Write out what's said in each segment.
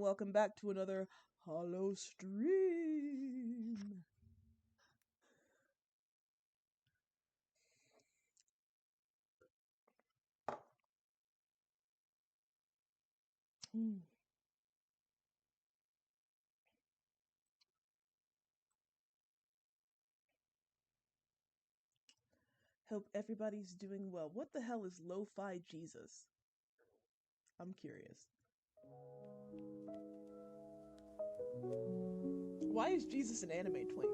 welcome back to another Hallowstream. Hope everybody's doing well. What the hell is Lo-Fi Jesus? I'm curious. Why is Jesus an anime twink?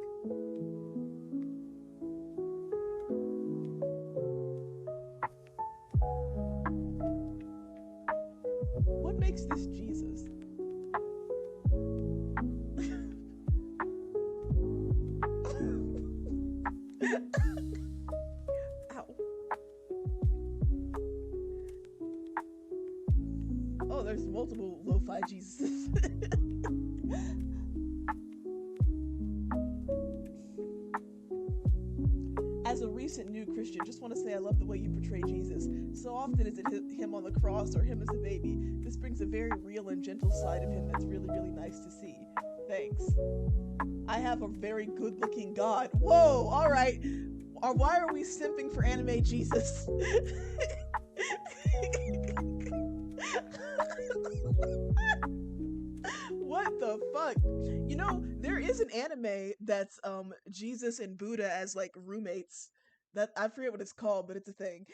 What makes this Jesus? Ow. Oh, there's multiple Lo-Fi Jesuses. As a recent new Christian, just want to say I love the way you portray Jesus. So often is it him on the cross or him as a baby. This brings a very real and gentle side of him that's really, really nice to see. Thanks. I have a very good-looking God. Whoa, alright. Why are we simping for anime Jesus? What the fuck? You know, there is an anime that's Jesus and Buddha as like roommates. That I forget what it's called, but it's a thing.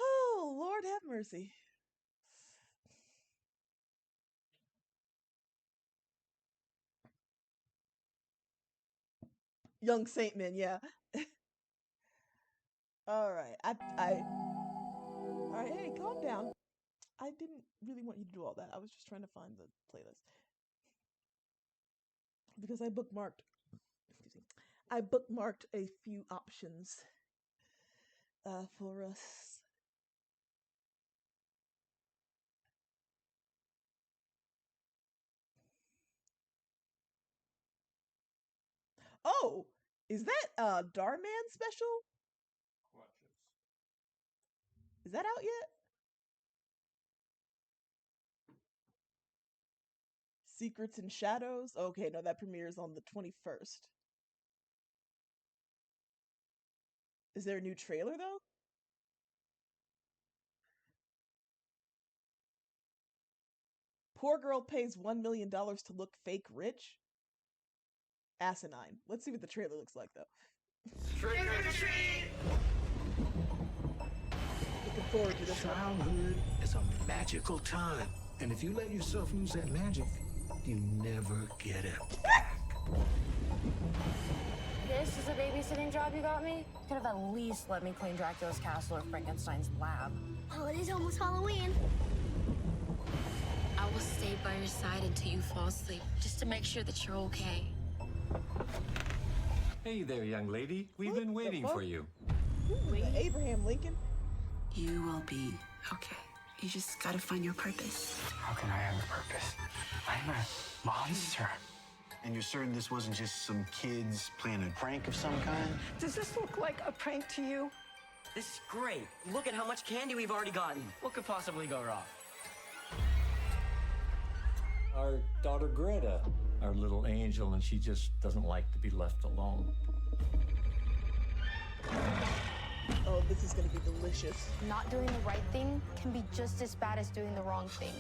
Oh, Lord have mercy. Young Saint Man, yeah. Alright, Alright, hey, calm down. I didn't really want you to do all that. I was just trying to find the playlist. Because I bookmarked a few options for us. Oh, is that Darman special? Is that out yet? Secrets and Shadows? Okay, no, that premieres on the 21st. Is there a new trailer though? Poor girl pays $1 million to look fake rich? Asinine. Let's see what the trailer looks like though. Trick or treat! Looking forward to this one. Childhood is a magical time. And if you let yourself lose that magic, you never get it back. This is a babysitting job you got me? You could have at least let me clean Dracula's castle or Frankenstein's lab. Oh, it is almost Halloween. I will stay by your side until you fall asleep, just to make sure that you're okay. Hey there, young lady. We've been waiting for you. Abraham Lincoln? You will be okay. You just gotta find your purpose. How can I have a purpose? I'm a monster. And you're certain this wasn't just some kids playing a prank of some kind? Does this look like a prank to you? This is great. Look at how much candy we've already gotten. What could possibly go wrong? Our daughter Greta, our little angel, and she just doesn't like to be left alone. Oh, this is gonna be delicious. Not doing the right thing can be just as bad as doing the wrong thing.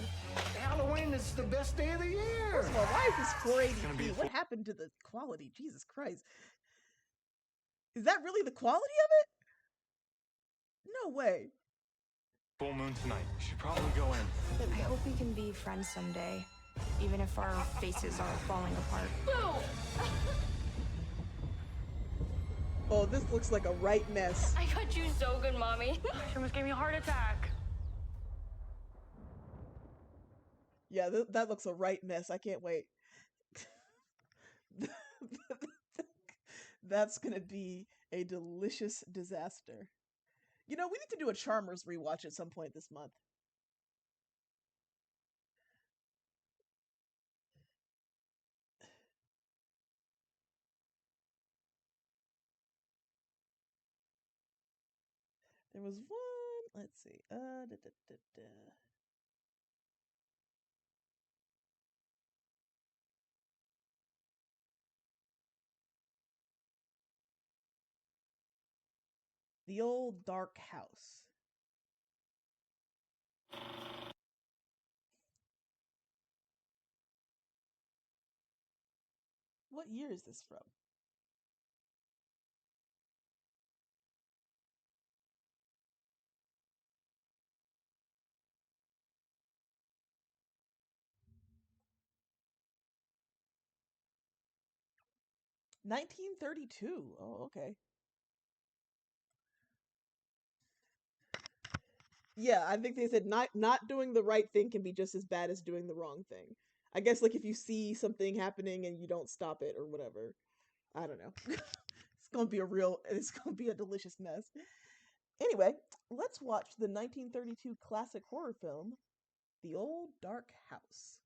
Halloween is the best day of the year. First of all, why is this 480p? What happened to the quality? Jesus Christ. Is that really the quality of it? No way. Full moon tonight. We should probably go in. I hope we can be friends someday, even if our faces are falling apart. Oh, this looks like a right mess. I got you so good, Mommy. She almost gave me a heart attack. Yeah, that looks a right mess. I can't wait. That's gonna be a delicious disaster. You know, we need to do a Charmers rewatch at some point this month. There was one Let's see. The Old Dark House. What year is this from? (1932). Oh, okay. Yeah, I think they said not doing the right thing can be just as bad as doing the wrong thing. I guess like if you see something happening and you don't stop it or whatever. I don't know. It's gonna be a delicious mess. Anyway, let's watch the 1932 classic horror film, The Old Dark House.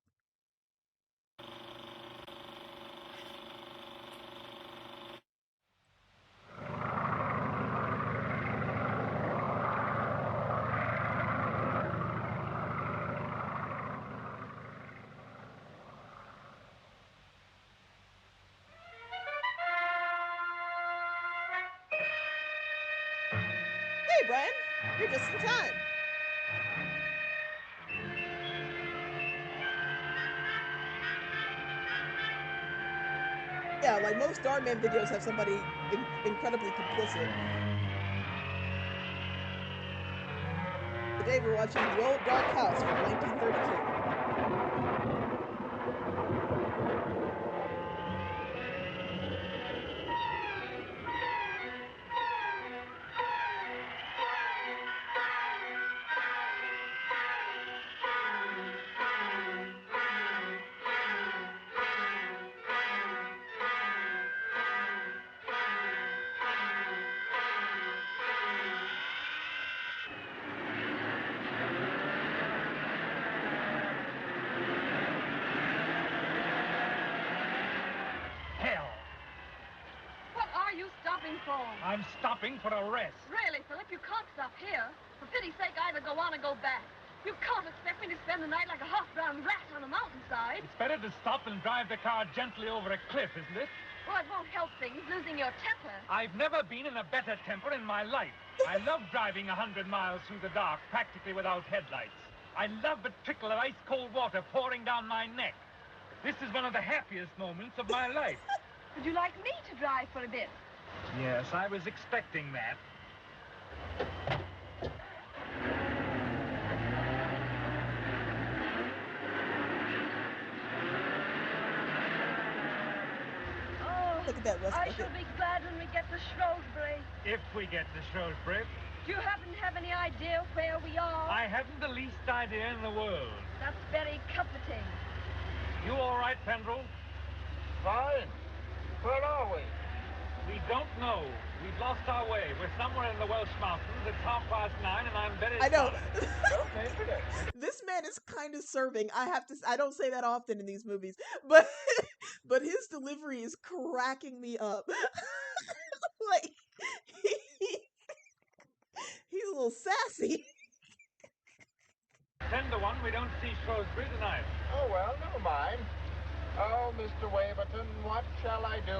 Hey, Brian, you're just in time. Yeah, like most Starman videos have somebody incredibly complicit. Today we're watching The Old Dark House from 1932. Hell. What are you stopping for? I'm stopping for a rest. Really, Philip, you can't stop here. For pity's sake, either go on or go back. You can't expect me to spend the night like a half-drowned rat on a mountainside. It's better to stop and drive the car gently over a cliff, isn't it? Well, it won't help things, losing your temper. I've never been in a better temper in my life. I love driving 100 miles through the dark, practically without headlights. I love the trickle of ice-cold water pouring down my neck. This is one of the happiest moments of my life. Would you like me to drive for a bit? Yes, I was expecting that. Oh, Look at that rust I bucket. shall be glad when we get to Shrewsbury. If we get to Shrewsbury. Do you happen to have any idea where we are? I haven't the least idea in the world. That's very comforting. You all right, Pendrell? Fine. Where are we? We don't know. We've lost our way. We're somewhere in the Welsh mountains. It's 9:30 and I'm very I know. Okay, This man is kind of serving. I don't say that often in these movies, but but his delivery is cracking me up. Like he's a little sassy. 10 to 1, we don't see Shrewsbury tonight. Oh, well, never mind. Oh, Mr. Waverton, what shall I do?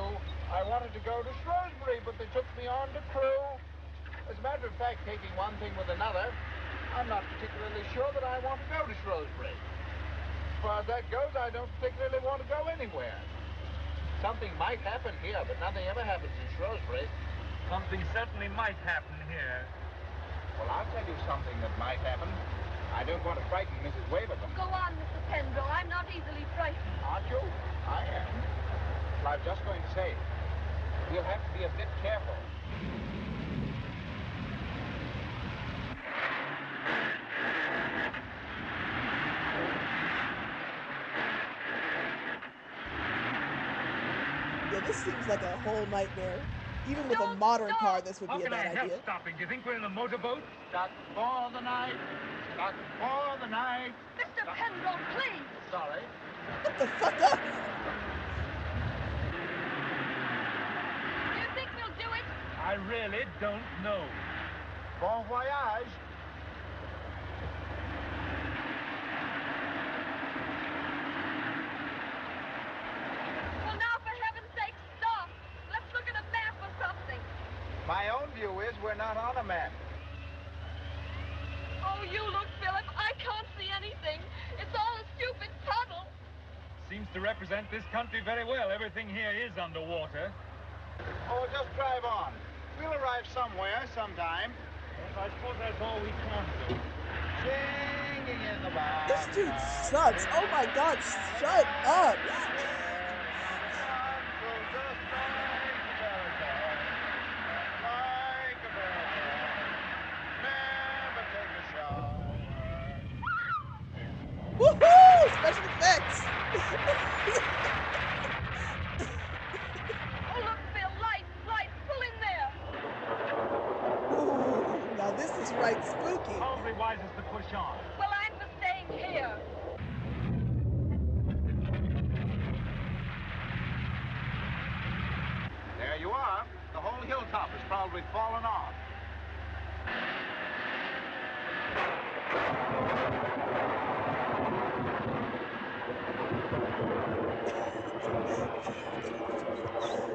I wanted to go to Shrewsbury, but they took me on to Crewe. As a matter of fact, taking one thing with another, I'm not particularly sure that I want to go to Shrewsbury. As far as that goes, I don't particularly want to go anywhere. Something might happen here, but nothing ever happens in Shrewsbury. Something certainly might happen here. Well, I'll tell you something that might happen. I don't want to frighten Mrs. Waverton. Go on, Mr. Pendrell. I'm not easily frightened. Aren't you? I am. Well, I was just going to say, we'll have to be a bit careful. Yeah, this seems like a whole nightmare. Even with a modern car, this would be a bad How can I idea. help stopping? Do you think we're in a motorboat? Stuck for the night. Stuck for the night. Mr. Pendrell, please. Sorry. What the fuck up? Do you think we'll do it? I really don't know. Bon voyage. we're not on a map. Oh, you look, Philip. I can't see anything. It's all a stupid puddle. Seems to represent this country very well. Everything here is underwater. Oh, just drive on. We'll arrive somewhere, sometime. Yes, I suppose that's all we can do. Singing in the bar. This dude sucks. Oh my god, shut up. Woohoo! Special effects! Oh, look, Phil. Lights. Pull in there. Ooh, now this is right spooky. Probably wisest to push on. Well, I'm for staying here. There you are. The whole hilltop has probably fallen off.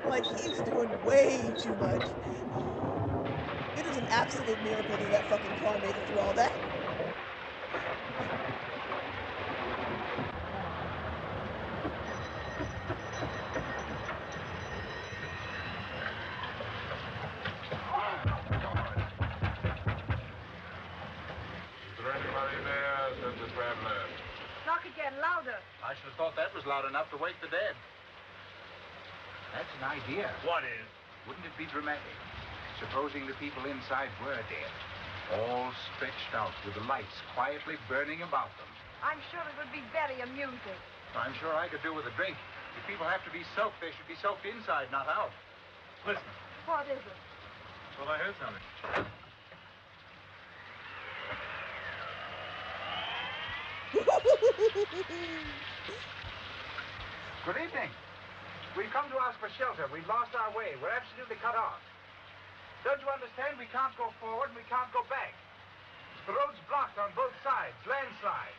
Like, he's doing way too much. It is an absolute miracle that that fucking car made it through all that. Is there anybody there? Said the traveler. Knock again, louder. I should have thought that was loud enough to wake the dead. That's an idea. What is? Wouldn't it be dramatic? Supposing the people inside were dead, all stretched out with the lights quietly burning about them. I'm sure it would be very amusing. I'm sure I could do with a drink. If people have to be soaked, they should be soaked inside, not out. Listen. What is it? Well, I heard something. Good evening. We've come to ask for shelter. We've lost our way. We're absolutely cut off. Don't you understand? We can't go forward and we can't go back. The road's blocked on both sides. Landslide.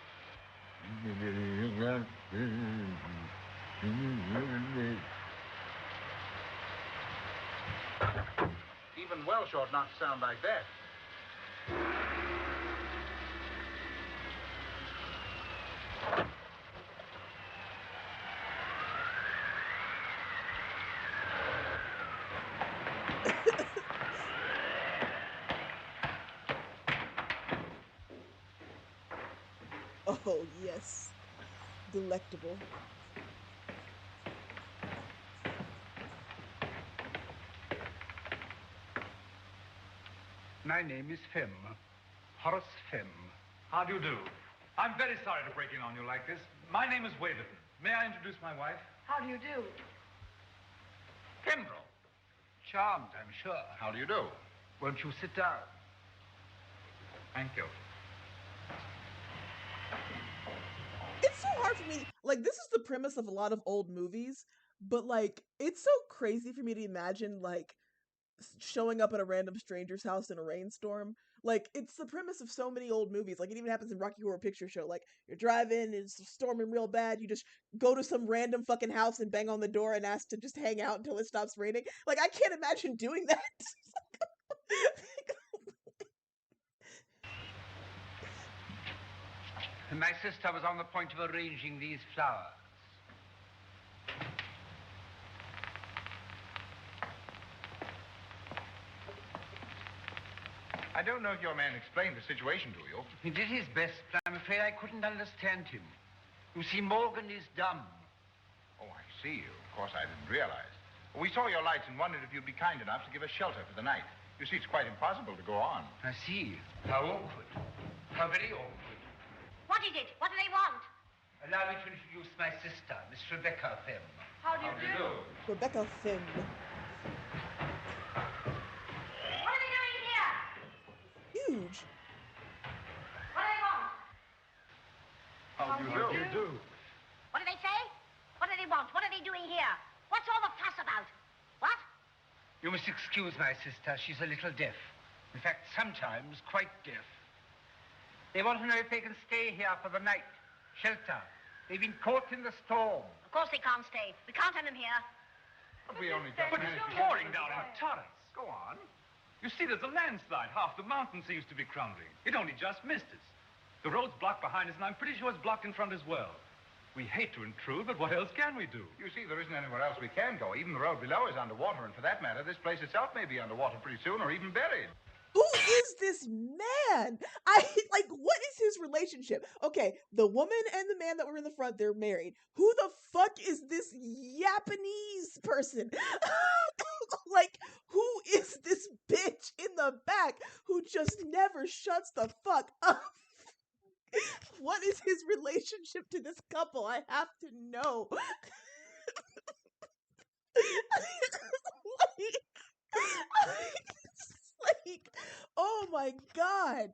Even Welsh ought not to sound like that. Oh, yes. Delectable. My name is Fem. Horace Fem. How do you do? I'm very sorry to break in on you like this. My name is Waverton. May I introduce my wife? How do you do? Kendall. Charmed, I'm sure. How do you do? Won't you sit down? Thank you. It's so hard for me. Like, this is the premise of a lot of old movies, but, like, it's so crazy for me to imagine, like, showing up at a random stranger's house in a rainstorm. Like, it's the premise of so many old movies. Like, it even happens in Rocky Horror Picture Show. Like, you're driving, it's storming real bad, you just go to some random fucking house and bang on the door and ask to just hang out until it stops raining. Like, I can't imagine doing that. My sister was on the point of arranging these flowers. I don't know if your man explained the situation to you. He did his best, but I'm afraid I couldn't understand him. You see, Morgan is dumb. Oh, I see. Of course, I didn't realize. We saw your lights and wondered if you'd be kind enough to give us shelter for the night. You see, it's quite impossible to go on. I see. How awkward. How very awkward. What is it? What do they want? Allow me to introduce my sister, Miss Rebecca Fem. How do you do? Rebecca Fem. What are they doing here? Huge. What do they want? How do you do? What do they say? What do they want? What are they doing here? What's all the fuss about? What? You must excuse my sister. She's a little deaf. In fact, sometimes quite deaf. They want to know if they can stay here for the night. Shelter. They've been caught in the storm. Of course they can't stay. We can't have them here. We only just But it's pouring down in torrents. Go on. You see, there's a landslide. Half the mountain seems to be crumbling. It only just missed us. The road's blocked behind us, and I'm pretty sure it's blocked in front as well. We hate to intrude, but what else can we do? You see, there isn't anywhere else we can go. Even the road below is underwater, and for that matter, this place itself may be underwater pretty soon, or even buried. Who is this man? What is his relationship? Okay, the woman and the man that were in the front, they're married. Who the fuck is this Japanese person? Who is this bitch in the back who just never shuts the fuck up? What is his relationship to this couple? I have to know. Oh my god.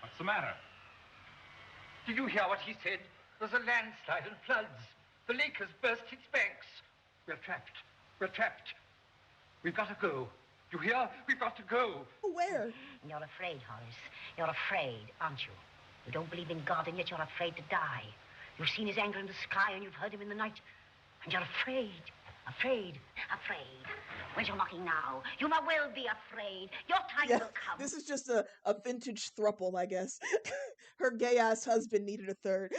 What's the matter? Did you hear what he said? There's a landslide and floods. The lake has burst its banks. We're trapped. We're trapped. We've got to go. You hear? We've got to go. Where? You're afraid, Horace. You're afraid, aren't you? You don't believe in God, and yet you're afraid to die. You've seen his anger in the sky, and you've heard him in the night. And you're afraid. Afraid. Where's your knocking now? You might well be afraid. Your time will come. This is just a vintage throuple, I guess. Her gay-ass husband needed a third.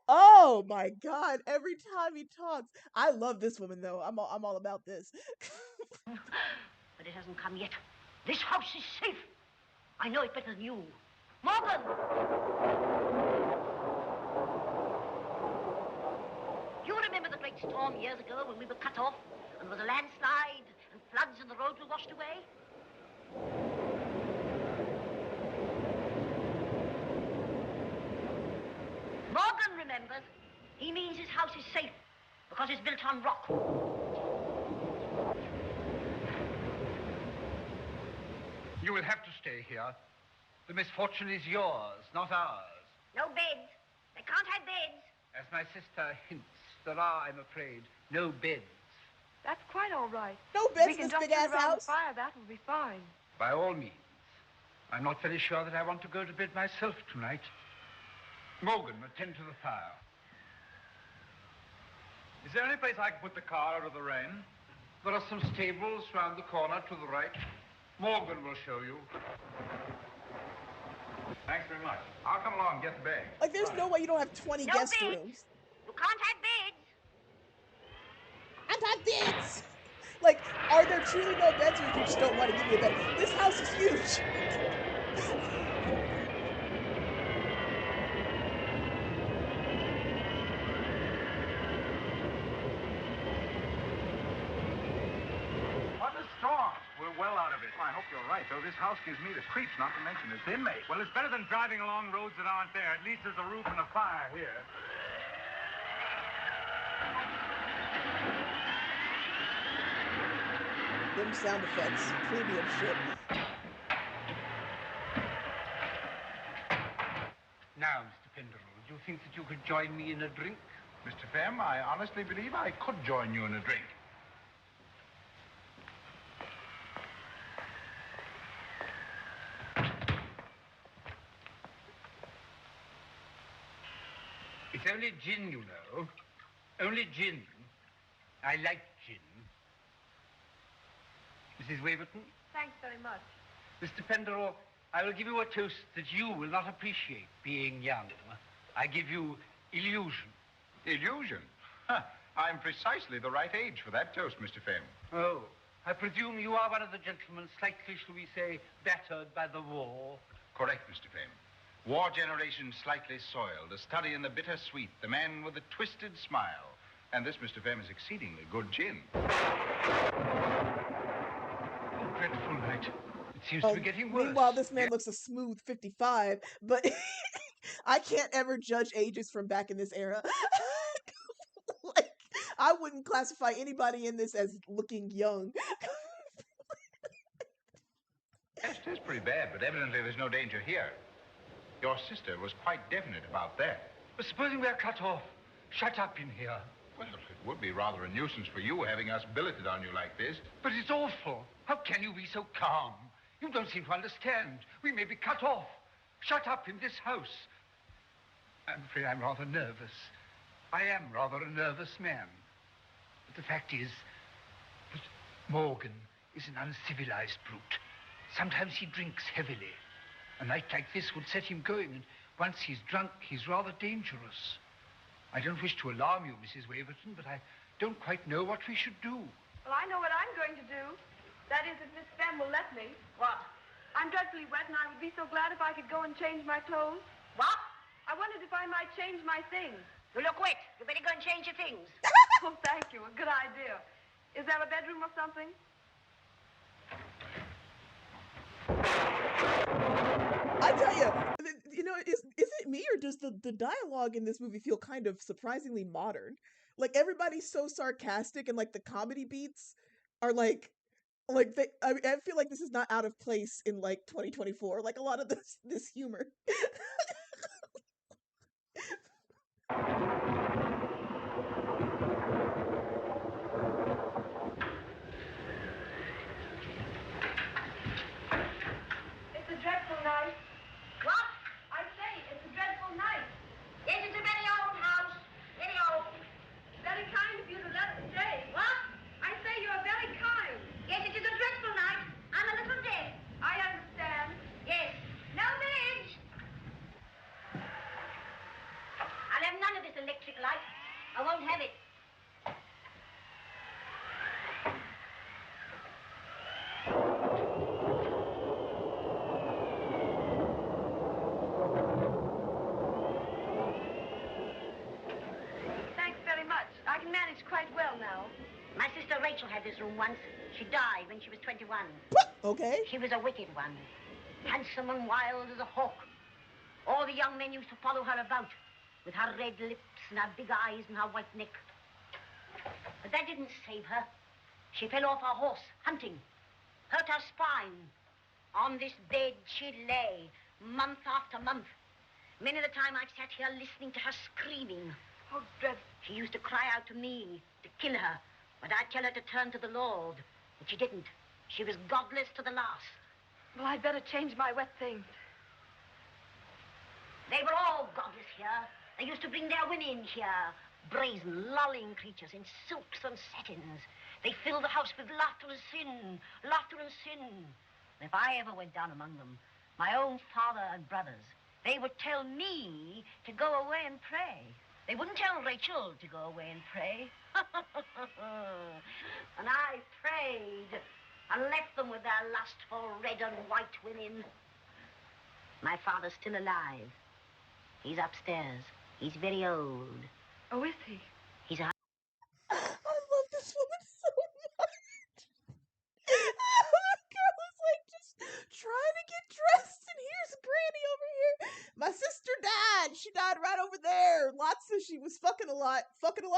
Oh my god, every time he talks. I love this woman, though. I'm all about this. But it hasn't come yet. This house is safe. I know it better than you. Morgan! You remember the great storm years ago when we were cut off, and there was a landslide, and floods, and the roads were washed away? Morgan remembers. He means his house is safe, because it's built on rock. You will have to stay here. The misfortune is yours, not ours. No beds. They can't have beds. As my sister hints, there are, I'm afraid, no beds. That's quite all right. No beds we in can this just big-ass sit around house. the fire. That will be fine. By all means. I'm not very sure that I want to go to bed myself tonight. Morgan, attend to the fire. Is there any place I can put the car out of the rain? There are some stables round the corner to the right. Morgan will show you. Thanks very much. I'll come along and get the bag. There's no way you don't have 20 No guest beds. rooms. You can't have beds. And have beds! Are there truly no beds, or you just don't want to give me a bed? This house is huge. What a storm. We're well out of it. I hope you're right, though. This house gives me the creeps, not to mention its inmate. Well, it's better than driving along roads that aren't there. At least there's a roof and a fire here. Them sound effects. Premium shit. Now, Mr. Penderell, do you think that you could join me in a drink? Mr. Fem, I honestly believe I could join you in a drink. It's only gin, you know. Only gin. I like gin. Mrs. Waverton? Thanks very much. Mr. Penderell, I will give you a toast that you will not appreciate, being young. I give you illusion. Illusion? Huh. I'm precisely the right age for that toast, Mr. Fem. Oh, I presume you are one of the gentlemen slightly, shall we say, battered by the war? Correct, Mr. Fem. War generation slightly soiled, a study in the bittersweet, the man with a twisted smile. And this, Mr. Fem, is exceedingly good gin. Dreadful night. It seems to be getting worse. Meanwhile, this man looks a smooth 55, but I can't ever judge ages from back in this era. I wouldn't classify anybody in this as looking young. Yes, it is pretty bad, but evidently there's no danger here. Your sister was quite definite about that. But supposing we're cut off, shut up in here. Well, it would be rather a nuisance for you having us billeted on you like this. But it's awful. How can you be so calm? You don't seem to understand. We may be cut off. Shut up in this house. I'm afraid I'm rather nervous. I am rather a nervous man. But the fact is that Morgan is an uncivilized brute. Sometimes he drinks heavily. A night like this would set him going, and once he's drunk, he's rather dangerous. I don't wish to alarm you, Mrs. Waverton, but I don't quite know what we should do. Well, I know what I'm going to do. That is, if Miss Stem will let me. What? I'm dreadfully wet, and I would be so glad if I could go and change my clothes. What? I wondered if I might change my things. You look wet. You better go and change your things. Oh, thank you. A good idea. Is there a bedroom or something? I tell you, is it me or does the dialogue in this movie feel kind of surprisingly modern? Like everybody's so sarcastic and like the comedy beats are like I feel like this is not out of place in like 2024. Like a lot of this humor. It's a dreadful night. What? I say, it's a dreadful night. Yes, it's a very old house. Very old. Very kind of you to let us stay. What? I say you're very kind. Yes, it is a dreadful night. I'm a little deaf. I understand. Yes. No village. I'll have none of this electric light. I won't have it. Thanks very much. I can manage quite well now. My sister Rachel had this room once. She died when she was 21. Okay. She was a wicked one. Handsome and wild as a hawk. All the young men used to follow her about with her red lips and her big eyes and her white neck. But that didn't save her. She fell off her horse, hunting. Hurt her spine. On this bed she lay, month after month. Many a time I've sat here listening to her screaming. Oh, dreadful. She used to cry out to me to kill her, but I'd tell her to turn to the Lord. But she didn't. She was godless to the last. Well, I'd better change my wet things. They were all godless here. They used to bring their women here, brazen, lolling creatures in silks and satins. They filled the house with laughter and sin, laughter and sin. And if I ever went down among them, my own father and brothers, they would tell me to go away and pray. They wouldn't tell Rachel to go away and pray. And I prayed and left them with their lustful red and white women. My father's still alive. He's upstairs. He's very old. Oh, is he? He's a... I love this woman so much. The girl is like just trying to get dressed, and here's Granny over here. My sister died. She died right over there. She was fucking a lot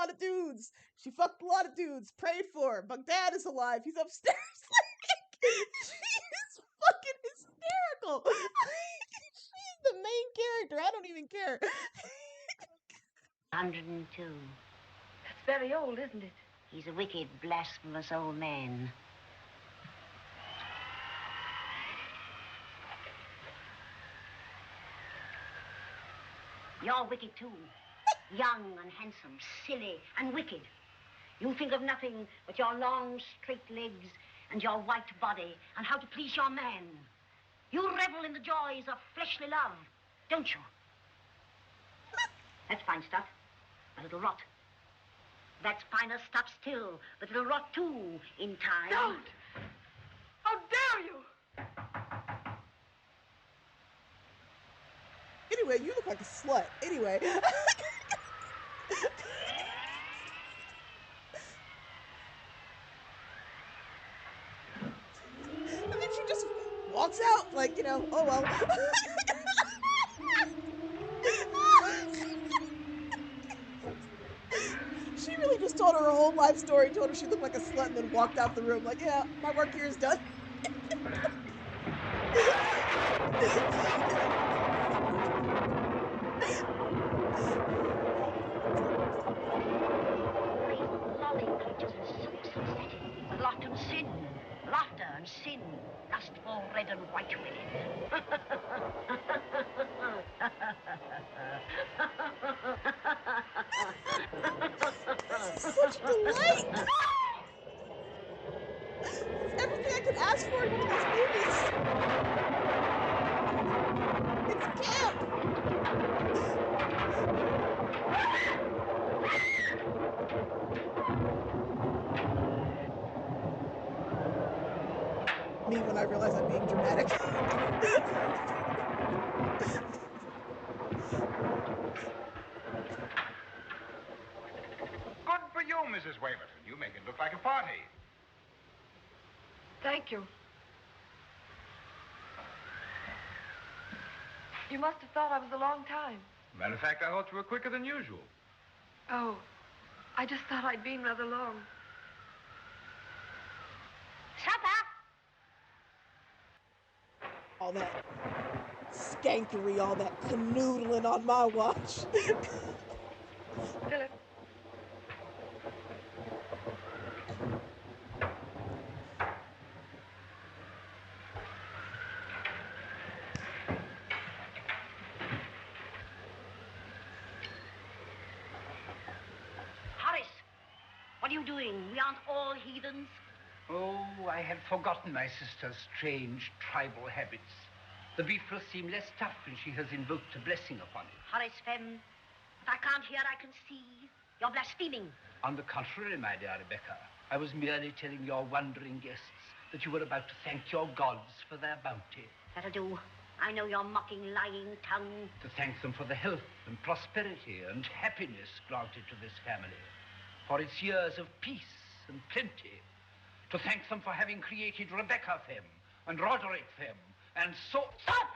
of dudes. She fucked a lot of dudes. Prayed for her. But Dad is alive. He's upstairs. She is fucking hysterical. She's the main character. I don't even care. 102. That's very old, isn't it? He's a wicked, blasphemous old man. You're wicked too. Young and handsome, silly and wicked. You think of nothing but your long, straight legs and your white body and how to please your man. You revel in the joys of fleshly love, don't you? That's fine stuff, but it'll rot. That's finer stuff still, but it'll rot too in time. Don't! How dare you! Anyway, you look like a slut. Anyway. And then she just walks out like, oh well. She really just told her whole life story, told her she looked like a slut, and then walked out the room like, yeah, my work here is done. Laughter and sin, laughter and sin, lustful red and white women. such delight! It's everything I could ask for in one of these movies. It's camp! Me when I realize I'm being dramatic. Good for you, Mrs. Waverton. You make it look like a party. Thank you. You must have thought I was a long time. Matter of fact, I thought you were quicker than usual. Oh, I just thought I'd been rather long. Supper! All that skankery, all that canoodling on my watch. Philip. Horace, what are you doing? We aren't all heathens. Oh, I had forgotten my sister's strange tribal habits. The beef will seem less tough when she has invoked a blessing upon it. Horace Fem, if I can't hear, I can see. You're blaspheming. On the contrary, my dear Rebecca, I was merely telling your wondering guests that you were about to thank your gods for their bounty. That'll do. I know your mocking, lying tongue. To thank them for the health and prosperity and happiness granted to this family, for its years of peace and plenty. To thank them for having created Rebecca Fem and Roderick Fem and so... Stop!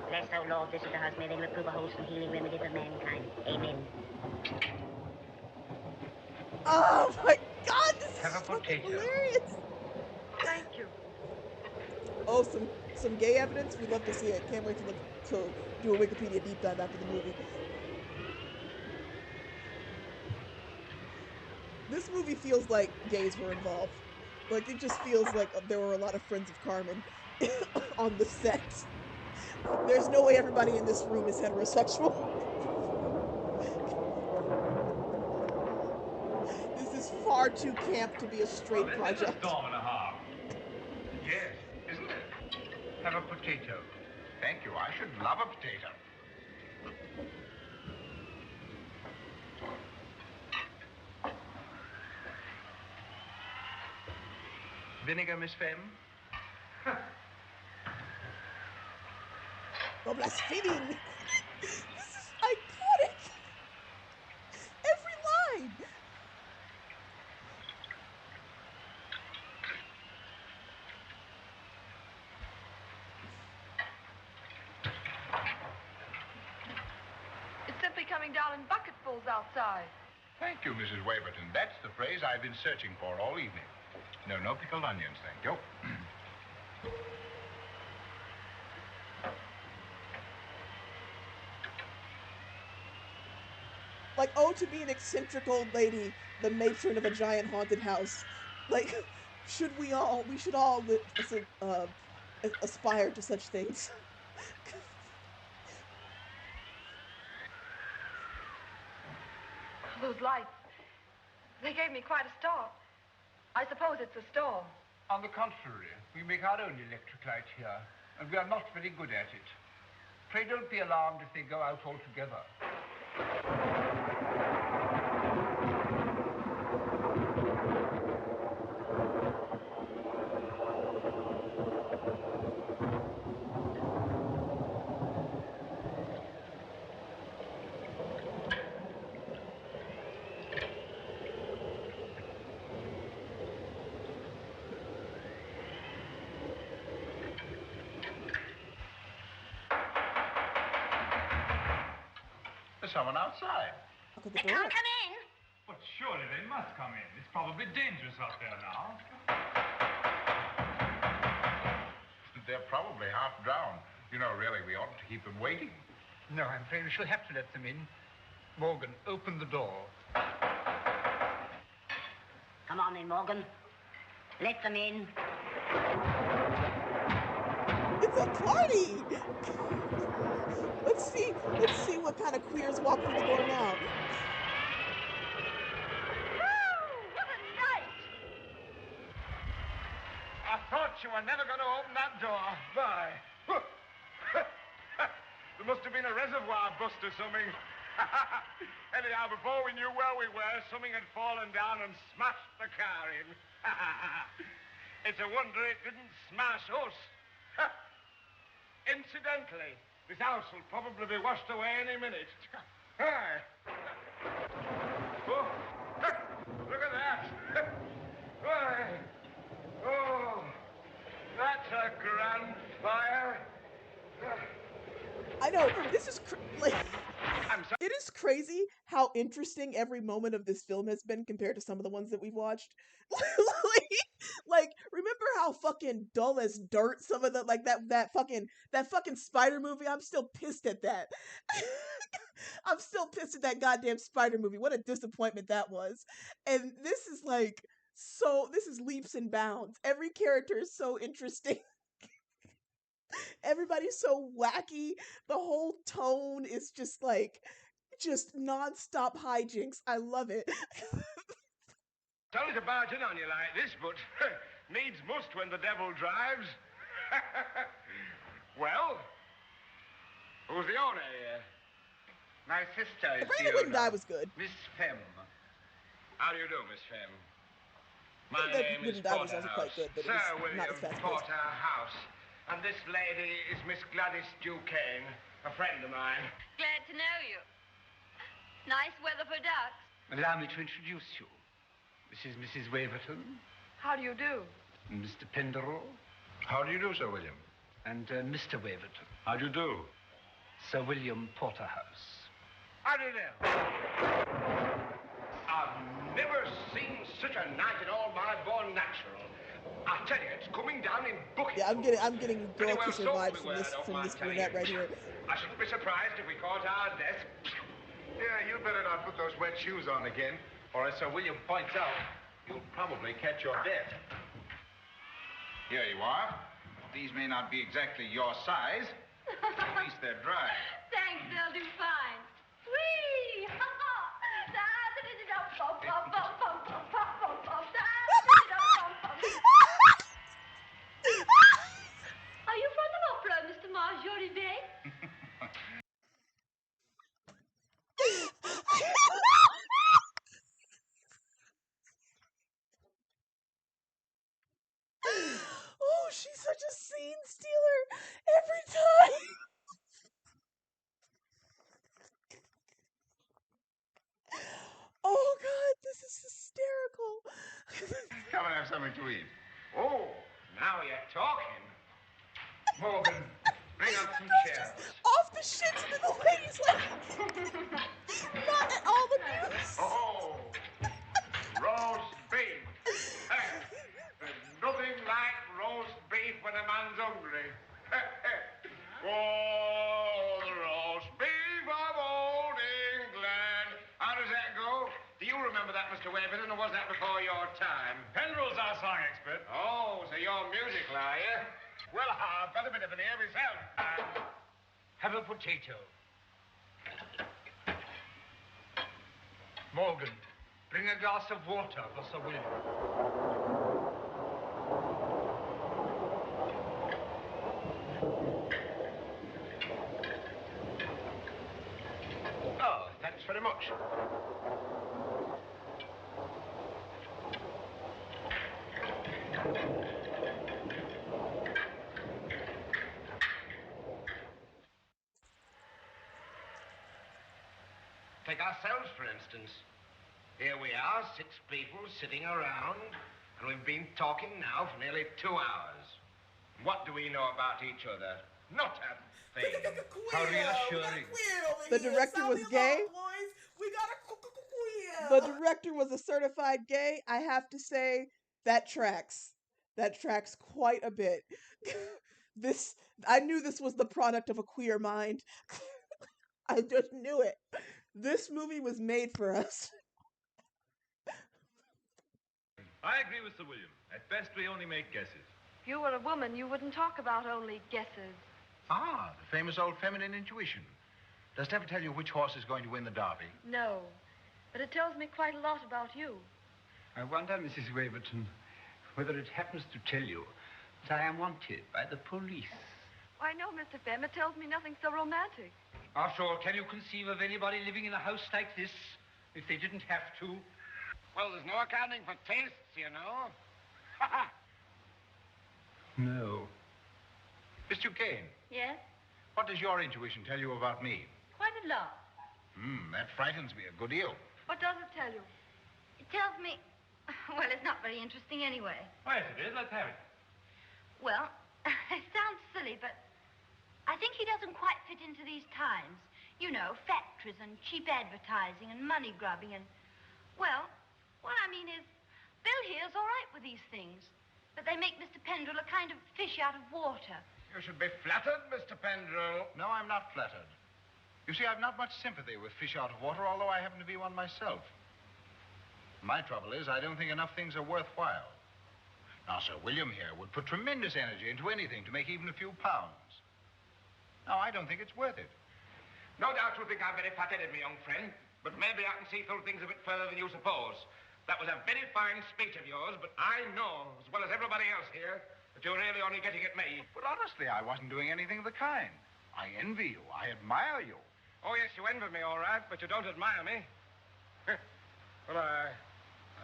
Bless, O Lord, this is the house. May they reprove a wholesome healing remedy for mankind. Amen. Oh my God, this Have is a potato. hilarious. Thank you. Oh, some gay evidence? We'd love to see it. Can't wait to do a Wikipedia deep dive after the movie. This movie feels like gays were involved. Like, it just feels like there were a lot of friends of Carmen on the set. There's no way everybody in this room is heterosexual. This is far too camp to be a straight project. It's a storm and a half. Yes, isn't it? Have a potato. Thank you. I should love a potato. Vinegar, Miss Fem? Oh, blaspheming! This is iconic! Every line! It's simply coming down in bucketfuls outside. Thank you, Mrs. Waverton. That's the phrase I've been searching for all evening. No pickled onions, thank you. Like, oh, to be an eccentric old lady, the matron of a giant haunted house. Like, we should all aspire to such things. Those lights, they gave me quite a start. I suppose it's a storm. On the contrary, we make our own electric light here, and we are not very good at it. Pray don't be alarmed if they go out altogether. There's someone outside. They can't come in. But surely they must come in. It's probably dangerous out there now. They're probably half drowned. You know, really, we oughtn't to keep them waiting. No, I'm afraid we shall have to let them in. Morgan, open the door. Come on in, Morgan. Let them in. It's It's a party. Let's see what kind of queers walk through the door now. What a night! I thought you were never going to open that door. Bye. There must have been a reservoir bust or something. Anyhow, before we knew where we were, something had fallen down and smashed the car in. It's a wonder it didn't smash us. Incidentally, this house will probably be washed away any minute. Hi. Oh, look at that. Why? Oh, that's a grand fire. I know, this is it is crazy how interesting every moment of this film has been compared to some of the ones that we've watched. like, remember how fucking dull as dirt some of the that fucking Spider movie? I'm still pissed at that. I'm still pissed at that goddamn Spider movie. What a disappointment that was. And this is this is leaps and bounds. Every character is so interesting. Everybody's so wacky. The whole tone is just nonstop hijinks. I love it. Sorry to barge in on you like this, but needs must when the devil drives. Well, who's the owner here? My sister is The Brady the Wouldn't Die owner. was good. Miss Fem. How do you do, Miss Fem? I My think that name is Wouldn't Die was also quite Porterhouse. good, but it Sir was not William as fast paced. Porterhouse. And this lady is Miss Gladys Duquesne, a friend of mine. Glad to know you. Nice weather for ducks. Allow me to introduce you. This is Mrs. Waverton, How do you do? and Mr. Penderell, How do you do, Sir William? and Mr. Waverton, How do you do? Sir William Porterhouse. How do you do? I've never seen such a night in all my born natural. I tell you, it's coming down in buckets. Yeah, I'm getting girl kisser vibes from this brunette right here. I shouldn't be surprised if we caught our death. Yeah, you better not put those wet shoes on again, or as Sir William points out, you'll probably catch your death. Here you are. These may not be exactly your size. At least they're dry. Thanks, they'll do fine. Whee! Are you from the opera, Mr. Marjoribanks? Oh, she's such a scene stealer every time. Oh god, this is hysterical. Come and have something to eat. Oh, now you're talking. Morgan, bring up some chairs. Off the shits and then the lady's not at all amused. Oh, roast beef. Hey, there's nothing like roast beef when a man's hungry. Oh, the roast beef of old England. How does that go? Do you remember that, Mr. Waverton, or was that before your time? Penrose, our song expert. Oh, so you're musical, are you? Well, I've got a bit of an ear myself. Have a potato. Morgan, bring a glass of water for Sir William. Oh, thanks very much. Take ourselves, for instance. Here we are, 6 people sitting around, and we've been talking now for nearly 2 hours. What do we know about each other? Not a thing. How reassuring. The director was gay. We got a queer. The director was a certified gay. I have to say that tracks. That tracks quite a bit. I knew this was the product of a queer mind. I just knew it. This movie was made for us. I agree with Sir William. At best, we only make guesses. If you were a woman, you wouldn't talk about only guesses. Ah, the famous old feminine intuition. Does it ever tell you which horse is going to win the Derby? No, but it tells me quite a lot about you. I wonder, Mrs. Waverton, whether it happens to tell you that I am wanted by the police. Why, no, Mr. Fem, it tells me nothing so romantic. After all, can you conceive of anybody living in a house like this if they didn't have to? Well, there's no accounting for tastes, you know. No. Miss Duquesne, Yes? what does your intuition tell you about me? Quite a lot. That frightens me a good deal. What does it tell you? It tells me... Well, it's not very interesting anyway. Oh, yes, it is. Let's have it. Well, it sounds silly, but I think he doesn't quite fit into these times. You know, factories and cheap advertising and money grubbing and... Well, what I mean is, Bill here's all right with these things, but they make Mr. Pendrell a kind of fish out of water. You should be flattered, Mr. Pendrell. No, I'm not flattered. You see, I've not much sympathy with fish out of water, although I happen to be one myself. My trouble is, I don't think enough things are worthwhile. Now, Sir William here would put tremendous energy into anything to make even a few pounds. Now, I don't think it's worth it. No doubt you think I'm very fat-headed, my young friend, but maybe I can see through things a bit further than you suppose. That was a very fine speech of yours, but I know, as well as everybody else here, that you're really only getting at me. But honestly, I wasn't doing anything of the kind. I envy you. I admire you. Oh, yes, you envy me, all right, but you don't admire me. Well, I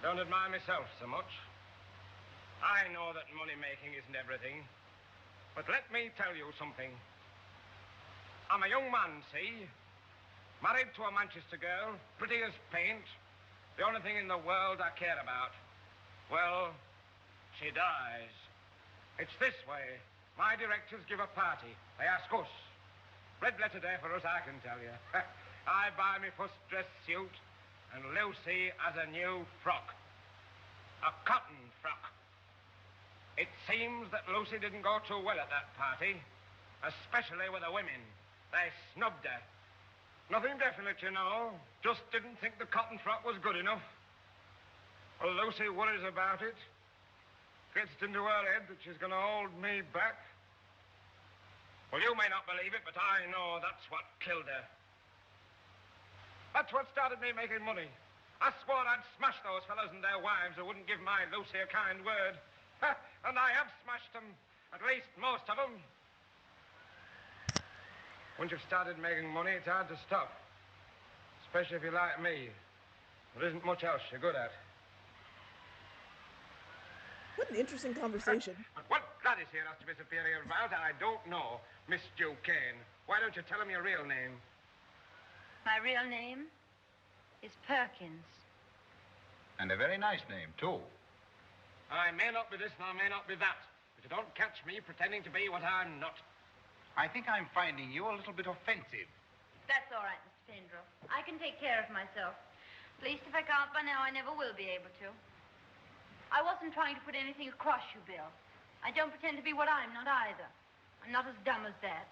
don't admire myself so much. I know that money-making isn't everything, but let me tell you something. I'm a young man, see? Married to a Manchester girl, pretty as paint. The only thing in the world I care about. Well, she dies. It's this way. My directors give a party. They ask us. Red letter day for us, I can tell you. I buy me first dress suit, and Lucy has a new frock. A cotton frock. It seems that Lucy didn't go too well at that party, especially with the women. They snubbed her. Nothing definite, you know. Just didn't think the cotton frock was good enough. Well, Lucy worries about it. Gets it into her head that she's going to hold me back. Well, you may not believe it, but I know that's what killed her. That's what started me making money. I swore I'd smash those fellows and their wives who wouldn't give my Lucy a kind word. And I have smashed them, at least most of them. Once you've started making money, it's hard to stop. Especially if you're like me. There isn't much else you're good at. What an interesting conversation. But what Gladys here has to be superior about, I don't know, Miss Duquesne. Why don't you tell him your real name? My real name is Perkins. And a very nice name, too. I may not be this and I may not be that, but you don't catch me pretending to be what I'm not. I think I'm finding you a little bit offensive. That's all right, Mr. Pendrell. I can take care of myself. At least if I can't by now, I never will be able to. I wasn't trying to put anything across you, Bill. I don't pretend to be what I'm not either. I'm not as dumb as that.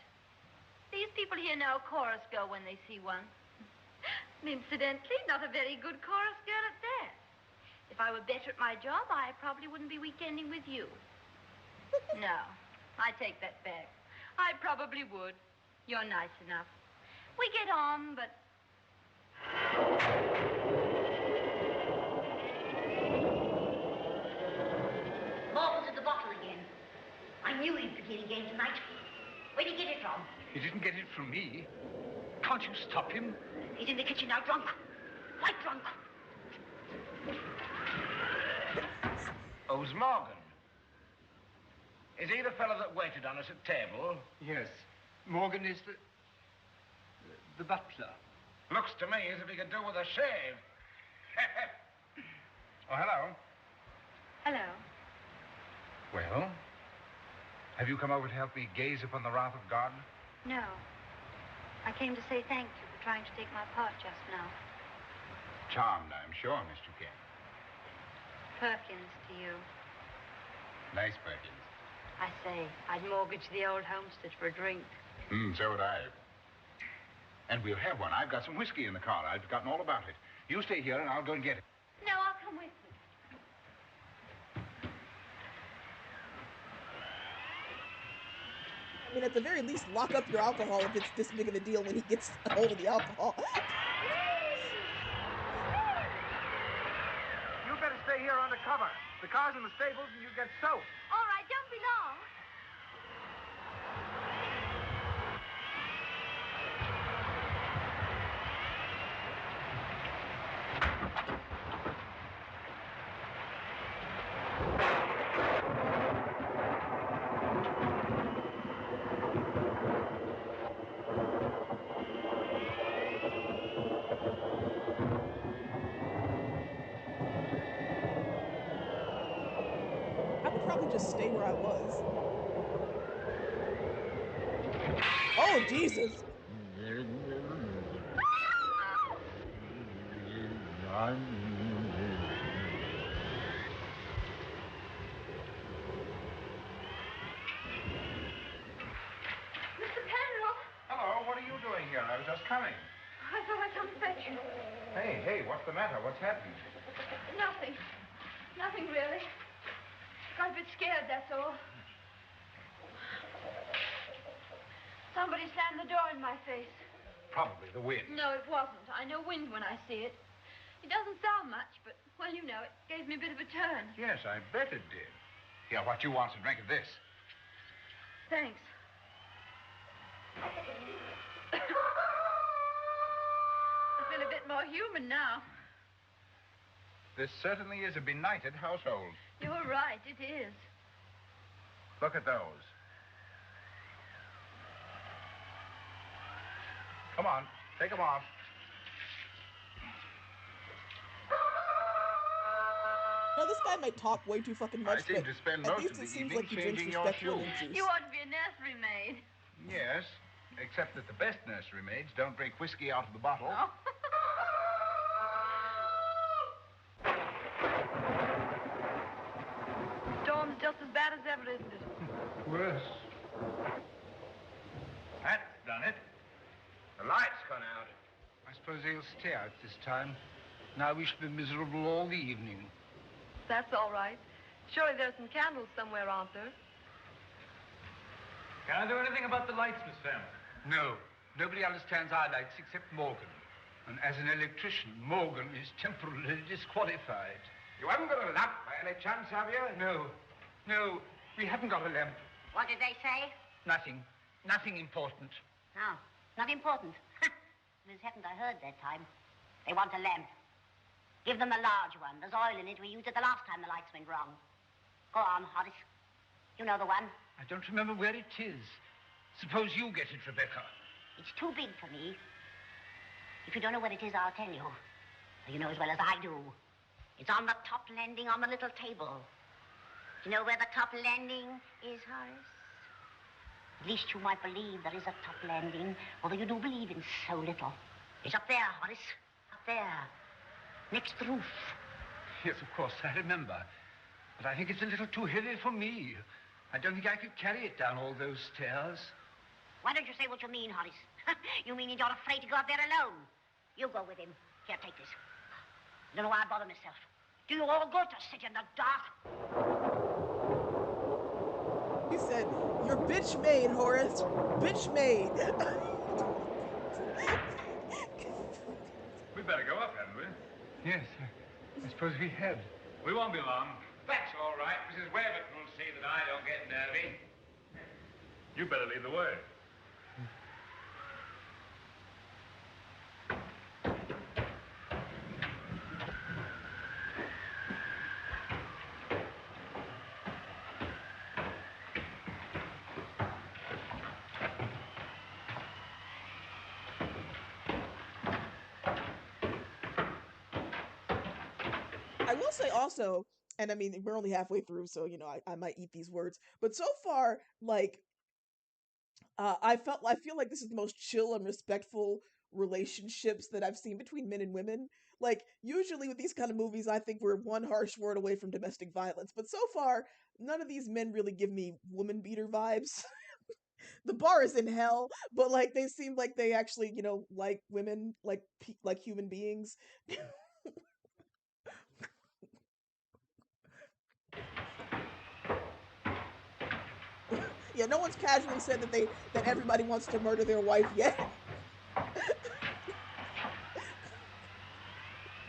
These people here know chorus girl when they see one. And incidentally, not a very good chorus girl at that. If I were better at my job, I probably wouldn't be weekending with you. No, I take that back. I probably would. You're nice enough. We get on, but... Morgan's at the bottle again. I knew he'd begin again tonight. Where'd he get it from? He didn't get it from me. Can't you stop him? He's in the kitchen now, drunk. Quite drunk. Oh, it's Morgan. Is he the fellow that waited on us at table? Yes. Morgan is the butler. Looks to me as if he could do with a shave. Oh, hello. Hello. Well, have you come over to help me gaze upon the wrath of God? No. I came to say thank you for trying to take my part just now. Charmed, I'm sure, Miss Duquesne. Perkins to you. Nice Perkins. I say, I'd mortgage the old homestead for a drink. So would I. And we'll have one. I've got some whiskey in the car. I've forgotten all about it. You stay here and I'll go and get it. No, I'll come with you. mean, at the very least, lock up your alcohol if it's this big of a deal when he gets a hold of the alcohol. You better stay here under cover. The car's in the stables and you get soaked. All right, don't be long. I would probably just stay where I was. Oh, Jesus. Mr. Penrose, Hello, what are you doing here? I was just coming. I thought I'd come fetch you. Hey, what's the matter? What's happened? Nothing. Nothing really. Got a bit scared, that's all. Somebody slammed the door in my face. Probably the wind. No, it wasn't. I know wind when I see it. It doesn't sound much, but, well, you know, it gave me a bit of a turn. Yes, I bet it did. Here, what you want's a drink of this. Thanks. I feel a bit more human now. This certainly is a benighted household. You're right, it is. Look at those. Come on, take them off. No, this guy might talk way too fucking much, I seem but to spend at most least of the it seems evening like he drinks changing your respectful shoes. juice. You ought to be a nursery maid. Yes, except that the best nursery maids don't drink whiskey out of the bottle. Oh. Storm's just as bad as ever, isn't it? Worse. That's done it. The light's gone out. I suppose they'll stay out this time. Now we shall be miserable all the evening. That's all right. Surely there's some candles somewhere, aren't there? Can I do anything about the lights, Miss Pham? No. Nobody understands our lights except Morgan. And as an electrician, Morgan is temporarily disqualified. You haven't got a lamp by any chance, have you? No. No, we haven't got a lamp. What did they say? Nothing. Nothing important. No, not important. This haven't I heard that time. They want a lamp. Give them the large one. There's oil in it. We used it the last time the lights went wrong. Go on, Horace. You know the one. I don't remember where it is. Suppose you get it, Rebecca. It's too big for me. If you don't know what it is, I'll tell you. You know as well as I do. It's on the top landing on the little table. Do you know where the top landing is, Horace? At least you might believe there is a top landing, although you do believe in so little. It's up there, Horace. Up there. Next the roof. Yes, of course, I remember. But I think it's a little too heavy for me. I don't think I could carry it down all those stairs. Why don't you say what you mean, Horace? You mean you're afraid to go up there alone? You go with him. Here, take this. Don't know why I bother myself. Do you all good to sit in the dark? He said, "You're bitch made, Horace. Bitch made." We better go up, hadn't we? Yes, I suppose we had. We won't be long. That's all right. Mrs. Waverton will see that I don't get nervy. You better lead the way. I will say also, and I mean, we're only halfway through, so, you know, I might eat these words, but so far, like, I feel like this is the most chill and respectful relationships that I've seen between men and women. Like, usually with these kind of movies, I think we're one harsh word away from domestic violence, but so far, none of these men really give me woman beater vibes. The bar is in hell, but like they seem like they actually, you know, like women, like human beings. Yeah, no one's casually said that everybody wants to murder their wife yet.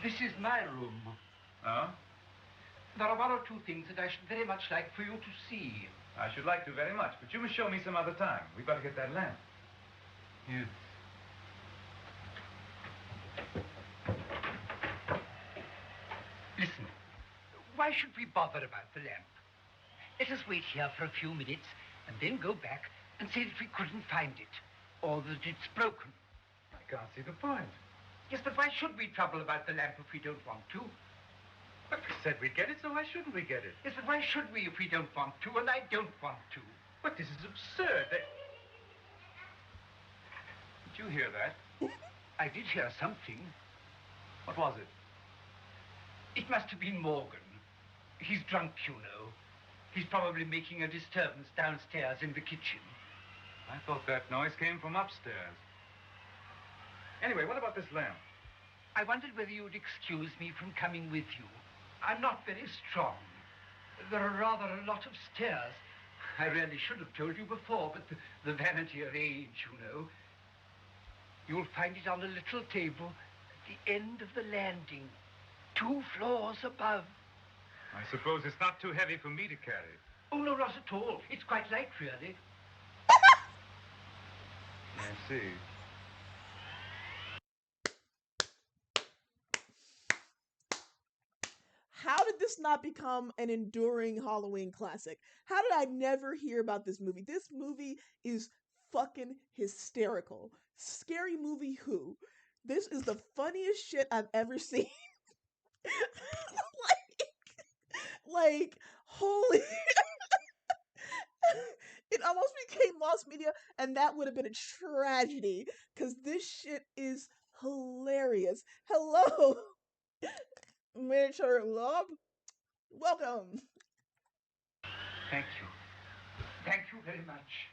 This is my room. Oh? There are one or two things that I should very much like for you to see. I should like to very much, but you must show me some other time. We've got to get that lamp. Yes. Listen, why should we bother about the lamp? Let us wait here for a few minutes and then go back and say that we couldn't find it, or that it's broken. I can't see the point. Yes, but why should we trouble about the lamp if we don't want to? But we said we'd get it, so why shouldn't we get it? Yes, but why should we if we don't want to, and I don't want to? But this is absurd. Did you hear that? I did hear something. What was it? It must have been Morgan. He's drunk, you know. He's probably making a disturbance downstairs in the kitchen. I thought that noise came from upstairs. Anyway, what about this lamp? I wondered whether you'd excuse me from coming with you. I'm not very strong. There are rather a lot of stairs. I really should have told you before, but the vanity of age, you know. You'll find it on a little table at the end of the landing, 2 floors above. I suppose it's not too heavy for me to carry. Oh, no, not at all. It's quite light, really. I see. How did this not become an enduring Halloween classic? How did I never hear about this movie? This movie is fucking hysterical. Scary Movie Who? This is the funniest shit I've ever seen. like, holy. It almost became lost media, and that would have been a tragedy, because this shit is hilarious. Hello, miniature love. Welcome. Thank you. Thank you very much.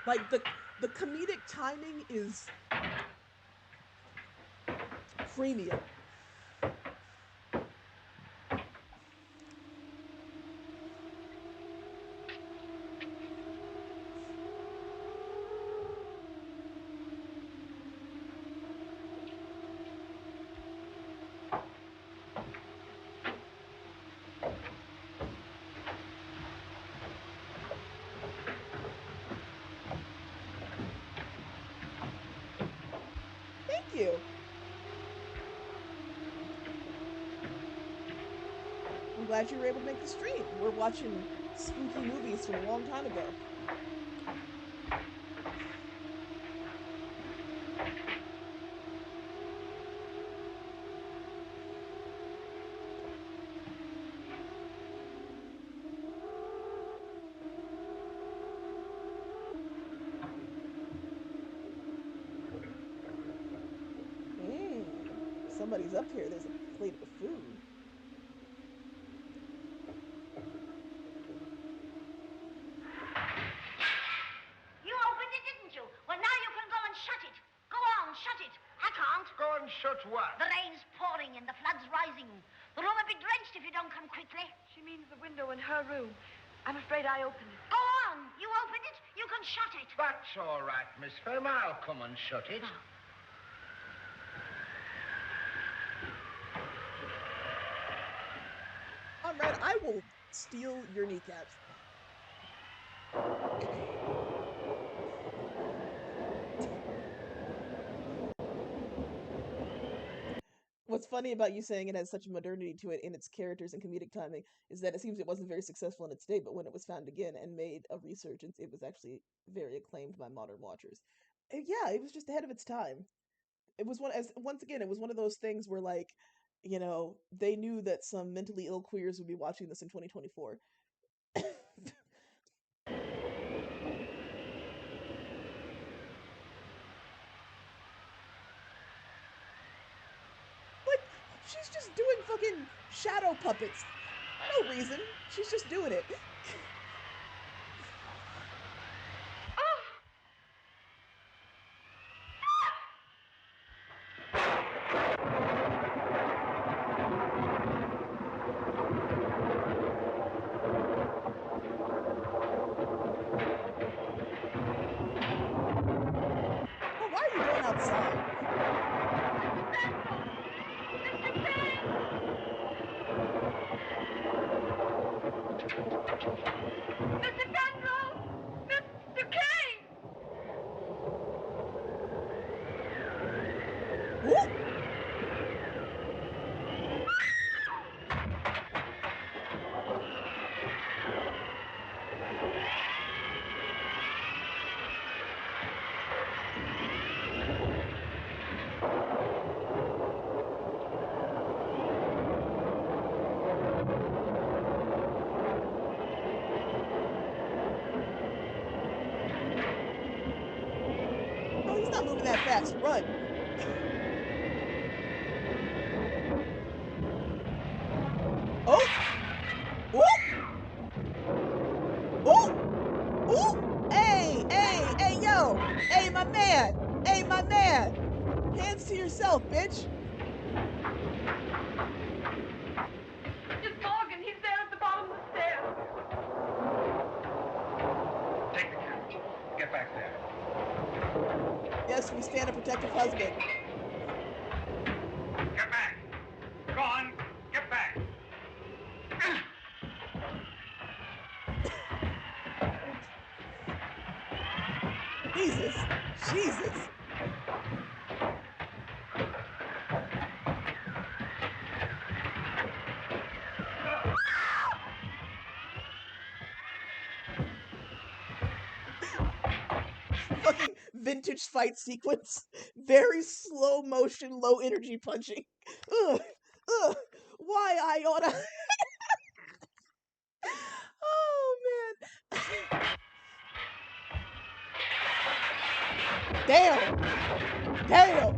Like, the comedic timing is premium. Thank you. I'm glad you were able to make the stream. We're watching spooky movies from a long time ago. Somebody's up here. There's a plate of food. You opened it, didn't you? Well, now you can go and shut it. Go on, shut it. I can't. Go and shut what? The rain's pouring and the flood's rising. The room will be drenched if you don't come quickly. She means the window in her room. I'm afraid I opened it. Go on. You opened it. You can shut it. That's all right, Miss Firma. I'll come and shut it. Comrade, I will steal your kneecaps. What's funny about you saying it has such modernity to it in its characters and comedic timing is that it seems it wasn't very successful in its day, but when it was found again and made a resurgence, it was actually very acclaimed by modern watchers. And yeah, it was just ahead of its time. It was once again, it was one of those things where, like, you know, they knew that some mentally ill queers would be watching this in 2024. She's just doing fucking shadow puppets. No reason. She's just doing it. Oh, he's not moving that fast. Run. Oh! Ooh! Ooh! Ooh! Hey! Hey! Hey, yo! Hey, my man! Hey, my man! Hands to yourself, bitch! It's Morgan. He's there at the bottom of the stairs. Take the couch. Get back there. Yes, we stand a protective husband. Get back. Go on. Get back. Jesus. Jesus. Fucking vintage fight sequence. Very slow motion, low energy punching. Ugh. Ugh. Why Iona? Oh, man. Damn. Damn.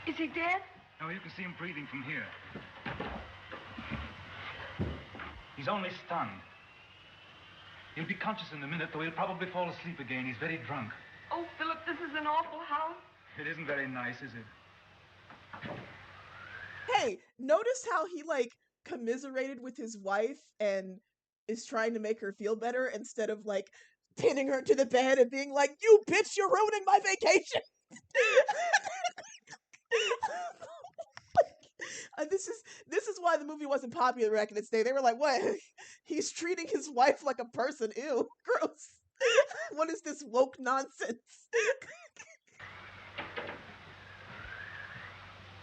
Is he dead? No, you can see him breathing from here. He's only stunned. He'll be conscious in a minute, though he'll probably fall asleep again. He's very drunk. Oh, Philip, this is an awful house. It isn't very nice, is it? Hey, notice how he, like, commiserated with his wife and is trying to make her feel better instead of, like, pinning her to the bed and being like, "You bitch, you're ruining my vacation!" This is why the movie wasn't popular back in its day. They were like, "What? He's treating his wife like a person. Ew, gross. What is this woke nonsense?"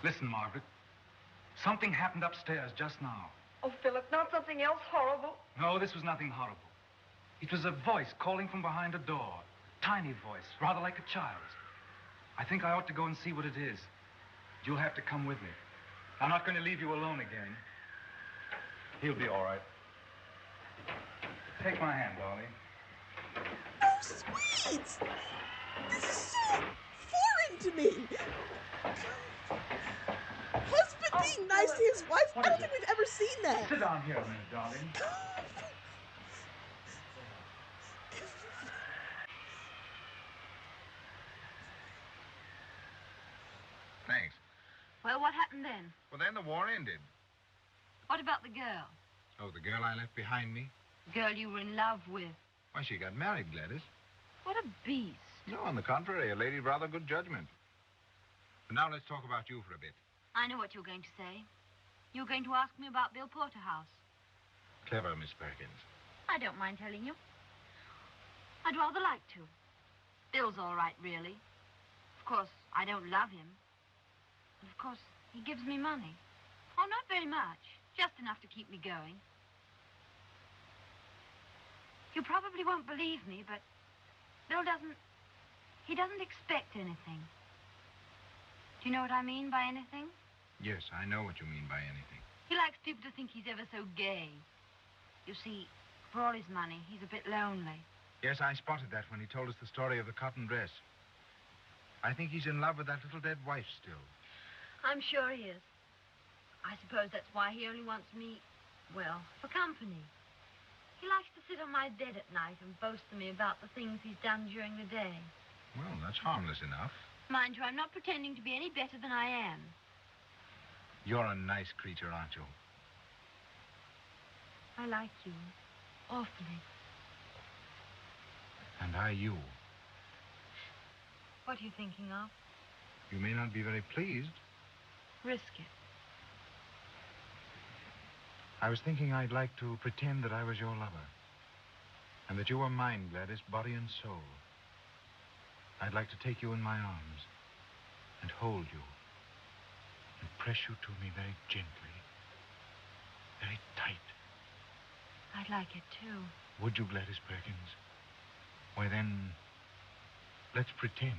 Listen, Margaret. Something happened upstairs just now. Oh, Philip, not something else horrible. No, this was nothing horrible. It was a voice calling from behind a door. Tiny voice, rather like a child's. I think I ought to go and see what it is. You'll have to come with me. I'm not going to leave you alone again. He'll be all right. Take my hand, darling. Oh, sweet! This is so foreign to me. Husband being nice to his wife? I don't think we've ever seen that. Sit down here a minute, darling. Thanks. Well, what happened then? Well, then the war ended. What about the girl? Oh, the girl I left behind me? The girl you were in love with. Why, she got married, Gladys. What a beast. No, on the contrary, a lady of rather good judgment. But now let's talk about you for a bit. I know what you're going to say. You're going to ask me about Bill Porterhouse. Clever, Miss Perkins. I don't mind telling you. I'd rather like to. Bill's all right, really. Of course, I don't love him. But of course, he gives me money. Oh, not very much. Just enough to keep me going. You probably won't believe me, but Bill he doesn't expect anything. Do you know what I mean by anything? Yes, I know what you mean by anything. He likes people to think he's ever so gay. You see, for all his money, he's a bit lonely. Yes, I spotted that when he told us the story of the cotton dress. I think he's in love with that little dead wife still. I'm sure he is. I suppose that's why he only wants me, well, for company. He likes to sit on my bed at night and boast to me about the things he's done during the day. Well, that's harmless enough. Mind you, I'm not pretending to be any better than I am. You're a nice creature, aren't you? I like you. Awfully. And I you. What are you thinking of? You may not be very pleased. Risk it. I was thinking I'd like to pretend that I was your lover. and that you are mine, Gladys, body and soul. I'd like to take you in my arms and hold you and press you to me very gently, very tight. I'd like it, too. Would you, Gladys Perkins? Why, then, let's pretend.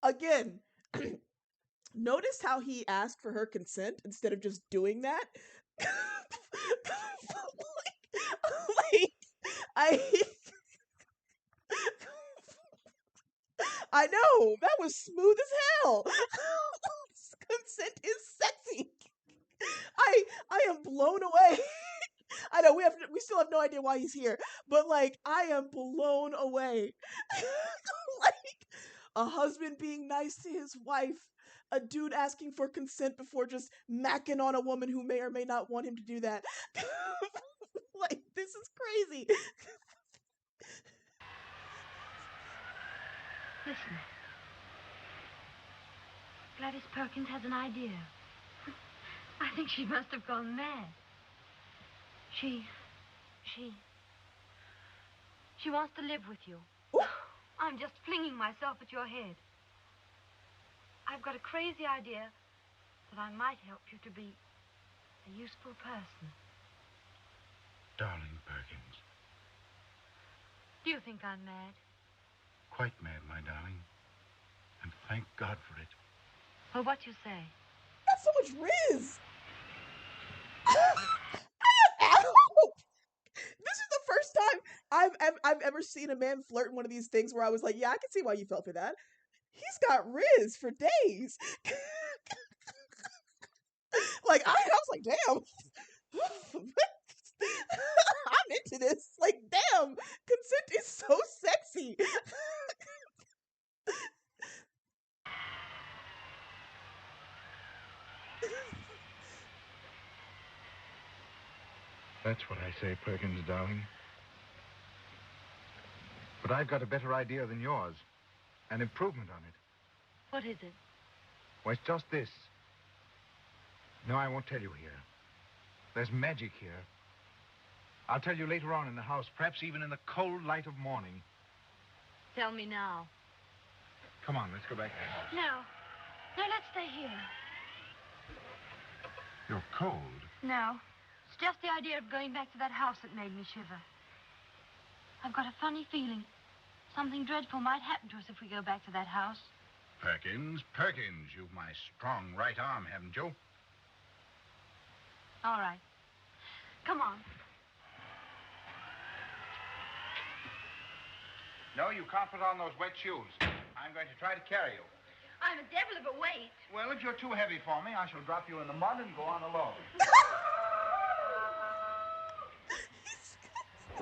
Again, notice how he asked for her consent instead of just doing that? like, I... I know, that was smooth as hell. Consent is sexy. I am blown away. I know we still have no idea why he's here, but like I am blown away. Like a husband being nice to his wife, a dude asking for consent before just macking on a woman who may or may not want him to do that. Like this is crazy. Listen. Gladys Perkins has an idea. I think she must have gone mad. She wants to live with you. Ooh. I'm just flinging myself at your head. I've got a crazy idea that I might help you to be a useful person. Darling Perkins. Do you think I'm mad? Quite mad, my darling. And thank God for it. Well, what you say? That's so much Riz. This is the first time I've ever seen a man flirt in one of these things where I was like, yeah, I can see why you fell for that. He's got Riz for days. Like I was like, damn. I'm into this. Like, damn, consent is so sexy. That's what I say, Perkins, darling. But I've got a better idea than yours. An improvement on it. What is it? Well, it's just this. No, I won't tell you here. There's magic here. I'll tell you later on in the house, perhaps even in the cold light of morning. Tell me now. Come on, let's go back to the house. No, let's stay here. You're cold. No. It's just the idea of going back to that house that made me shiver. I've got a funny feeling. Something dreadful might happen to us if we go back to that house. Perkins, you've my strong right arm, haven't you? All right. Come on. No, you can't put on those wet shoes. I'm going to try to carry you. I'm a devil of a weight. Well, if you're too heavy for me, I shall drop you in the mud and go on alone.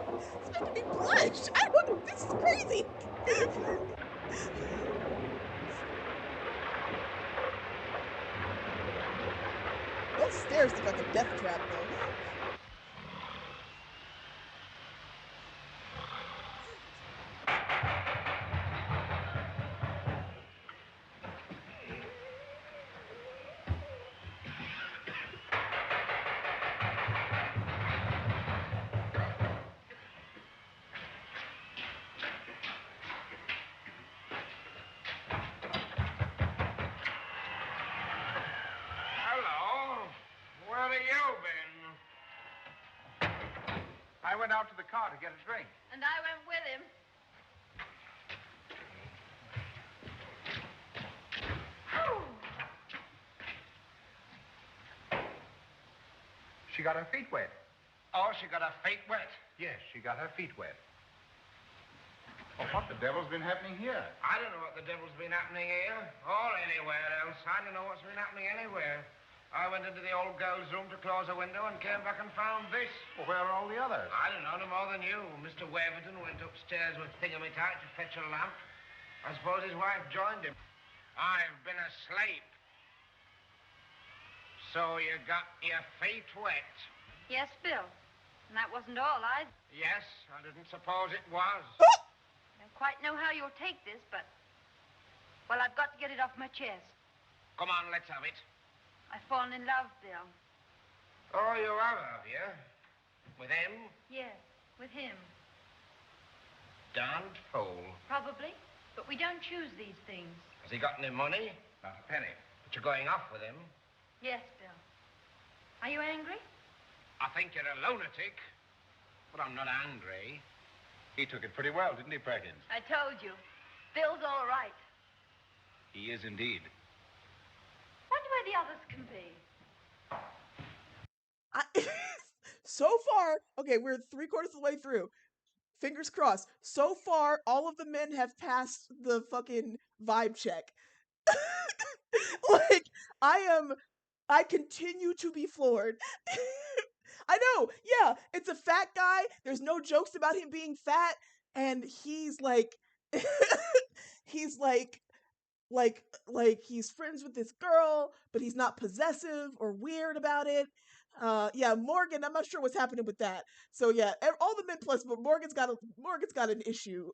It's meant to be blush. I don't know. This is crazy. Those stairs look like a death trap, though. I went out to the car to get a drink. And I went with him. She got her feet wet. Oh, she got her feet wet. Yes, she got her feet wet. Oh, what the devil's been happening here? I don't know what the devil's been happening here or anywhere else. I don't know what's been happening anywhere. I went into the old girl's room to close a window and came back and found this. Well, where are all the others? I don't know, no more than you. Mr. Waverton went upstairs with Thingamytight to fetch a lamp. I suppose his wife joined him. I've been asleep. So you got your feet wet? Yes, Bill. And that wasn't all. Yes, I didn't suppose it was. I don't quite know how you'll take this, but... Well, I've got to get it off my chest. Come on, let's have it. I've fallen in love, Bill. Oh, you have you? With him? Yes, with him. Darned fool. Probably. But we don't choose these things. Has he got any money? Not a penny. But you're going off with him? Yes, Bill. Are you angry? I think you're a lunatic. But I'm not angry. He took it pretty well, didn't he, Perkins? I told you. Bill's all right. He is indeed. Wonder where the others can be. So far, okay, we're 3/4 of the way through. Fingers crossed. So far, all of the men have passed the fucking vibe check. Like, I continue to be floored. I know, yeah, it's a fat guy. There's no jokes about him being fat, and he's like, he's like he's friends with this girl, but he's not possessive or weird about it. Yeah, Morgan, I'm not sure what's happening with that. So yeah, all the men plus, but Morgan's got an issue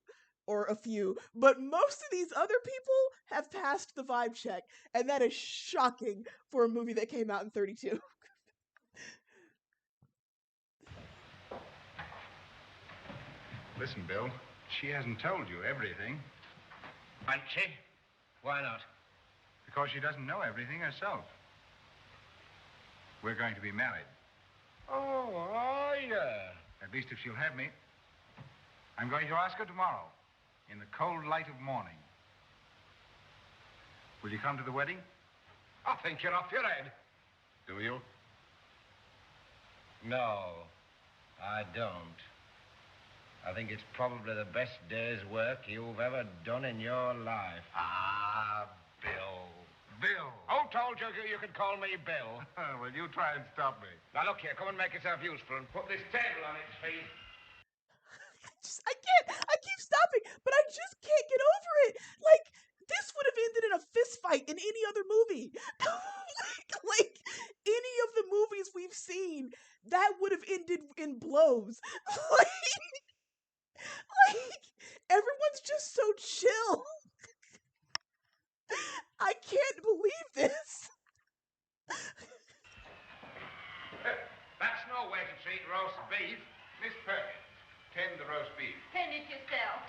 or a few, but most of these other people have passed the vibe check, and that is shocking for a movie that came out in 32. Listen, Bill, she hasn't told you everything. Hasn't she? Why not? Because she doesn't know everything herself. We're going to be married. Oh, yeah. At least if she'll have me. I'm going to ask her tomorrow, in the cold light of morning. Will you come to the wedding? I think you're off your head. Do you? No, I don't. I think it's probably the best day's work you've ever done in your life. Ah, Bill. Bill. Who told you you could call me Bill? Well, you try and stop me. Now, look here. Come and make yourself useful and put this table on its feet. I can't. I keep stopping, but I just can't get over it. Like, this would have ended in a fist fight in any other movie. like any of the movies we've seen, that would have ended in blows. Like everyone's just so chill. I can't believe this. That's no way to treat roast beef. Miss Perkins, tend the roast beef. Tend it yourself.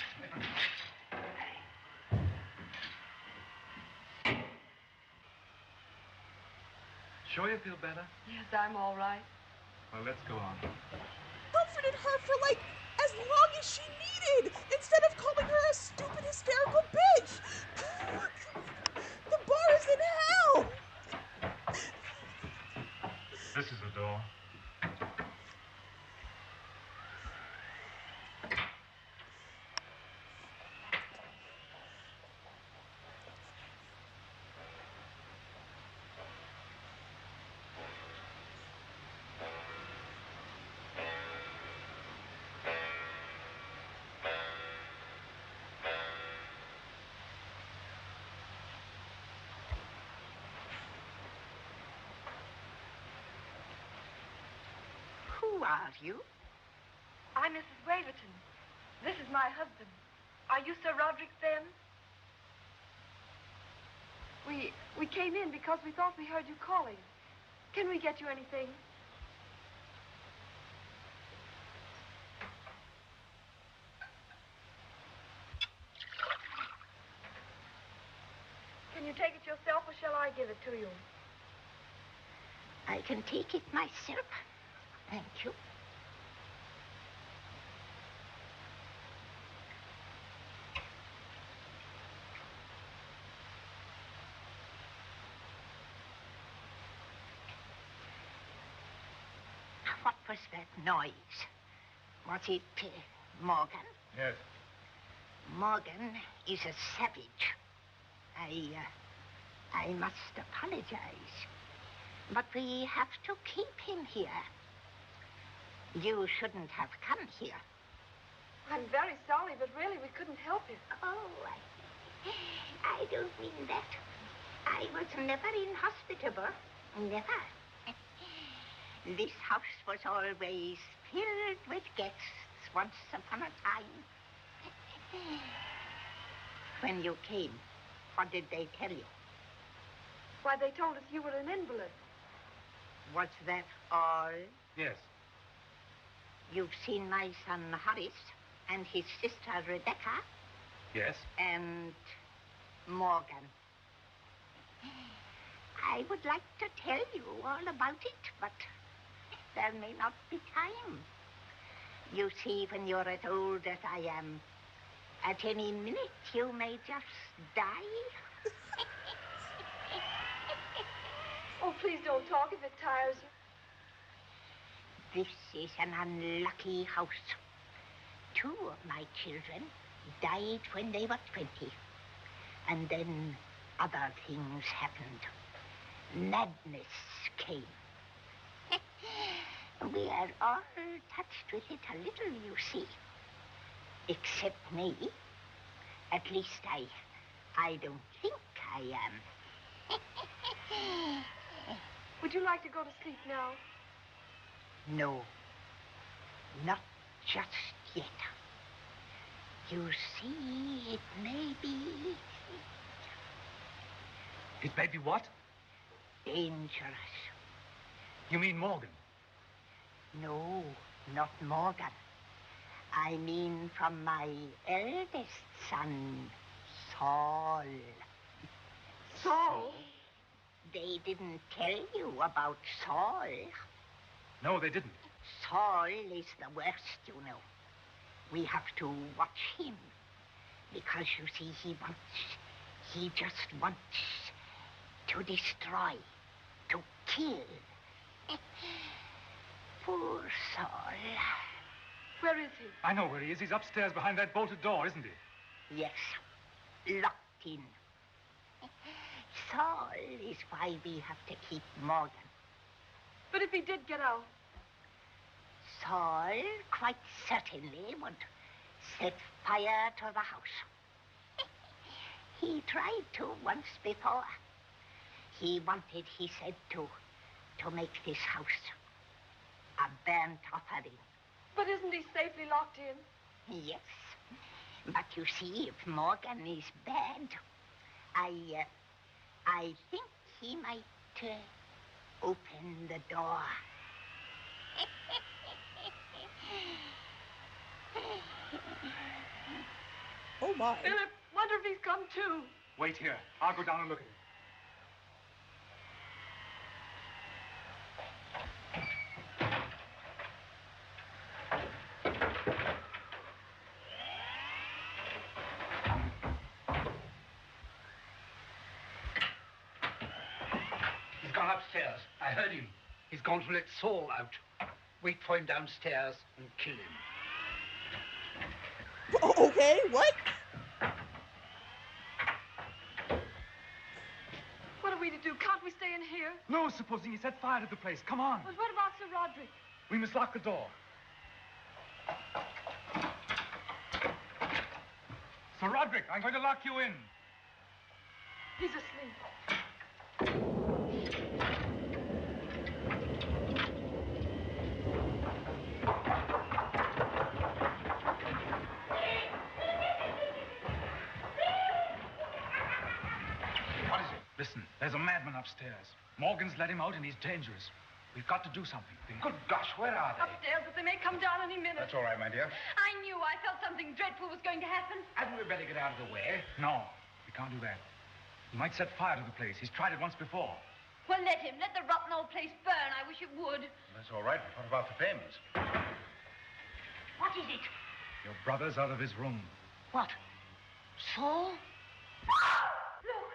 Sure you feel better? Yes, I'm all right. Well, let's go on. Comforted her for like as long as she needed, instead of calling her a stupid hysterical bitch. The bar is in hell. This is the door. Who are you? I'm Mrs. Waverton. This is my husband. Are you Sir Roderick then? We came in because we thought we heard you calling. Can we get you anything? Can you take it yourself, or shall I give it to you? I can take it myself. Thank you. What was that noise? Was it Morgan? Yes. Morgan is a savage. I must apologize. But we have to keep him here. You shouldn't have come here. I'm very sorry, but really we couldn't help it. Oh, I don't mean that. I was never inhospitable. Never. This house was always filled with guests once upon a time. When you came, what did they tell you? Why, they told us you were an invalid. Was that all? Yes. You've seen my son Horace and his sister Rebecca. Yes? And Morgan. I would like to tell you all about it, but there may not be time. You see, when you're as old as I am, at any minute you may just die. Oh, please don't talk if it tires you. This is an unlucky house. 2 of my children died when they were 20. And then other things happened. Madness came. We are all touched with it a little, you see. Except me. At least I don't think I am. Would you like to go to sleep now? No. Not just yet. You see, it may be... It may be what? dangerous. You mean Morgan? No, not Morgan. I mean from my eldest son, Saul. Saul? They didn't tell you about Saul. No, they didn't. Saul is the worst, you know. We have to watch him. Because, you see, he just wants to destroy, to kill. Poor Saul. Where is he? I know where he is. He's upstairs behind that bolted door, isn't he? Yes, locked in. Saul is why we have to keep Morgan. But if he did get out? Saul quite certainly would set fire to the house. He tried to once before. He wanted, he said, to make this house a burnt offering. But isn't he safely locked in? Yes. But you see, if Morgan is bad, I think he might open the door. Oh, my. Philip, wonder if he's come too. Wait here. I'll go down and look at him. He's gone upstairs. I heard him. He's going to let Saul out. Wait for him downstairs and kill him. Okay, what? What are we to do? Can't we stay in here? No, supposing he set fire to the place. Come on. But what about Sir Roderick? We must lock the door. Sir Roderick, I'm going to lock you in. He's asleep. What is it? Listen, there's a madman upstairs. Morgan's let him out and he's dangerous. We've got to do something. Good gosh, where are they? Upstairs, but they may come down any minute. That's all right, my dear. I knew. I felt something dreadful was going to happen. Hadn't we better get out of the way? No, we can't do that. He might set fire to the place. He's tried it once before. Well, let him. Let the rotten old place burn. I wish it would. That's all right, but what about the payments? What is it? Your brother's out of his room. What? Saul? Look.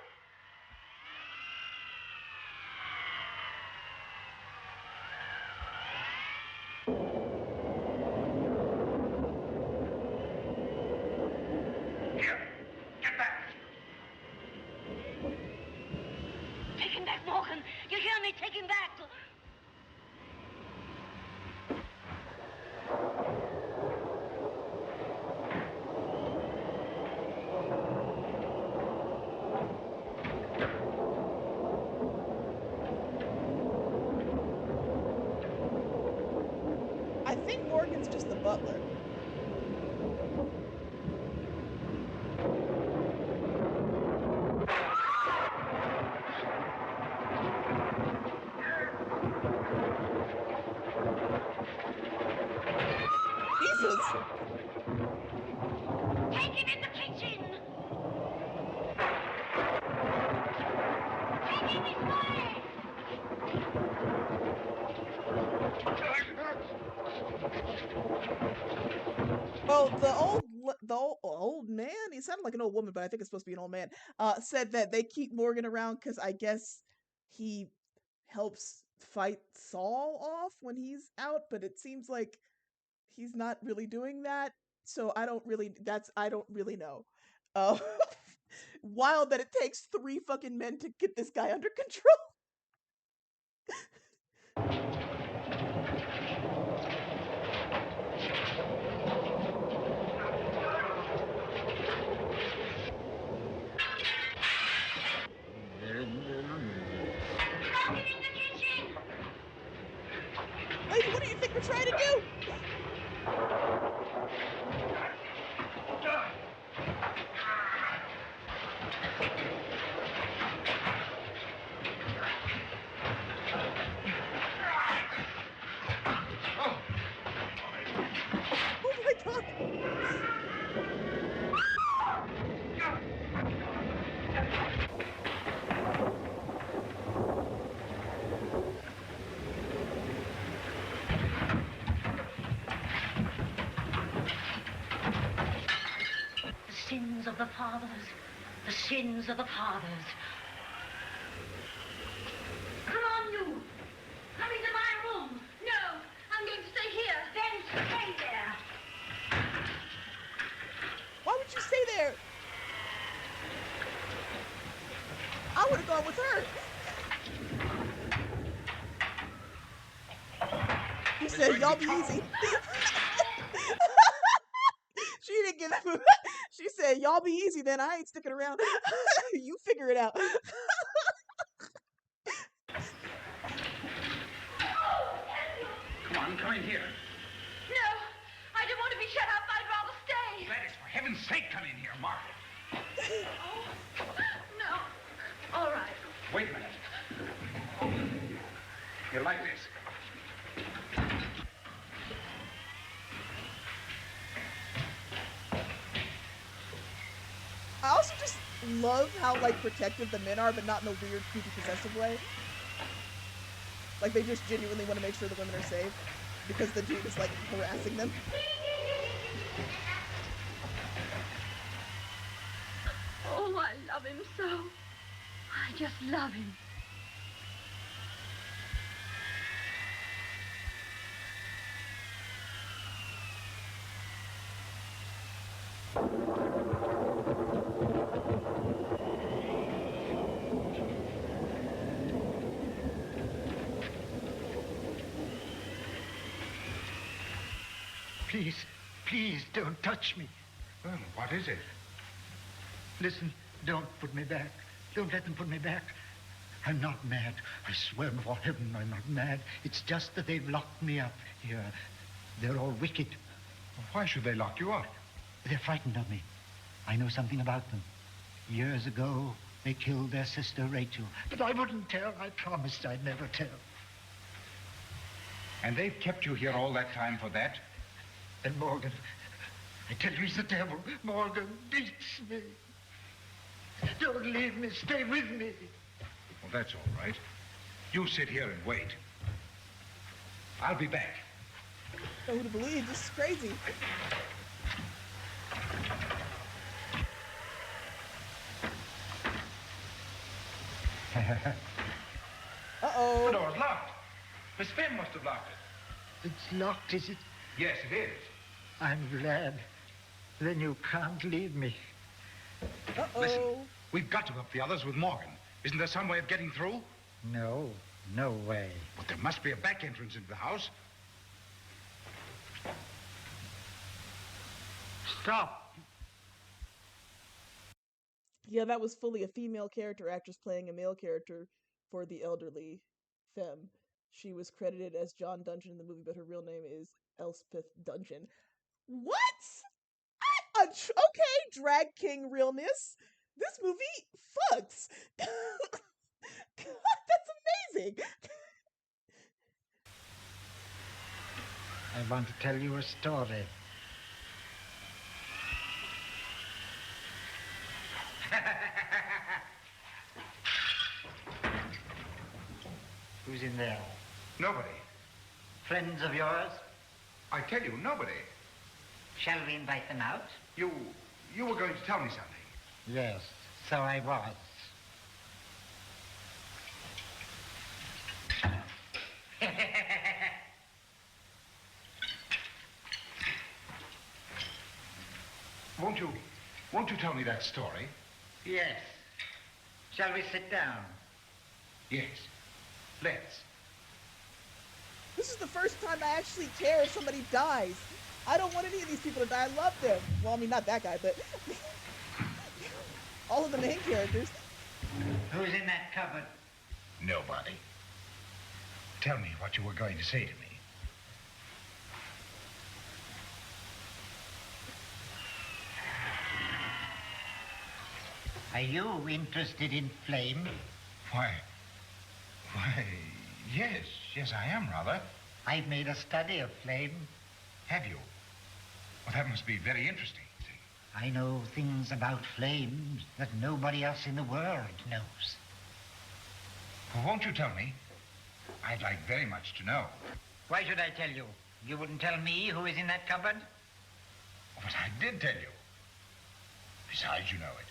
Get back! Take him back, Morgan. You hear me? Take him back. I think Morgan's just the butler. Jesus. Take him in the kitchen! Take him this way! Oh, the old man, he sounded like an old woman, but I think it's supposed to be an old man, said that they keep Morgan around because I guess he helps fight Saul off when he's out, but it seems like he's not really doing that. So I don't really know. Uh, wild that it takes 3 fucking men to get this guy under control. Lady, what do you think we're trying to do? Oh my god! The sins of the fathers, the sins of the fathers. Come on, you! Come into my room! No! I'm going to stay here! Then stay there! Why would you stay there? I would have gone with her. You said, y'all be easy. She didn't give him. She said, y'all be easy then. I ain't sticking around. You figure it out. Come on, come in here. No! I don't want to be shut up. I'd rather stay. Gladys, for heaven's sake, come in here, Margaret. Oh, no. All right. Wait a minute. Here, like this. I also just love how, like, protective the men are, but not in a weird, creepy, possessive way. Like, they just genuinely want to make sure the women are safe, because the dude is, like, harassing them. Oh, I love him so. I just love him. Please, please don't touch me. Well, what is it? Listen, don't put me back. Don't let them put me back. I'm not mad. I swear before heaven I'm not mad. It's just that they've locked me up here. They're all wicked. Well, why should they lock you up? They're frightened of me. I know something about them. Years ago, they killed their sister Rachel. But I wouldn't tell. I promised I'd never tell. And they've kept you here all that time for that? And Morgan, I tell you, he's the devil. Morgan beats me. Don't leave me. Stay with me. Well, that's all right. You sit here and wait. I'll be back. I would have believed. This is crazy. Uh-oh. The door's locked. Miss Finn must have locked it. It's locked, is it? Yes, it is. I'm glad. Then you can't leave me. Uh-oh. Listen, we've got to help the others with Morgan. Isn't there some way of getting through? No, no way. But there must be a back entrance into the house. Stop. Yeah, that was fully a female character actress playing a male character for the elderly femme. She was credited as John Dungeon in the movie, but her real name is Elspeth Dungeon. What? Okay, drag king realness. This movie fucks. God, that's amazing. I want to tell you a story. Who's in there? Nobody. Friends of yours? I tell you, nobody. Shall we invite them out? You were going to tell me something. Yes, so I was. Won't you tell me that story? Yes. Shall we sit down? Yes. Let's. This is the first time I actually care if somebody dies. I don't want any of these people to die. I love them. Well, I mean, not that guy, but all of the main characters. Who's in that cupboard? Nobody. Tell me what you were going to say to me. Are you interested in flame? Why, yes, I am, rather. I've made a study of flame. Have you? Well, that must be very interesting. I know things about flames that nobody else in the world knows. Well, won't you tell me? I'd like very much to know. Why should I tell you? You wouldn't tell me who is in that cupboard? But I did tell you. Besides, you know it.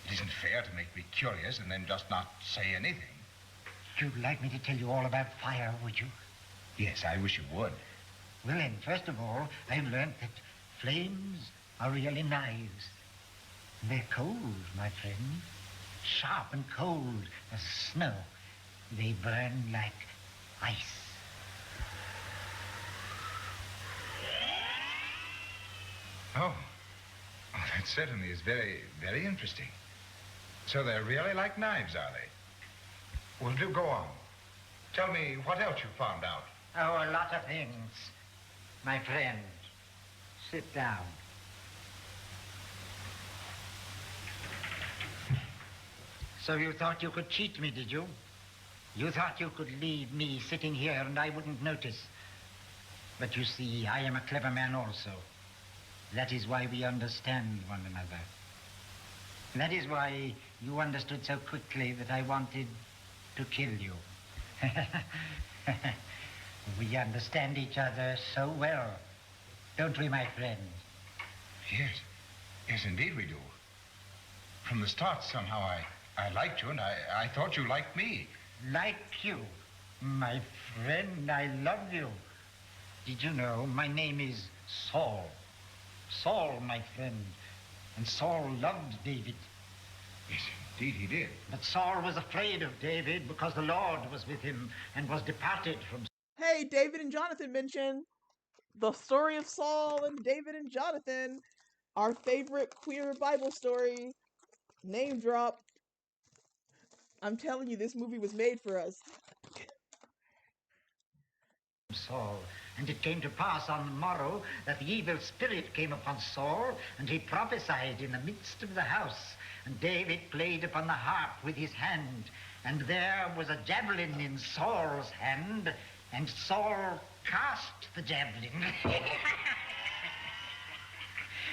It isn't fair to make me curious and then just not say anything. You'd like me to tell you all about fire, would you? Yes, I wish you would. Well, then, first of all, I've learned that flames are really knives. They're cold, my friend. Sharp and cold as snow. They burn like ice. Oh, that certainly is very, very interesting. So they're really like knives, are they? Well, do go on. Tell me what else you found out. Oh, a lot of things. My friend, sit down. So you thought you could cheat me, did you? You thought you could leave me sitting here and I wouldn't notice. But you see, I am a clever man also. That is why we understand one another. That is why you understood so quickly that I wanted to kill you. We understand each other so well, don't we, my friend? Yes, indeed we do. From the start, somehow, I liked you, and I thought you liked me. Like you? My friend, I love you. Did you know my name is Saul? Saul, my friend. And Saul loved David. Yes, indeed he did. But Saul was afraid of David because the Lord was with him and was departed from... Hey, David and Jonathan mention the story of Saul and David and Jonathan, our favorite queer Bible story. Name drop. I'm telling you, this movie was made for us. Saul. And it came to pass on the morrow that the evil spirit came upon Saul, and he prophesied in the midst of the house. And David played upon the harp with his hand, and there was a javelin in Saul's hand, and Saul cast the javelin.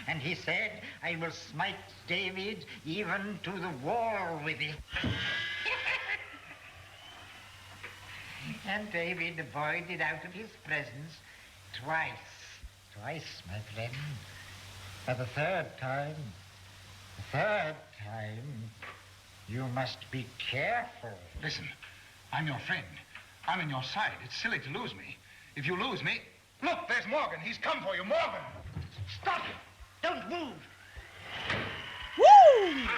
And he said, I will smite David even to the wall with it. And David avoided out of his presence twice. Twice, my friend. For the third time, you must be careful. Listen, I'm your friend. I'm in your side. It's silly to lose me. If you lose me... Look, there's Morgan. He's come for you. Morgan! Stop it! Don't move! Woo!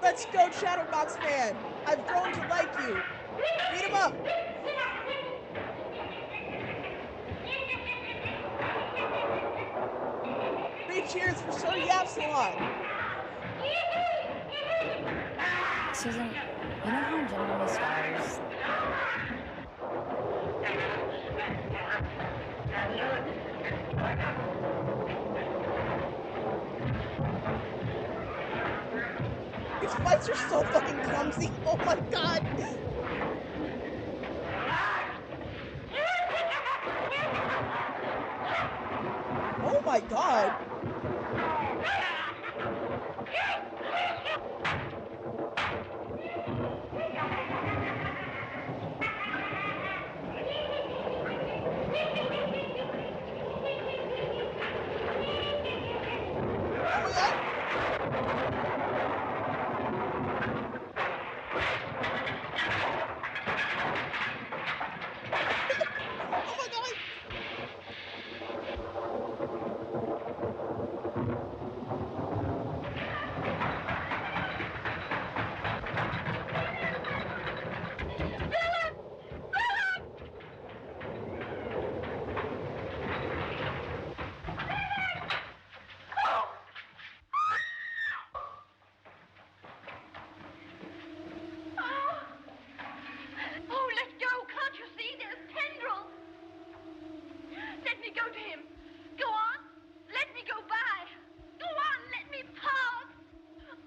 Let's go, Chatterbox Man! I've grown to like you! Beat him up! 3 cheers for Sir Yapsilon! Susan, You know how Gentlemen Stars... These fights are so fucking clumsy. Oh my god. Oh my god. Oh, let go. Can't you see? There's tendrils. Let me go to him. Go on. Let me go by. Go on. Let me pass.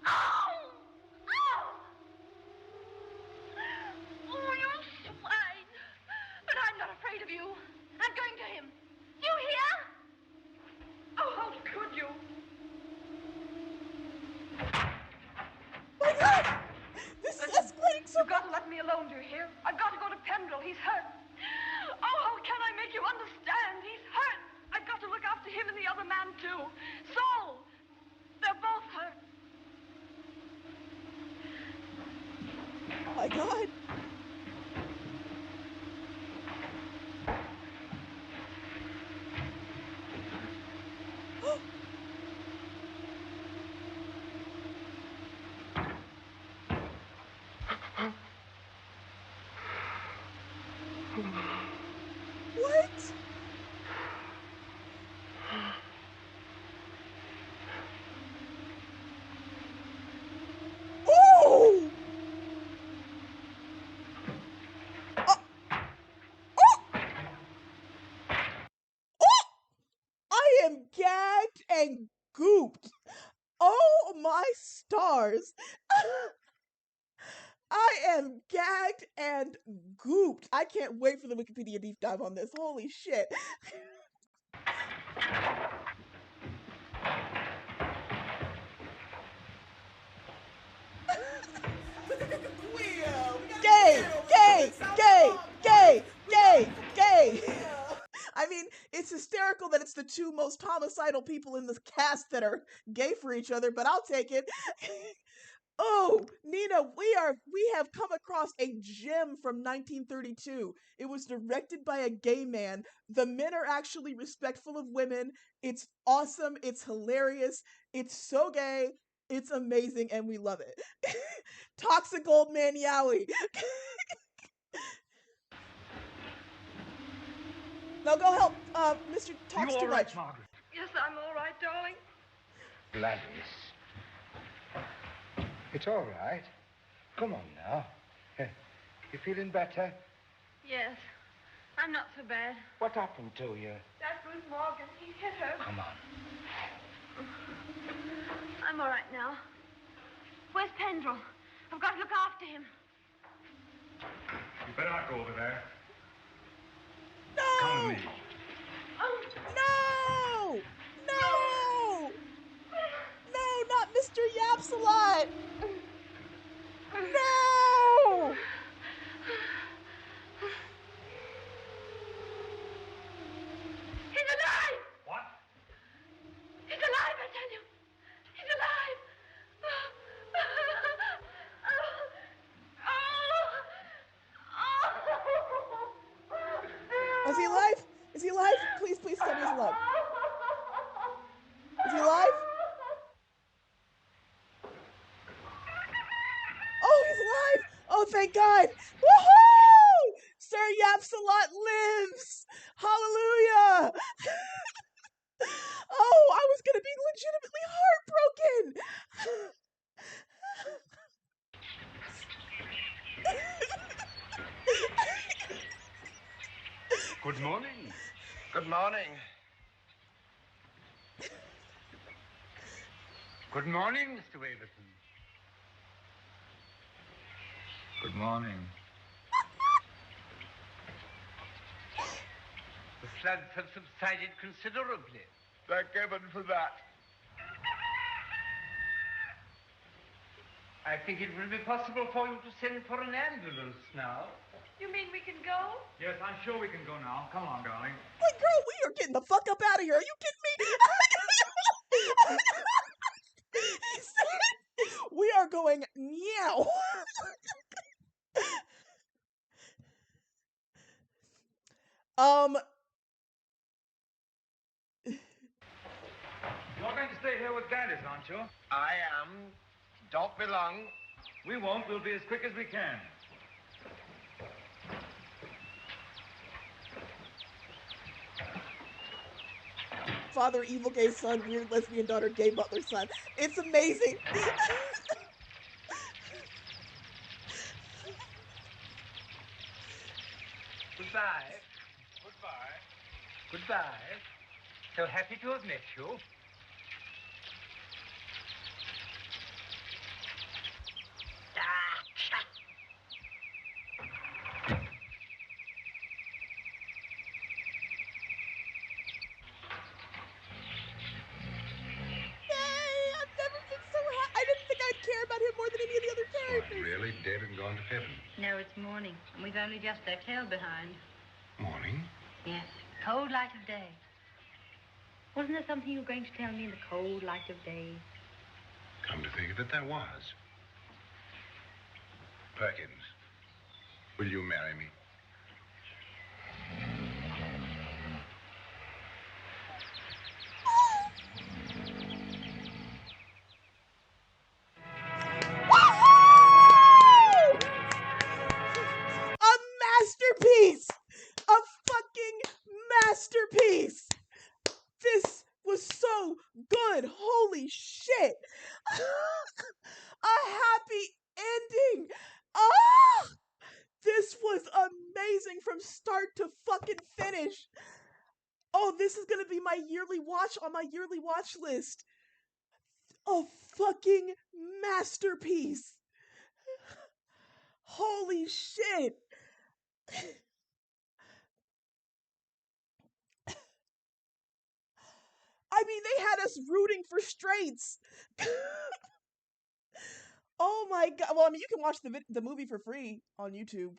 Oh! Oh! Oh, you swine. But I'm not afraid of you. I'm going to him. You hear? Oh, how could you? My god! This is escalating so You've got to let me alone, do you hear? I've got to go to Pendrell. He's hurt. Oh, how can I make you understand? He's hurt. I've got to look after him and the other man, too. Saul! They're both hurt. Oh my god. What? Oh! I am gagged and gooped. Oh my stars. I am gagged and gooped. I can't wait for the Wikipedia deep dive on this. Holy shit. Gay, gay, gay, gay, gay, gay. I mean, it's hysterical that it's the two most homicidal people in this cast that are gay for each other, but I'll take it. Oh, Nina, we have come across a gem from 1932. It was directed by a gay man. The men are actually respectful of women. It's awesome. It's hilarious. It's so gay. It's amazing, and we love it. Toxic old man Yowie. Now go help Mr. Talks Too Much. Margaret? Yes, I'm all right, darling. Gladys. It's all right. Come on now. You feeling better? Yes, I'm not so bad. What happened to you? That Ruth Morgan, he hit her. Come on. I'm all right now. Where's Pendrell? I've got to look after him. You better not go over there. No! Come with me. No! No! No, not Mr. Yapsalot! No! He's alive! What? He's alive, I tell you. He's alive. Is he alive? Is he alive? Please, please tell me he's alive. Is he alive? Oh, he's alive! Oh, thank God! Woohoo! Sir Yapsalot lives! Hallelujah! Oh, I was gonna be legitimately heartbroken! Good morning. Good morning, Mr. Waverton. Good morning. The floods have subsided considerably. Thank heaven for that. I think it will be possible for you to send for an ambulance now. You mean we can go? Yes, I'm sure we can go now. Come on, darling. Wait, girl, we are getting the fuck up out of here. Are you kidding me? He said, we are going meow. You're going to stay here with Daddies, aren't you? I am. Don't be long. We won't. We'll be as quick as we can. Father, evil gay son, weird lesbian daughter, gay butler son. It's amazing. Goodbye. Goodbye. Goodbye. So happy to have met you. I didn't think I'd care about him more than any of the other So characters. I'm really dead and gone to heaven. No, it's morning, and we've only just left hell behind. Morning? Yes, cold light of day. Wasn't there something you were going to tell me in the cold light of day? Come to think of it, there was. Perkins, will you marry me? A masterpiece! A fucking masterpiece! This was so good! Holy shit! A happy ending! Ah! This was amazing from start to fucking finish! Oh, this is gonna be my yearly watch on my yearly watch list. A fucking masterpiece! Holy shit! I mean, they had us rooting for straights. Oh my god! Well, I mean, you can watch the movie for free on YouTube.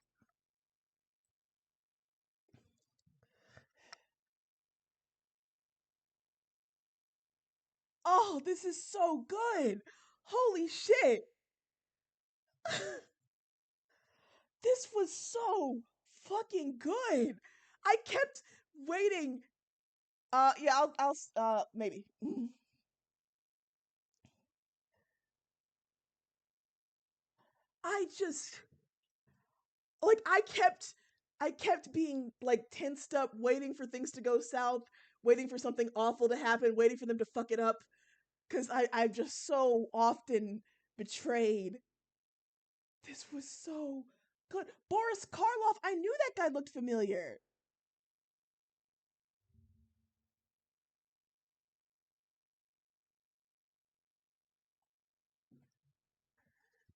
Oh, this is so good! Holy shit! This was so fucking good. I kept waiting. Yeah, maybe. I just like I kept being like tensed up, waiting for things to go south, waiting for something awful to happen, waiting for them to fuck it up, because I'm just so often betrayed. This was so good. Boris Karloff, I knew that guy looked familiar.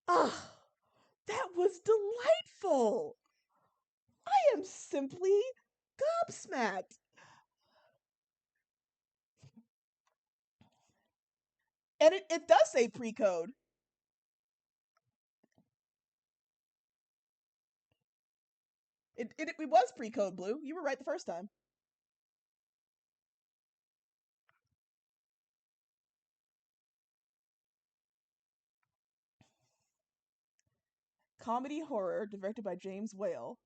Ah, that was delightful. I am simply gobsmacked. And it does say pre-code. It was pre-code, Blue. You were right the first time. Comedy horror directed by James Whale.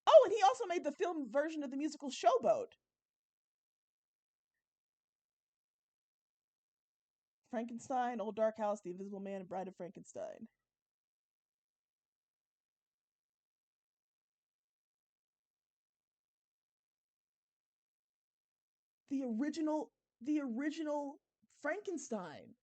Oh, and he also made the film version of the musical Showboat. Frankenstein, Old Dark House, The Invisible Man, and Bride of Frankenstein. The original Frankenstein.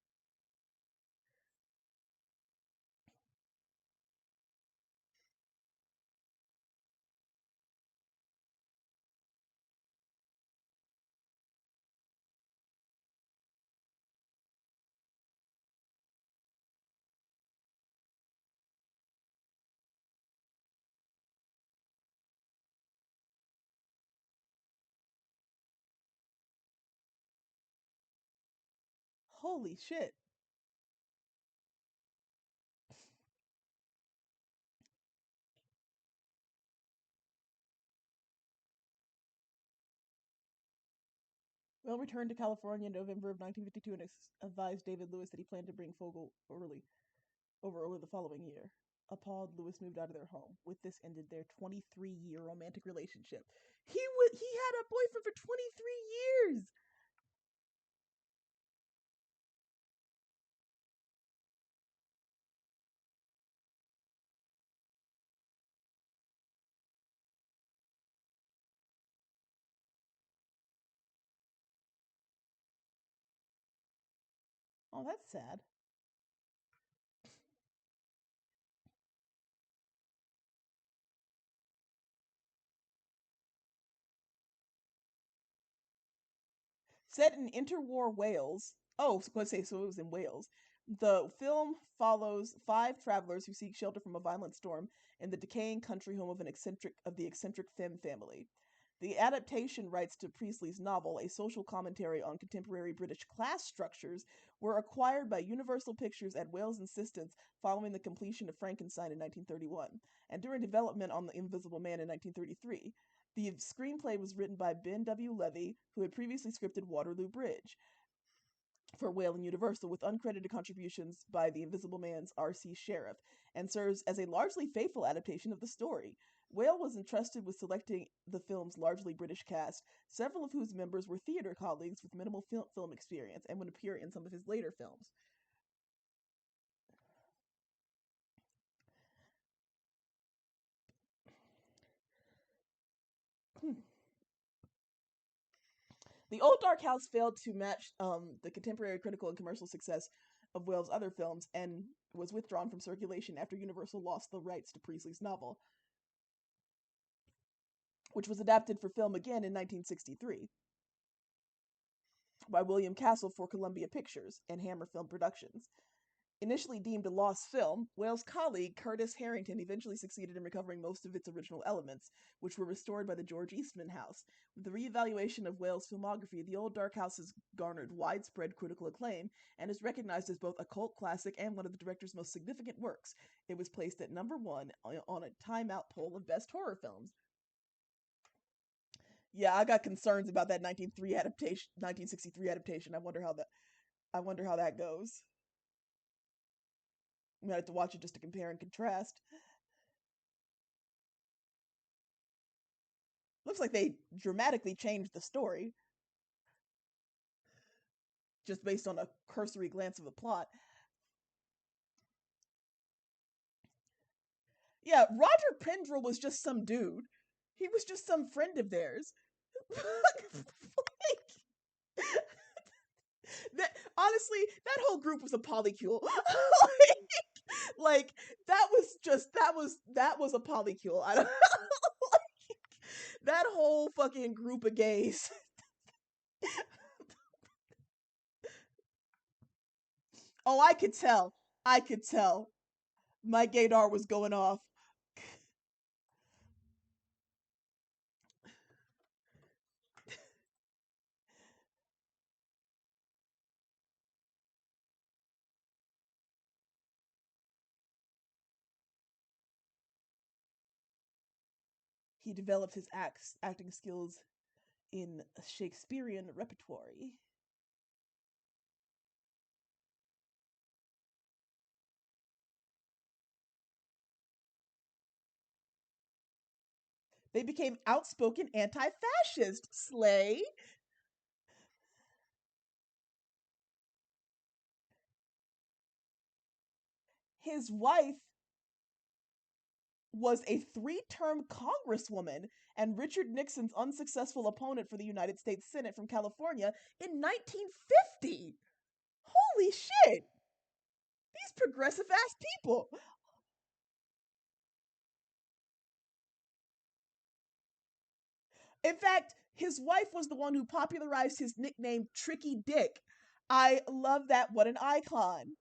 Holy shit. Whale returned to California in November of 1952 and advised David Lewis that he planned to bring Fogel over the following year. Appalled, Lewis moved out of their home. With this ended their 23-year romantic relationship. He had a boyfriend for 23 years. Oh, that's sad. Set in interwar Wales. Oh, let's say so it was in Wales. The film follows 5 travelers who seek shelter from a violent storm in the decaying country home of the eccentric Femme family. The adaptation rights to Priestley's novel, a social commentary on contemporary British class structures, were acquired by Universal Pictures at Wales' insistence following the completion of Frankenstein in 1931, and during development on The Invisible Man in 1933. The screenplay was written by Ben W. Levy, who had previously scripted Waterloo Bridge for Whale and Universal, with uncredited contributions by The Invisible Man's R.C. Sheriff, and serves as a largely faithful adaptation of the story. Whale was entrusted with selecting the film's largely British cast, several of whose members were theater colleagues with minimal film experience and would appear in some of his later films. The Old Dark House failed to match the contemporary critical and commercial success of Whale's other films and was withdrawn from circulation after Universal lost the rights to Priestley's novel, which was adapted for film again in 1963 by William Castle for Columbia Pictures and Hammer Film Productions. Initially deemed a lost film, Whale's colleague Curtis Harrington eventually succeeded in recovering most of its original elements, which were restored by the George Eastman House. With the reevaluation of Whale's filmography, The Old Dark House has garnered widespread critical acclaim and is recognized as both a cult classic and one of the director's most significant works. It was placed at number 1 on a Time Out poll of best horror films. Yeah, I got concerns about that 1963 adaptation. I wonder how that goes. I'm gonna have to watch it just to compare and contrast. Looks like they dramatically changed the story just based on a cursory glance of the plot. Yeah, Roger Pendrell was just some dude. He was just some friend of theirs. Honestly, that whole group was a polycule. like that was a polycule. I don't that whole fucking group of gays. Oh, I could tell. My gaydar was going off. He developed his acting skills in Shakespearean repertory. They became outspoken anti-fascist. Slay. His wife was a 3-term congresswoman and Richard Nixon's unsuccessful opponent for the United States Senate from California in 1950. Holy shit! These progressive ass people. In fact, his wife was the one who popularized his nickname Tricky Dick. I love that. What an icon.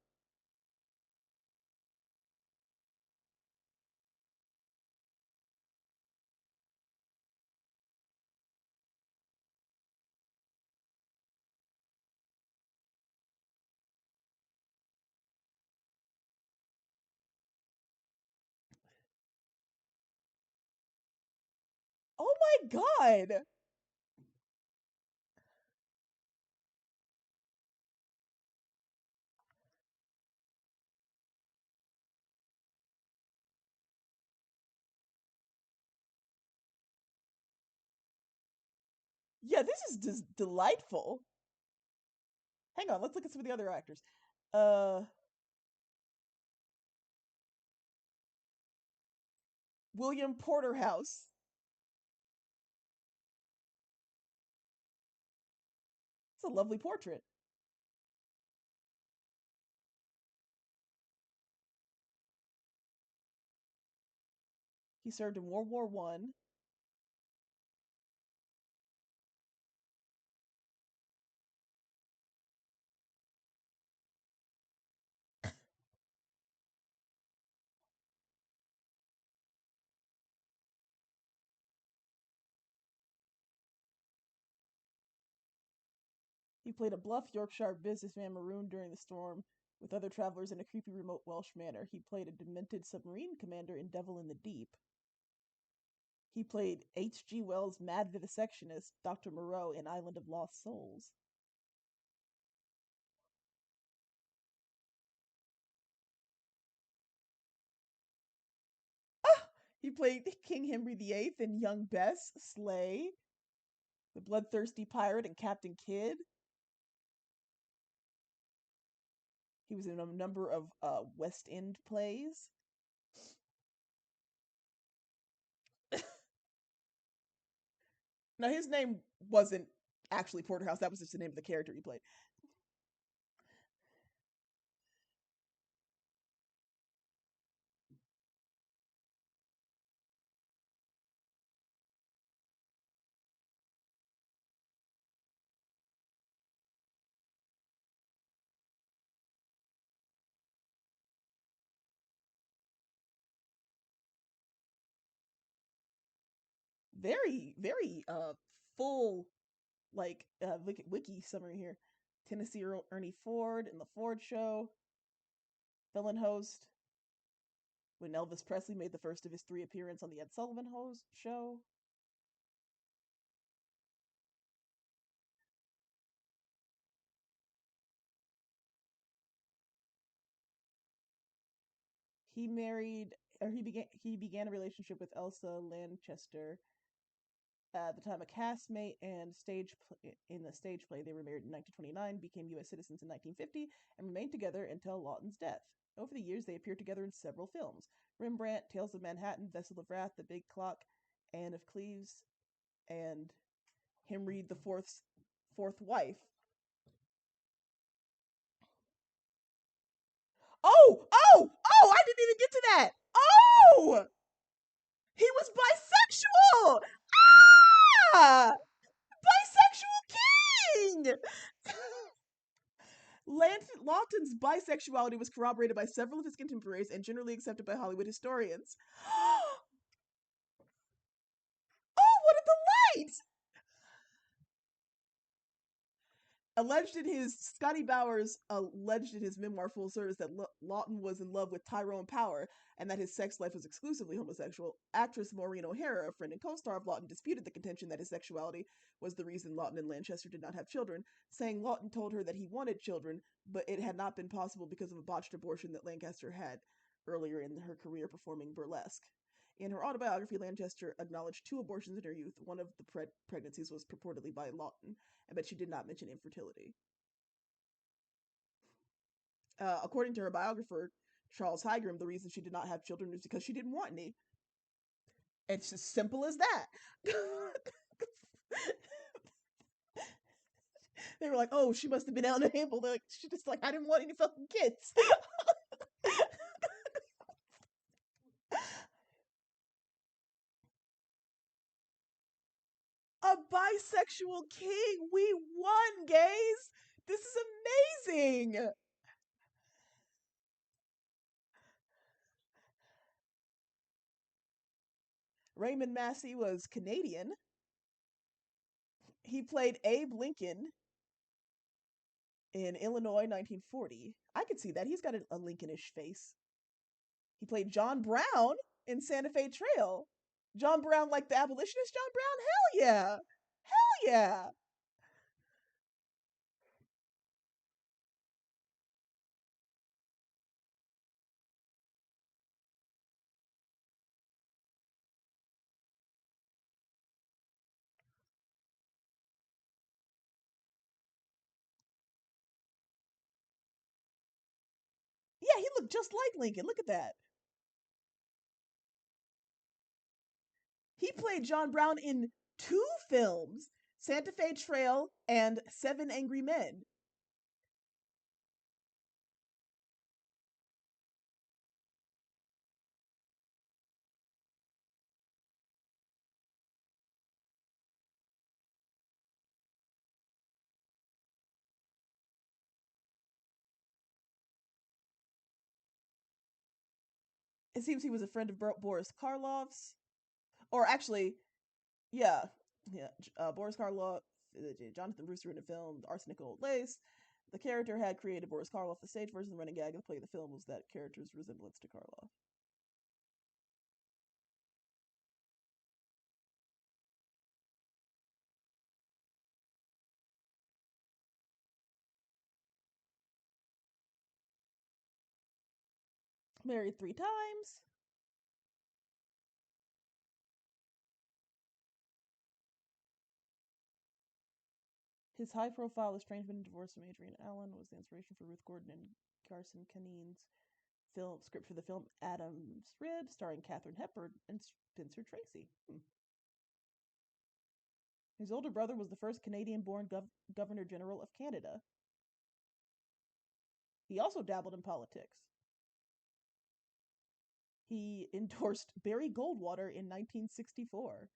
my god! Yeah, this is just delightful. Hang on, let's look at some of the other actors. William Porterhouse. It's a lovely portrait. He served in World War One. He played a bluff Yorkshire businessman marooned during the storm with other travelers in a creepy remote Welsh manor. He played a demented submarine commander in Devil in the Deep. He played H.G. Wells' mad vivisectionist, Dr. Moreau, in Island of Lost Souls. He played King Henry VIII in Young Bess, Slay, The Bloodthirsty Pirate, and Captain Kidd. He was in a number of West End plays. Now, his name wasn't actually Porterhouse. That was just the name of the character he played. Very full, like, wiki summary here. Tennessee Ernie Ford in The Ford Show. Villain host when Elvis Presley made the first of his 3 appearances on the Ed Sullivan Show. He began a relationship with Elsa Lanchester at the time a castmate and in the stage play. They were married in 1929, became U.S. citizens in 1950, and remained together until Lawton's death. Over the years, they appeared together in several films: Rembrandt, Tales of Manhattan, Vessel of Wrath, The Big Clock, Anne of Cleves, and Henry IV's fourth wife. I didn't even get to that. Oh! He was bisexual! Ah! Bisexual king! Lawton's bisexuality was corroborated by several of his contemporaries and generally accepted by Hollywood historians. Oh, what a delight! Scotty Bowers alleged in his memoir Full Service that Lawton was in love with Tyrone Power and that his sex life was exclusively homosexual. Actress Maureen O'Hara, a friend and co-star of Lawton, disputed the contention that his sexuality was the reason Lawton and Lanchester did not have children, saying Lawton told her that he wanted children, but it had not been possible because of a botched abortion that Lanchester had earlier in her career performing burlesque. In her autobiography, Lanchester acknowledged 2 abortions in her youth. One of the pregnancies was purportedly by Lawton, but she did not mention infertility. According to her biographer, Charles Higram, the reason she did not have children is because she didn't want any. It's as simple as that. They were like, oh, she must have been out in a handful. She just like, I didn't want any fucking kids. A bisexual king. We won, gays. This is amazing. Raymond Massey was Canadian. He played Abe Lincoln in Illinois, 1940. I could see that. He's got a Lincolnish face. He played John Brown in Santa Fe Trail. John Brown, like the abolitionist John Brown? Hell yeah. Hell yeah. Yeah, he looked just like Lincoln. Look at that. He played John Brown in 2 films, Santa Fe Trail and 7 Angry Men. It seems he was a friend of Boris Karloff's. Or actually, yeah, yeah. Boris Karloff, Jonathan Brewster in the film Arsenic Old Lace. The character had created Boris Karloff. The stage version, the running gag of the play of the film was that character's resemblance to Karloff. Married 3 times. His high-profile estrangement and divorce from Adrienne Allen was the inspiration for Ruth Gordon and Carson Caneen's script for the film Adam's Rib, starring Katharine Hepburn and Spencer Tracy. His older brother was the first Canadian-born Governor General of Canada. He also dabbled in politics. He endorsed Barry Goldwater in 1964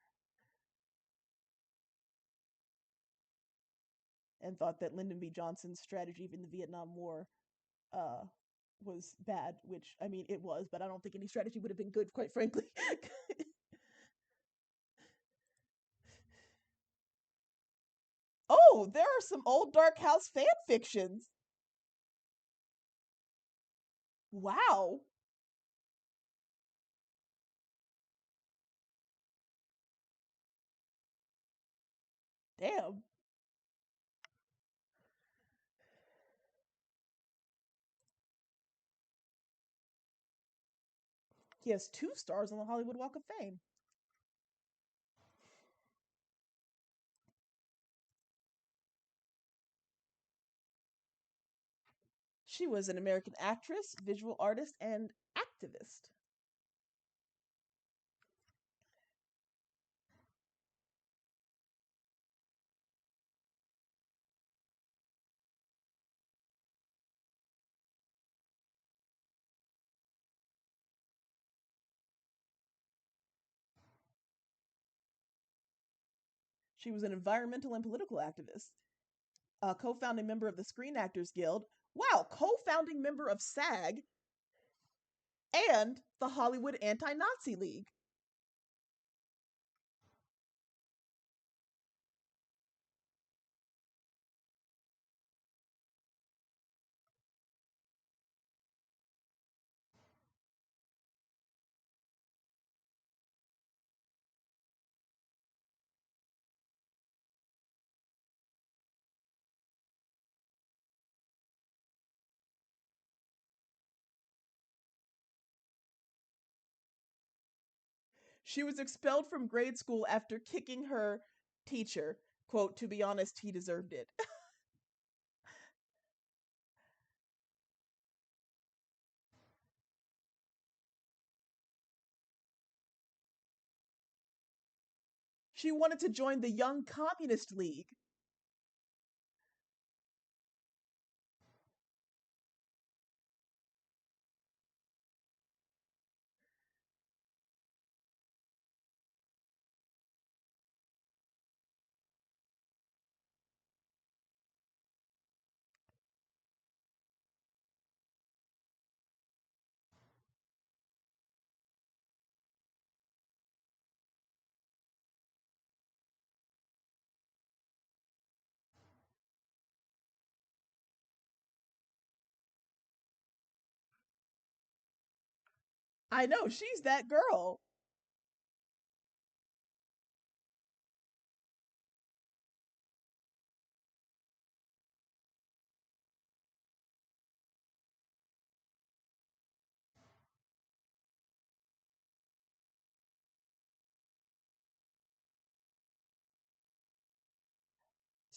and thought that Lyndon B. Johnson's strategy in the Vietnam War was bad, which, I mean, it was, but I don't think any strategy would have been good, quite frankly. Oh, there are some old Dark House fan fictions. Wow. Damn. He has 2 stars on the Hollywood Walk of Fame. She was an American actress, visual artist, and activist. She was an environmental and political activist, a co-founding member of the Screen Actors Guild. Wow, co-founding member of SAG and the Hollywood Anti-Nazi League. She was expelled from grade school after kicking her teacher. Quote, to be honest, he deserved it. She wanted to join the Young Communist League. I know, she's that girl.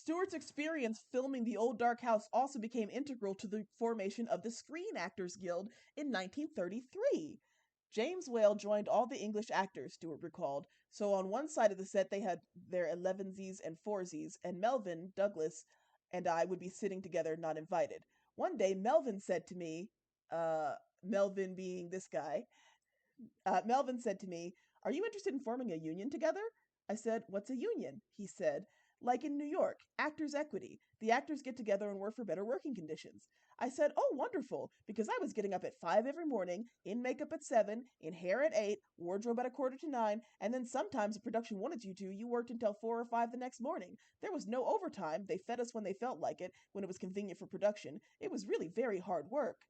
Stewart's experience filming The Old Dark House also became integral to the formation of the Screen Actors Guild in 1933. James Whale joined all the English actors, Stewart recalled, so on one side of the set they had their 11sies and 4sies, and Melvin, Douglas, and I would be sitting together, not invited. One day, Melvin said to me, Melvin being this guy, Melvin said to me, "Are you interested in forming a union together?" I said, "What's a union?" He said, "Like in New York, Actors Equity. The actors get together and work for better working conditions." I said, "Oh, wonderful," because I was getting up at 5 every morning, in makeup at 7, in hair at 8, wardrobe at 8:45, and then sometimes if production wanted you to, you worked until 4 or 5 the next morning. There was no overtime. They fed us when they felt like it, when it was convenient for production. It was really very hard work.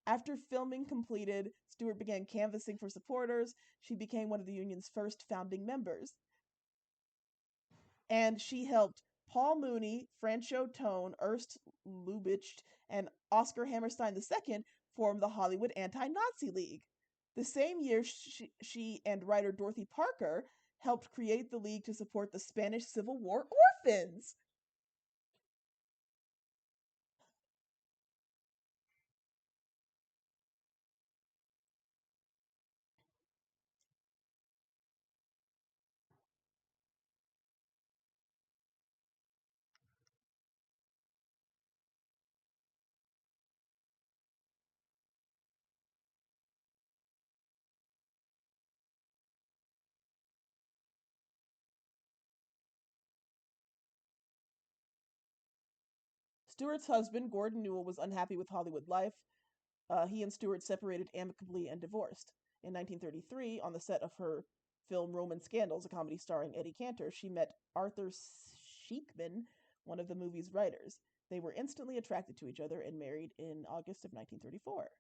After filming completed, Stewart began canvassing for supporters. She became one of the union's first founding members. And she helped Paul Mooney, Francho Tone, Ernst Lubitsch, and Oscar Hammerstein II form the Hollywood Anti-Nazi League. The same year, she and writer Dorothy Parker helped create the league to support the Spanish Civil War orphans. Stewart's husband, Gordon Newell, was unhappy with Hollywood life. He and Stewart separated amicably and divorced. In 1933, on the set of her film Roman Scandals, a comedy starring Eddie Cantor, she met Arthur Sheikman, one of the movie's writers. They were instantly attracted to each other and married in August of 1934.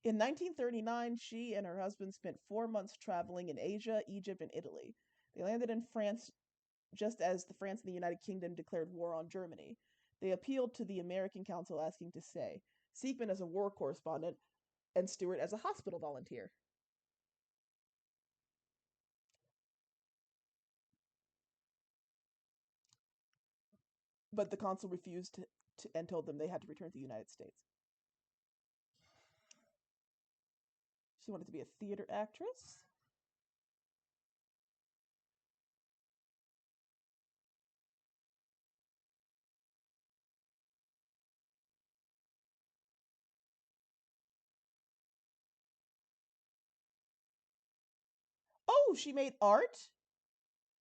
In 1939, she and her husband spent 4 months traveling in Asia, Egypt, and Italy. They landed in France just as France and the United Kingdom declared war on Germany. They appealed to the American Council asking to stay. Siegman as a war correspondent, and Stewart as a hospital volunteer. But the consul refused and told them they had to return to the United States. She wanted to be a theater actress. Oh, she made art?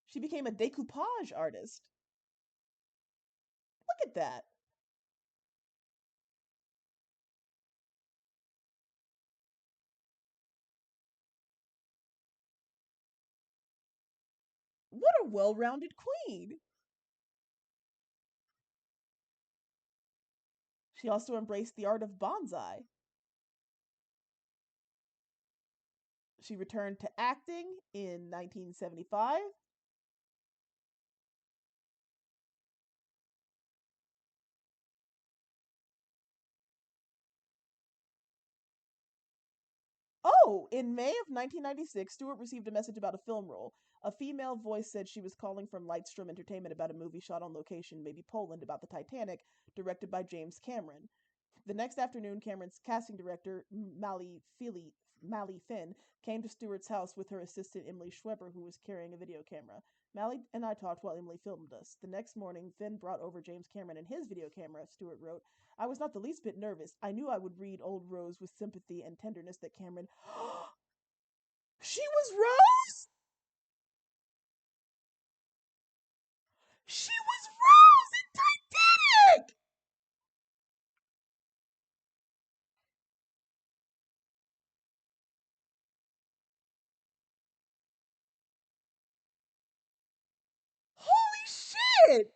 She became a decoupage artist. Look at that. What a well-rounded queen. She also embraced the art of bonsai. She returned to acting in 1975. Oh, in May of 1996, Stewart received a message about a film role. A female voice said she was calling from Lightstrom Entertainment about a movie shot on location, maybe Poland, about the Titanic, directed by James Cameron. The next afternoon, Cameron's casting director, Mally Finn, came to Stewart's house with her assistant, Emily Schweber, who was carrying a video camera. Mally and I talked while Emily filmed us. The next morning, Finn brought over James Cameron and his video camera, Stewart wrote. I was not the least bit nervous. I knew I would read Old Rose with sympathy and tenderness that Cameron. She was Rose? She was Rose in Titanic! Holy shit!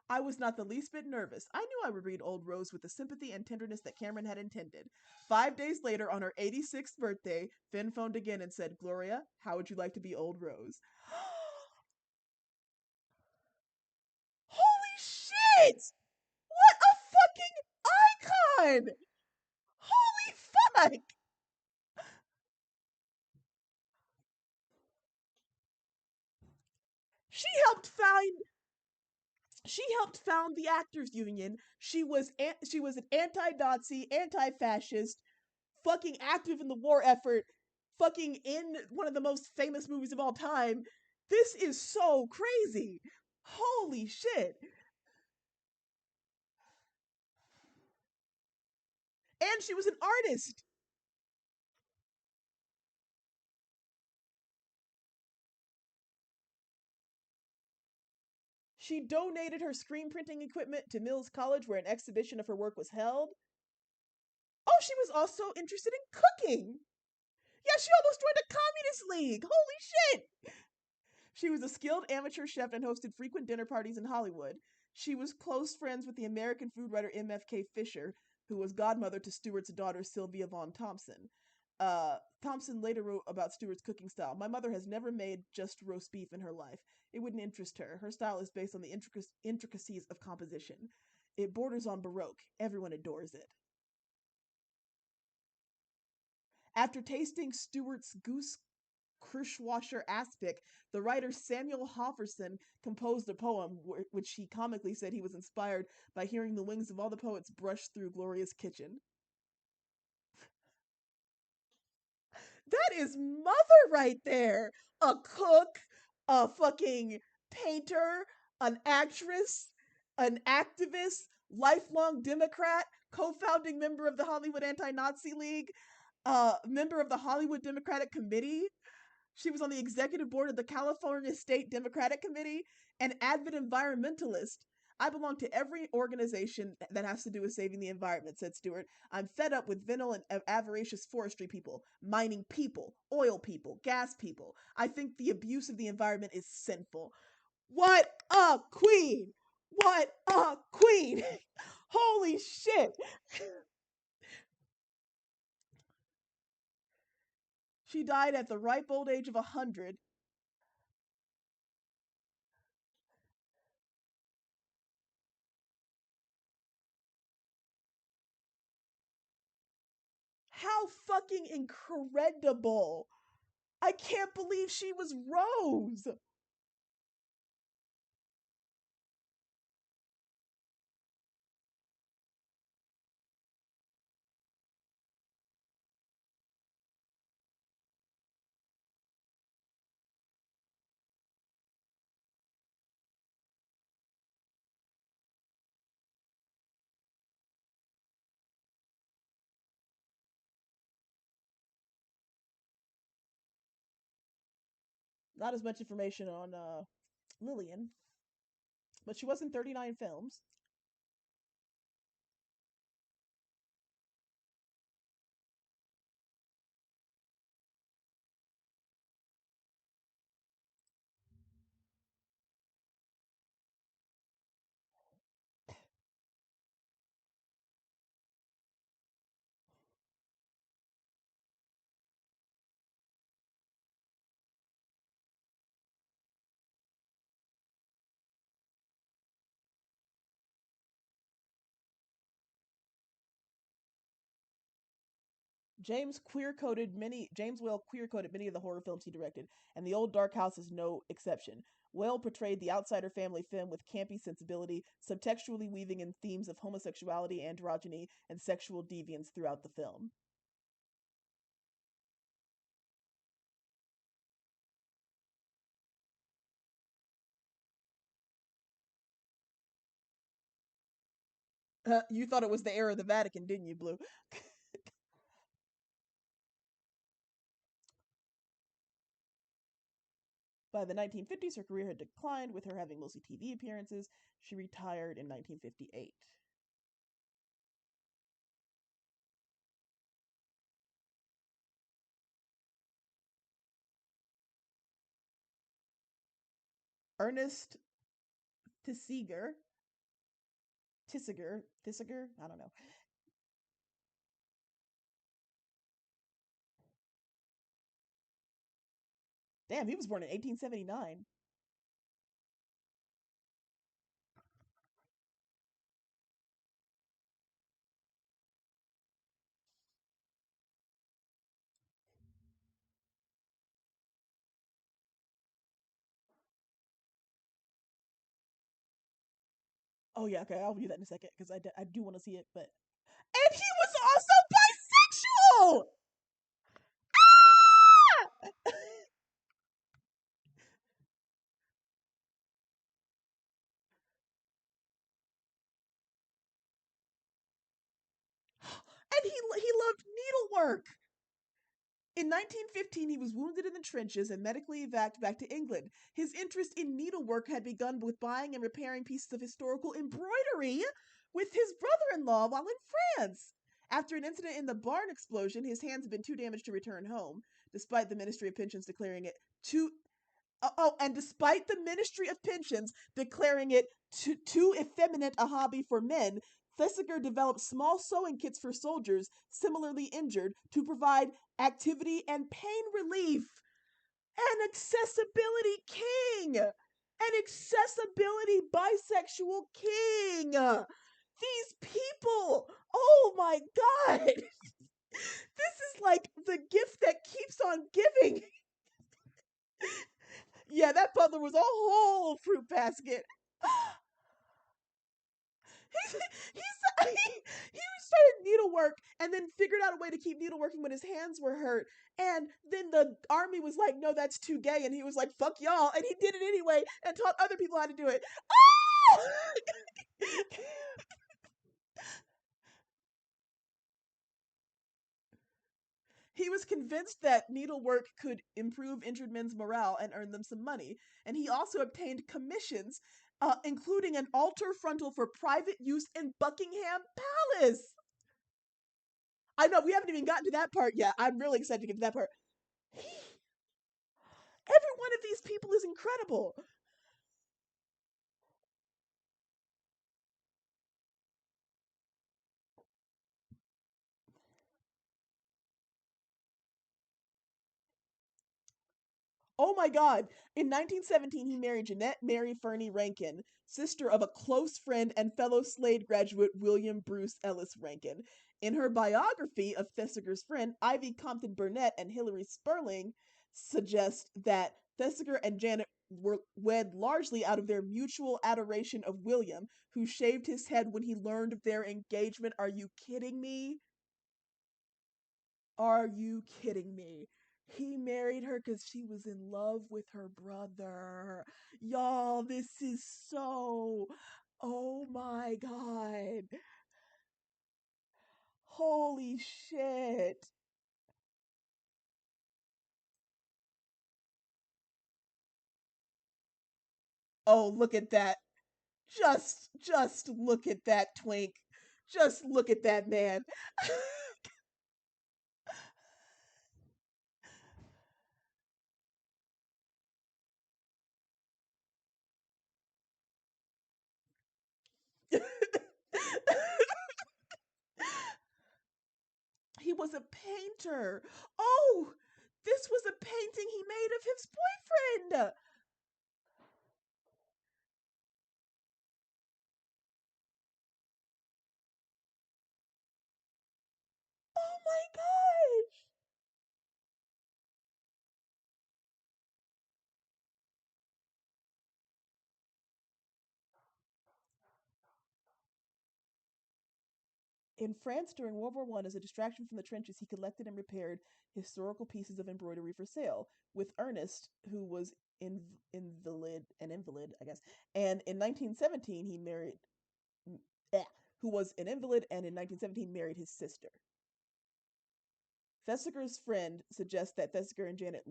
I was not the least bit nervous. I knew I would read Old Rose with the sympathy and tenderness that Cameron had intended. 5 days later, on her 86th birthday, Finn phoned again and said, Gloria, how would you like to be Old Rose? Holy shit! What a fucking icon! Holy fuck! She helped found the actors union. She was an anti-Nazi, anti-fascist, fucking active in the war effort, fucking in one of the most famous movies of all time. This is so crazy. Holy shit. And she was an artist. She donated her screen printing equipment to Mills College, where an exhibition of her work was held. Oh, she was also interested in cooking. Yeah, she almost joined a communist league. Holy shit. She was a skilled amateur chef and hosted frequent dinner parties in Hollywood. She was close friends with the American food writer M.F.K. Fisher, who was godmother to Stewart's daughter Sylvia Vaughan Thompson. Thompson later wrote about Stewart's cooking style. My mother has never made just roast beef in her life. It wouldn't interest her. Her style is based on the intricacies of composition. It borders on Baroque. Everyone adores it. After tasting Stewart's goose Kirschwasser aspic, the writer Samuel Hofferson composed a poem which he comically said he was inspired by hearing the wings of all the poets brush through Gloria's kitchen. That is mother right there. A cook, a fucking painter, an actress, an activist, lifelong Democrat, co-founding member of the Hollywood Anti-Nazi League, member of the Hollywood Democratic Committee. She was on the executive board of the California State Democratic Committee, an avid environmentalist. I belong to every organization that has to do with saving the environment, said Stewart. I'm fed up with venal and avaricious forestry people, mining people, oil people, gas people. I think the abuse of the environment is sinful. What a queen! What a queen! Holy shit! She died at the ripe old age of 100. How fucking incredible! I can't believe she was Rose. Not as much information on Lillian, but she was in 39 films. James Whale queer coded many of the horror films he directed, and The Old Dark House is no exception. Whale portrayed the outsider family femme with campy sensibility, subtextually weaving in themes of homosexuality, androgyny, and sexual deviance throughout the film. You thought it was the era of the Vatican, didn't you, Blue? By the 1950s, her career had declined, with her having mostly TV appearances. She retired in 1958. Ernest Tessiger Thesiger? I don't know. Damn, he was born in 1879. Oh yeah, okay, I'll view that in a second because I do want to see it. But and he was also bisexual. Ah! And he loved needlework. In 1915, he was wounded in the trenches and medically evacuated back to England. His interest in needlework had begun with buying and repairing pieces of historical embroidery with his brother-in-law while in France. After an incident in the barn explosion, his hands had been too damaged to return home, despite the Ministry of Pensions declaring it too and despite the Ministry of Pensions declaring it too effeminate a hobby for men, Thesiger developed small sewing kits for soldiers similarly injured to provide activity and pain relief. An accessibility king! An accessibility bisexual king! These people! Oh my god! This is like the gift that keeps on giving. Yeah, that butler was a whole fruit basket. He started needlework and then figured out a way to keep needleworking when his hands were hurt. And then the army was like, no, that's too gay. And he was like, fuck y'all. And he did it anyway and taught other people how to do it. Oh! He was convinced that needlework could improve injured men's morale and earn them some money. And he also obtained commissions, including an altar frontal for private use in Buckingham Palace. I know we haven't even gotten to that part yet. I'm really excited to get to that part. Every one of these people is incredible. Oh my God. In 1917, he married Jeanette Mary Fernie Rankin, sister of a close friend and fellow Slade graduate William Bruce Ellis Rankin. In her biography of Thesiger's friend, Ivy Compton Burnett and Hilary Sperling suggest that Thesiger and Janet were wed largely out of their mutual adoration of William, who shaved his head when he learned of their engagement. Are you kidding me? Are you kidding me? He married her because she was in love with her brother. Y'all, this is so. Oh my God. Holy shit. Oh, look at that. Just look at that twink. Just look at that man. He was a painter. Oh, this was a painting he made of his boyfriend. Oh my gosh. In France during World War I, as a distraction from the trenches, he collected and repaired historical pieces of embroidery for sale. With Ernest, who was invalid, I guess, and in 1917 he married, who was an invalid, and in 1917 married his sister. Thesiger's friend suggests that Thesiger and Janet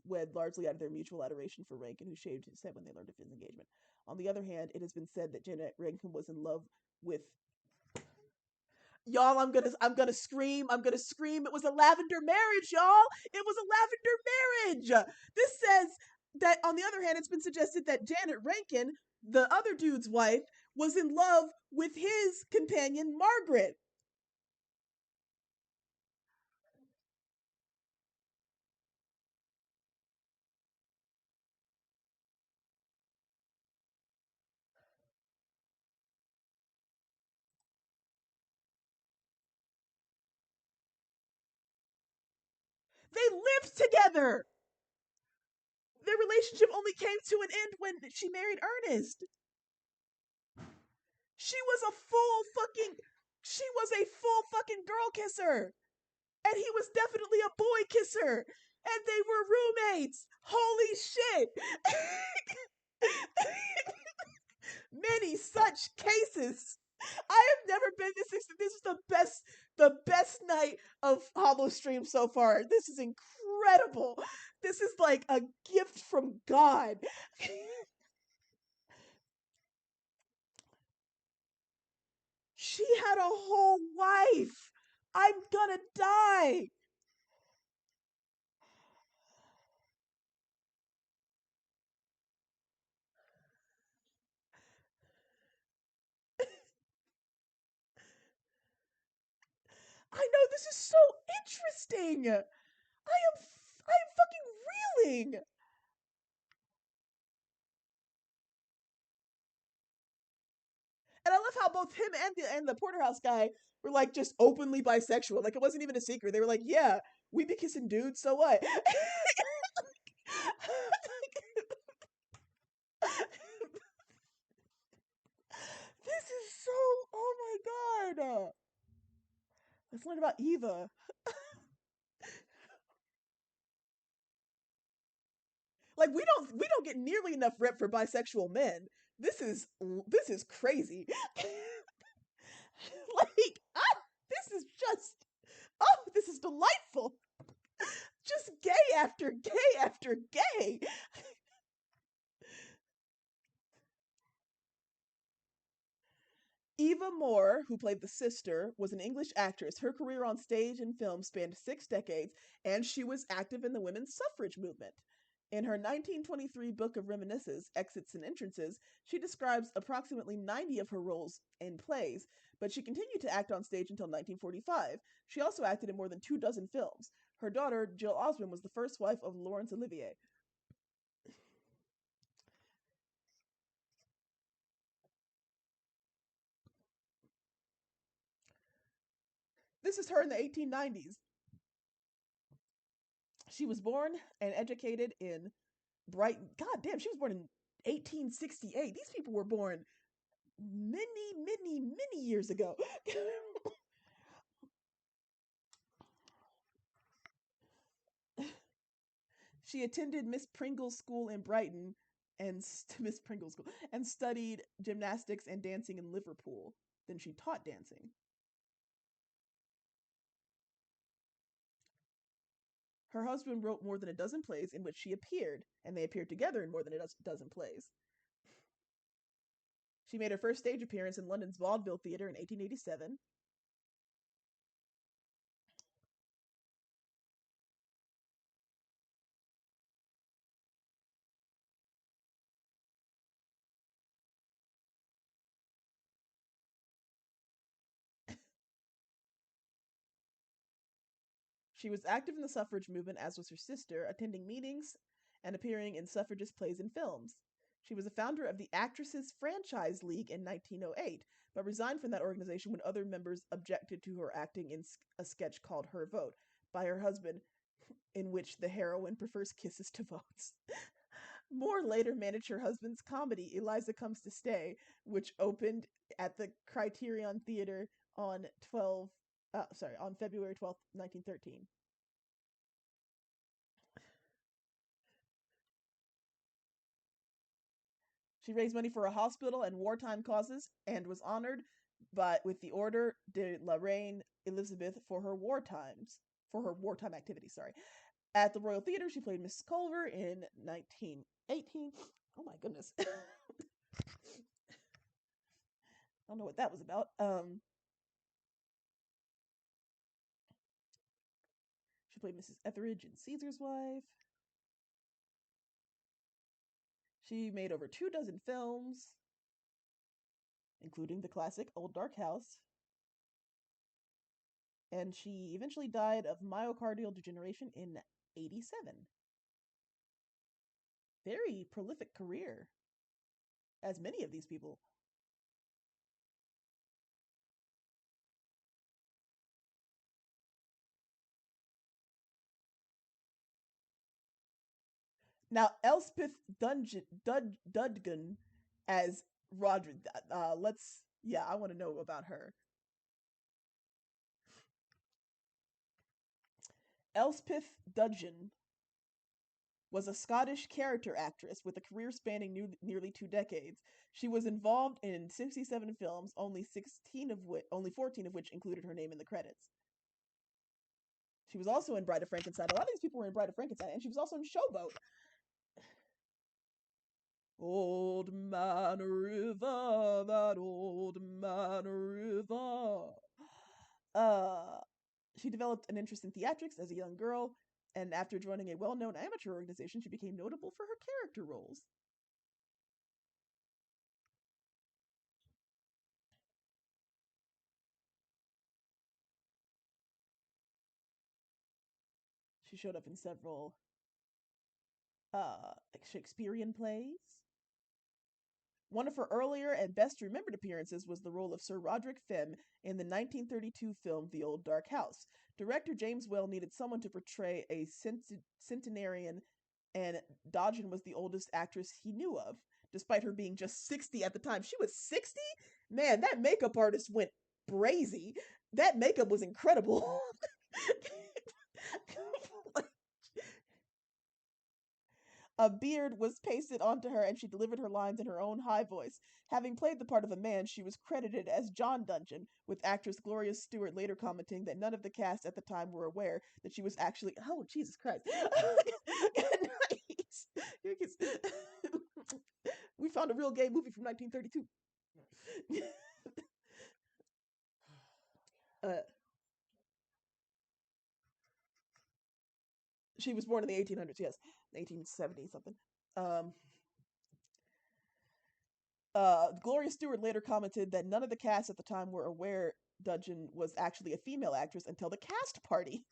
wed largely out of their mutual adoration for Rankin, who shaved his head when they learned of his engagement. On the other hand, it has been said that Janet Rankin was in love with. Y'all, I'm gonna scream. I'm gonna scream. It was a lavender marriage, y'all. It was a lavender marriage. This says that on the other hand, it's been suggested that Janet Rankin, the other dude's wife, was in love with his companion, Margaret. They lived together. Their relationship only came to an end when she married Ernest. She was a full fucking girl kisser. And he was definitely a boy kisser. And they were roommates. Holy shit. Many such cases. I have never been this. This is the best night of Hallowstream so far. This is incredible. This is like a gift from God. She had a whole life. I'm gonna die. I know, this is so interesting. I am fucking reeling. And I love how both him and the porterhouse guy were like just openly bisexual. Like it wasn't even a secret. They were like, "Yeah, we be kissing dudes, so what?" This is so, oh my god. Let's learn about Eva. Like we don't get nearly enough rep for bisexual men. This is crazy. Like, this is just, oh, this is delightful. Just gay after gay after gay. Eva Moore, who played the sister, was an English actress. Her career on stage and film spanned 6 decades, and she was active in the women's suffrage movement. In her 1923 book of reminiscences, Exits and Entrances, she describes approximately 90 of her roles in plays, but she continued to act on stage until 1945. She also acted in more than 2 dozen films. Her daughter, Jill Osmond, was the first wife of Laurence Olivier. This is her in the 1890s. She was born and educated in Brighton. God damn, she was born in 1868. These people were born many years ago. She attended Miss Pringle's School in Brighton and Miss Pringle's School and studied gymnastics and dancing in Liverpool. Then she taught dancing. Her husband wrote more than 12 plays in which she appeared, and they appeared together in more than 12 plays. She made her first stage appearance in London's Vaudeville Theatre in 1887. She was active in the suffrage movement, as was her sister, attending meetings and appearing in suffragist plays and films. She was a founder of the Actresses Franchise League in 1908, but resigned from that organization when other members objected to her acting in a sketch called Her Vote by her husband, in which the heroine prefers kisses to votes. Moore later managed her husband's comedy, Eliza Comes to Stay, which opened at the Criterion Theater on on February 12th, 1913. She raised money for a hospital and wartime causes and was honored with the Order de la Reine Elizabeth for her wartime activities, sorry. At the Royal Theatre, she played Miss Culver in 1918. Oh my goodness. I don't know what that was about. She played Mrs. Etheridge in Caesar's Wife. She made over 2 dozen films. including the classic Old Dark House. And she eventually died of myocardial degeneration in 87. Very prolific career, as many of these people. Now, Elspeth Dudgeon as Roderick. I want to know about her. Elspeth Dudgeon was a Scottish character actress with a career spanning nearly 2 decades. She was involved in 67 films, only 14 of which included her name in the credits. She was also in Bride of Frankenstein. A lot of these people were in Bride of Frankenstein, and she was also in Showboat. Old Man River, that old man river. She developed an interest in theatrics as a young girl, and after joining a well-known amateur organization, she became notable for her character roles. She showed up in several Shakespearean plays. One of her earlier and best remembered appearances was the role of Sir Roderick Phim in the 1932 film The Old Dark House. Director James Whale needed someone to portray a centenarian, and Dodgen was the oldest actress he knew of, despite her being just 60 at the time. She was 60? Man, that makeup artist went brazy. That makeup was incredible. A beard was pasted onto her, and she delivered her lines in her own high voice. Having played the part of a man, she was credited as John Dudgeon, with actress Gloria Stewart later commenting that none of the cast at the time were aware that she was actually... Oh, Jesus Christ. Good night. We found a real gay movie from 1932. She was born in the 1800s, yes. 1870 something. Gloria Stewart later commented that none of the cast at the time were aware Dudgeon was actually a female actress until the cast party.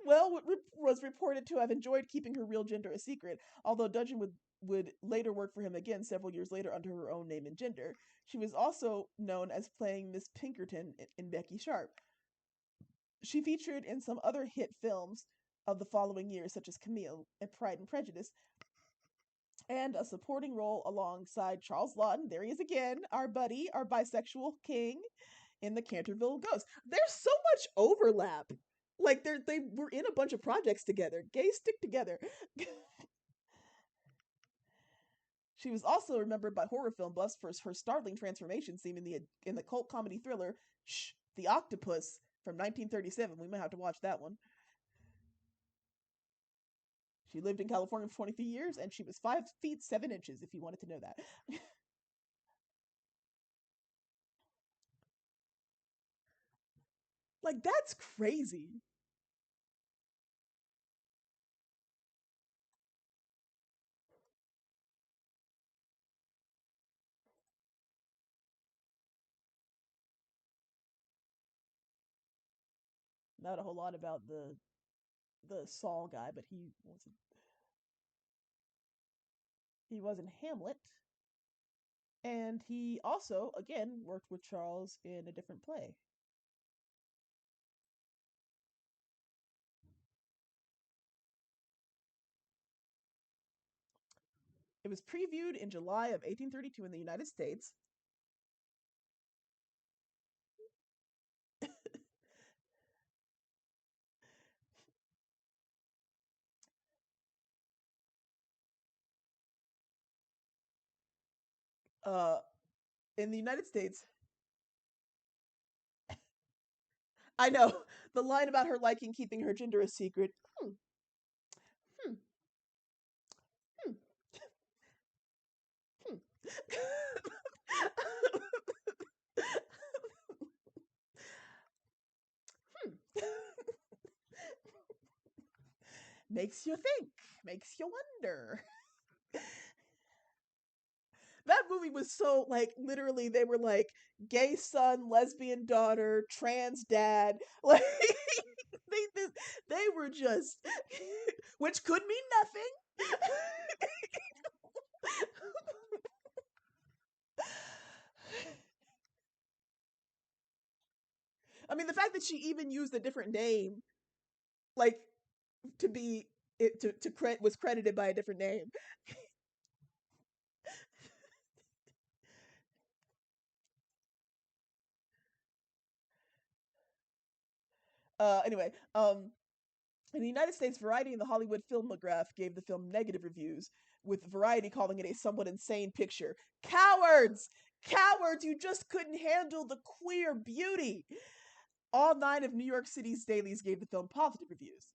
Well, was reported to have enjoyed keeping her real gender a secret, although Dudgeon would later work for him again several years later under her own name and gender. She was also known as playing Miss Pinkerton in Becky Sharp. She featured in some other hit films of the following years, such as Camille and Pride and Prejudice, and a supporting role alongside Charles Lawton. There he is again, our buddy, our bisexual king, in the Canterville Ghost. There's so much overlap. Like they were in a bunch of projects together. Gays stick together. She was also remembered by horror film buffs for her startling transformation scene in the cult comedy thriller Shh, The Octopus from 1937. We might have to watch that one. She lived in California for 23 years, and she was 5 feet 7 inches, if you wanted to know that. Like, that's crazy. Not a whole lot about the Saul guy, but he was in Hamlet. And he also, again, worked with Charles in a different play. It was previewed in July of 1832 in the United States. In the United States, I know the line about her liking keeping her gender a secret. Makes you think, makes you wonder. That movie was so, like, literally they were like gay son, lesbian daughter, trans dad, like they were just which could mean nothing. I mean, the fact that she even used a different name, like, to be it to was credited by a different name. Anyway, in the United States, Variety and the Hollywood Filmograph gave the film negative reviews, with Variety calling it a somewhat insane picture. Cowards! Cowards! You just couldn't handle the queer beauty! All 9 of New York City's dailies gave the film positive reviews.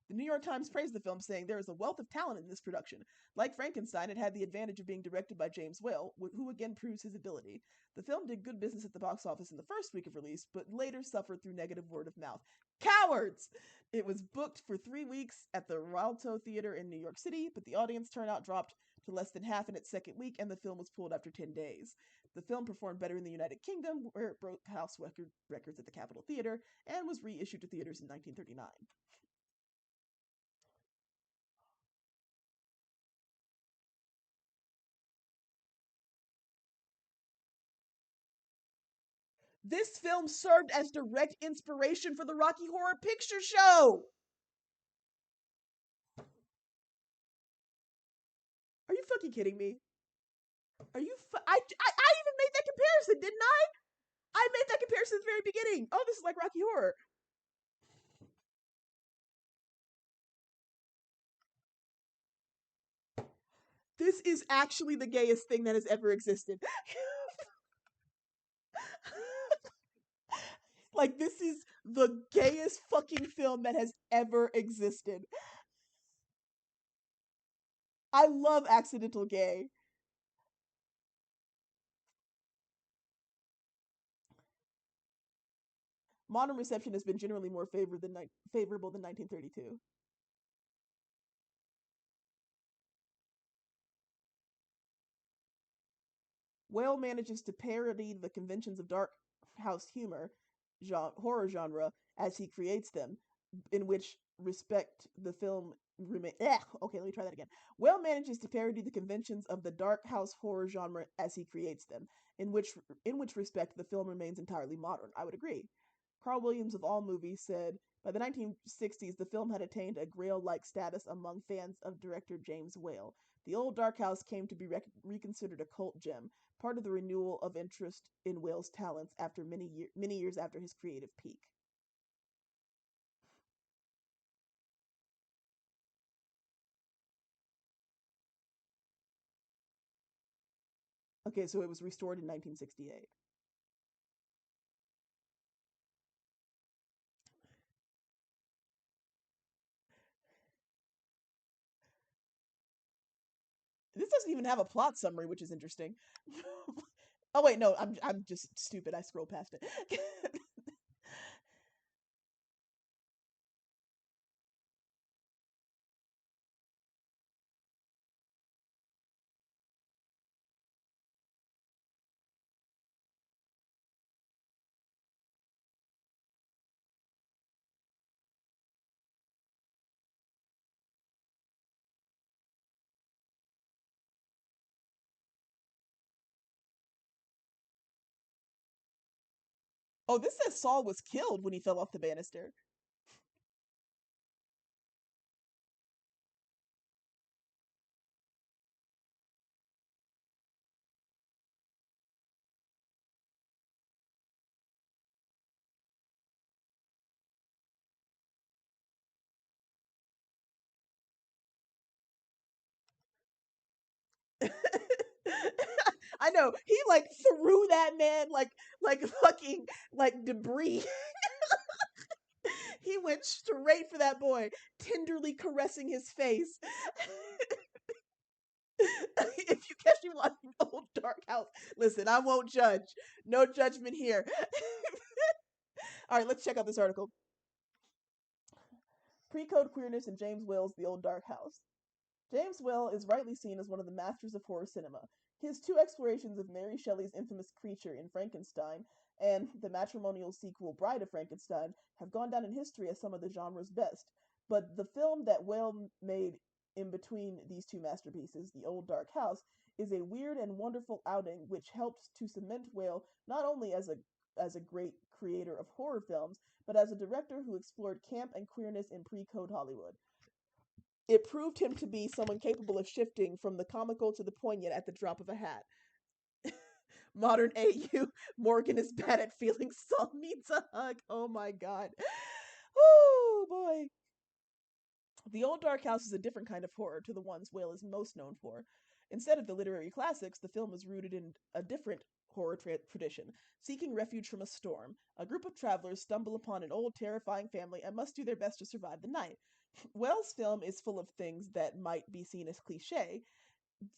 The New York Times praised the film, saying there is a wealth of talent in this production. Like Frankenstein, it had the advantage of being directed by James Whale, who again proves his ability. The film did good business at the box office in the first week of release, but later suffered through negative word of mouth. Cowards! It was booked for 3 weeks at the Rialto Theater in New York City, but the audience turnout dropped to less than half in its second week, and the film was pulled after 10 days. The film performed better in the United Kingdom, where it broke house records at the Capitol Theater, and was reissued to theaters in 1939. This film served as direct inspiration for the Rocky Horror Picture Show. Are you fucking kidding me? Are you? I even made that comparison, didn't I? I made that comparison at the very beginning. Oh, this is like Rocky Horror. This is actually the gayest thing that has ever existed. Like, this is the gayest fucking film that has ever existed. I love Accidental Gay. Modern reception has been generally more favorable than 1932. Whale manages to parody the conventions of dark house humor, horror genre, as he creates them, in which respect the film remain. Okay, let me try that again. Whale manages to parody the conventions of the dark house horror genre as he creates them, in which respect the film remains entirely modern. I would agree. Carl Williams of AllMovie said, by the 1960s, the film had attained a Grail-like status among fans of director James Whale. The old dark house came to be reconsidered a cult gem, part of the renewal of interest in Whale's talents after many years after his creative peak. Okay, so it was restored in 1968. This doesn't even have a plot summary, which is interesting. Oh wait, no, I'm just stupid. I scrolled past it. Oh, this says Saul was killed when he fell off the banister. I know. He like threw that man like fucking like debris. He went straight for that boy, tenderly caressing his face. If you catch me watching Old Dark House, listen, I won't judge. No judgment here. All right, let's check out this article. Pre-code queerness in James Whale's The Old Dark House. James Whale is rightly seen as one of the masters of horror cinema. His two explorations of Mary Shelley's infamous creature in Frankenstein and the matrimonial sequel Bride of Frankenstein have gone down in history as some of the genre's best. But the film that Whale made in between these two masterpieces, The Old Dark House, is a weird and wonderful outing which helps to cement Whale not only as a great creator of horror films, but as a director who explored camp and queerness in pre-code Hollywood. It proved him to be someone capable of shifting from the comical to the poignant at the drop of a hat. Modern AU, Morgan is bad at feeling Saul needs a hug. Oh my god. Oh boy. The Old Dark House is a different kind of horror to the ones Whale is most known for. Instead of the literary classics, the film is rooted in a different horror tradition. Seeking refuge from a storm, a group of travelers stumble upon an old, terrifying family and must do their best to survive the night. Whale's film is full of things that might be seen as cliche,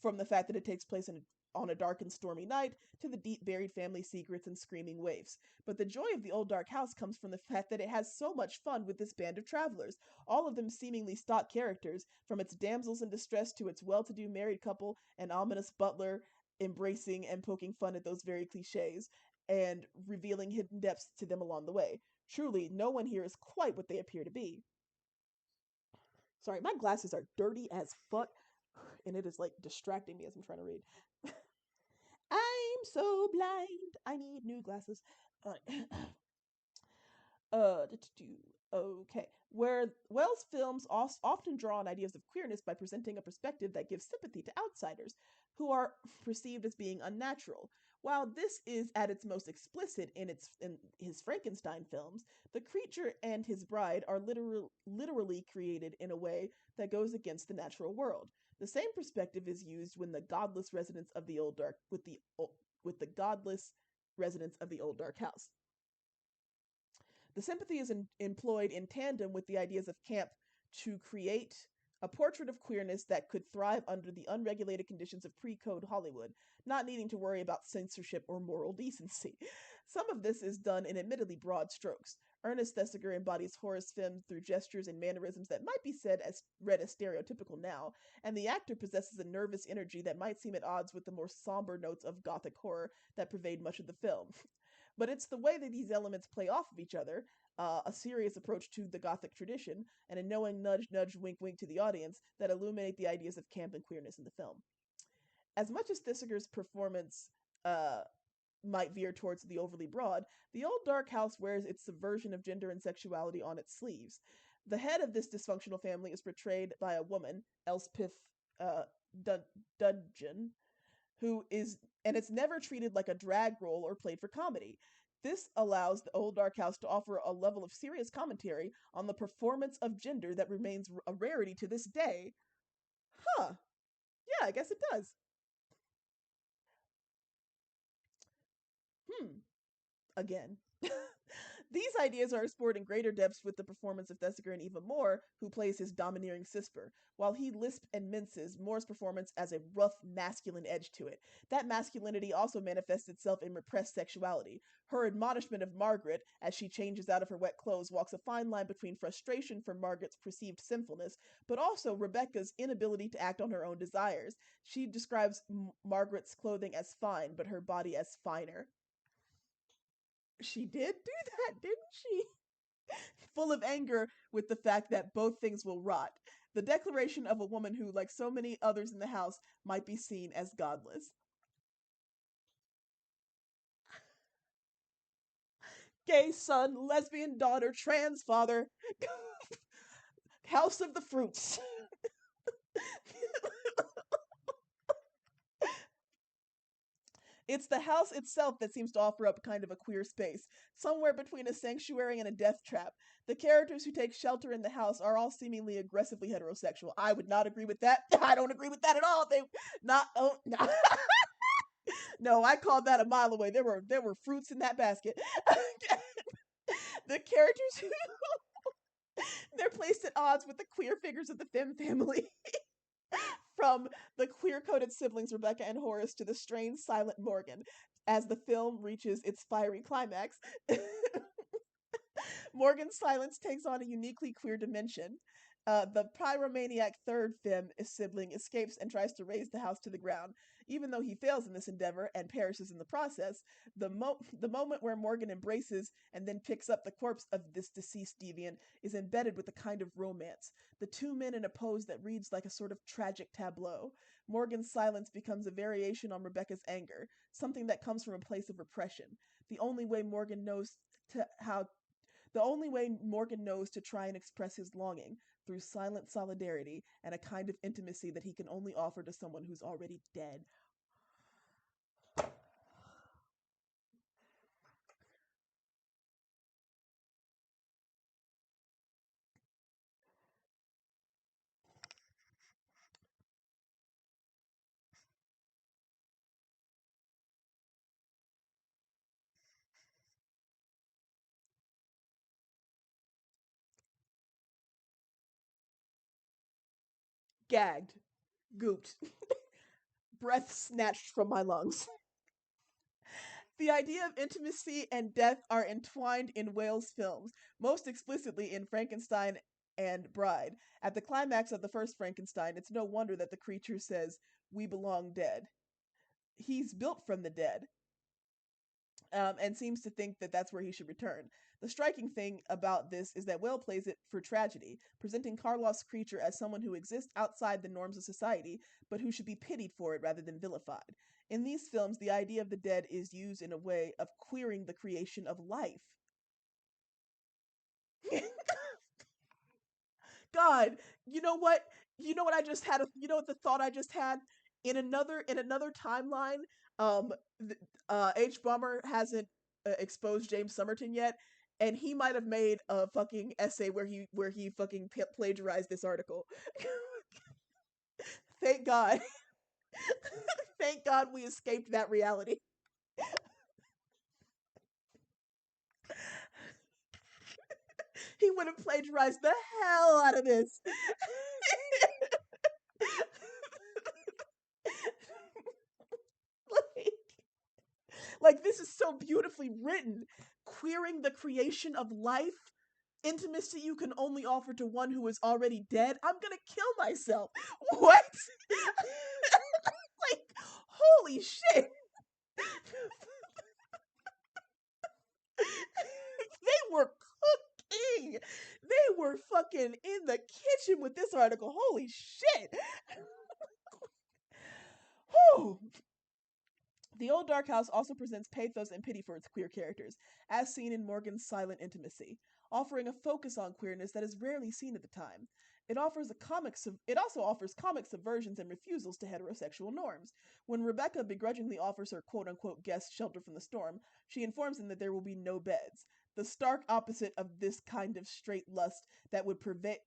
from the fact that it takes place on a dark and stormy night to the deep buried family secrets and screaming waifs. But the joy of the Old Dark House comes from the fact that it has so much fun with this band of travelers, all of them seemingly stock characters, from its damsels in distress to its well-to-do married couple and ominous butler embracing and poking fun at those very cliches and revealing hidden depths to them along the way. Truly, no one here is quite what they appear to be. Sorry, my glasses are dirty as fuck, and it is like distracting me as I'm trying to read. I'm so blind. I need new glasses. Okay. Where Wells' films often draw on ideas of queerness by presenting a perspective that gives sympathy to outsiders, who are perceived as being unnatural. While this is at its most explicit in his Frankenstein films, the creature and his bride are literally created in a way that goes against the natural world. The same perspective is used when the godless residents of the with the godless residents of the Old Dark House. The sympathy is employed in tandem with the ideas of camp to create a portrait of queerness that could thrive under the unregulated conditions of pre-code Hollywood, not needing to worry about censorship or moral decency. Some of this is done in admittedly broad strokes. Ernest Thesiger embodies Horace Fim through gestures and mannerisms that might be read as stereotypical now, and the actor possesses a nervous energy that might seem at odds with the more somber notes of gothic horror that pervade much of the film. But it's the way that these elements play off of each other, a serious approach to the Gothic tradition, and a knowing nudge, nudge, wink, wink to the audience that illuminate the ideas of camp and queerness in the film. As much as Thesiger's performance might veer towards the overly broad, the Old Dark House wears its subversion of gender and sexuality on its sleeves. The head of this dysfunctional family is portrayed by a woman, Elspeth Dudgeon, and it's never treated like a drag role or played for comedy. This allows the Old Dark House to offer a level of serious commentary on the performance of gender that remains a rarity to this day. Huh. Yeah, I guess it does. Again. These ideas are explored in greater depths with the performance of Thesiger and Eva Moore, who plays his domineering sister. While he lisps and minces, Moore's performance has a rough, masculine edge to it. That masculinity also manifests itself in repressed sexuality. Her admonishment of Margaret, as she changes out of her wet clothes, walks a fine line between frustration for Margaret's perceived sinfulness, but also Rebecca's inability to act on her own desires. She describes Margaret's clothing as fine, but her body as finer. She did do that, didn't she? Full of anger with the fact that both things will rot. The declaration of a woman who, like so many others in the house, might be seen as godless. Gay son, lesbian daughter, trans father, house of the fruits. It's the house itself that seems to offer up kind of a queer space, somewhere between a sanctuary and a death trap. The characters who take shelter in the house are all seemingly aggressively heterosexual. I would not agree with that. I don't agree with that at all. No. No, I called that a mile away. There were fruits in that basket. The characters they're placed at odds with the queer figures of the Fim family. From the queer-coded siblings Rebecca and Horace to the strange silent Morgan, as the film reaches its fiery climax. Morgan's silence takes on a uniquely queer dimension. The pyromaniac third Fim sibling escapes and tries to raze the house to the ground. Even though he fails in this endeavor and perishes in the process, the moment where Morgan embraces and then picks up the corpse of this deceased deviant is embedded with a kind of romance. The two men in a pose that reads like a sort of tragic tableau. Morgan's silence becomes a variation on Rebecca's anger, something that comes from a place of repression. The only way Morgan knows to try and express his longing through silent solidarity and a kind of intimacy that he can only offer to someone who's already dead. Gagged. Gooped. Breath snatched from my lungs. The idea of intimacy and death are entwined in Wales films, most explicitly in Frankenstein and Bride. At the climax of the first Frankenstein, it's no wonder that the creature says, "We belong dead." He's built from the dead, and seems to think that that's where he should return. The striking thing about this is that Whale plays it for tragedy, presenting Karloff's creature as someone who exists outside the norms of society, but who should be pitied for it rather than vilified. In these films, the idea of the dead is used in a way of queering the creation of life. God, you know what? You know what I just had? You know what the thought I just had? In another timeline, H. Bummer hasn't exposed James Somerton yet, and he might have made a fucking essay where he fucking plagiarized this article. Thank God. Thank God we escaped that reality. He would have plagiarized the hell out of this. like this is so beautifully written. Queering the creation of life. Intimacy you can only offer to one who is already dead. I'm gonna kill myself. What? Like, holy shit. They were cooking. They were fucking in the kitchen with this article. Holy shit. Whew. The Old Dark House also presents pathos and pity for its queer characters, as seen in Morgan's silent intimacy, offering a focus on queerness that is rarely seen at the time. It also offers comic subversions and refusals to heterosexual norms. When Rebecca begrudgingly offers her quote-unquote guest shelter from the storm, she informs them that there will be no beds. The stark opposite of this kind of straight lust that would pervade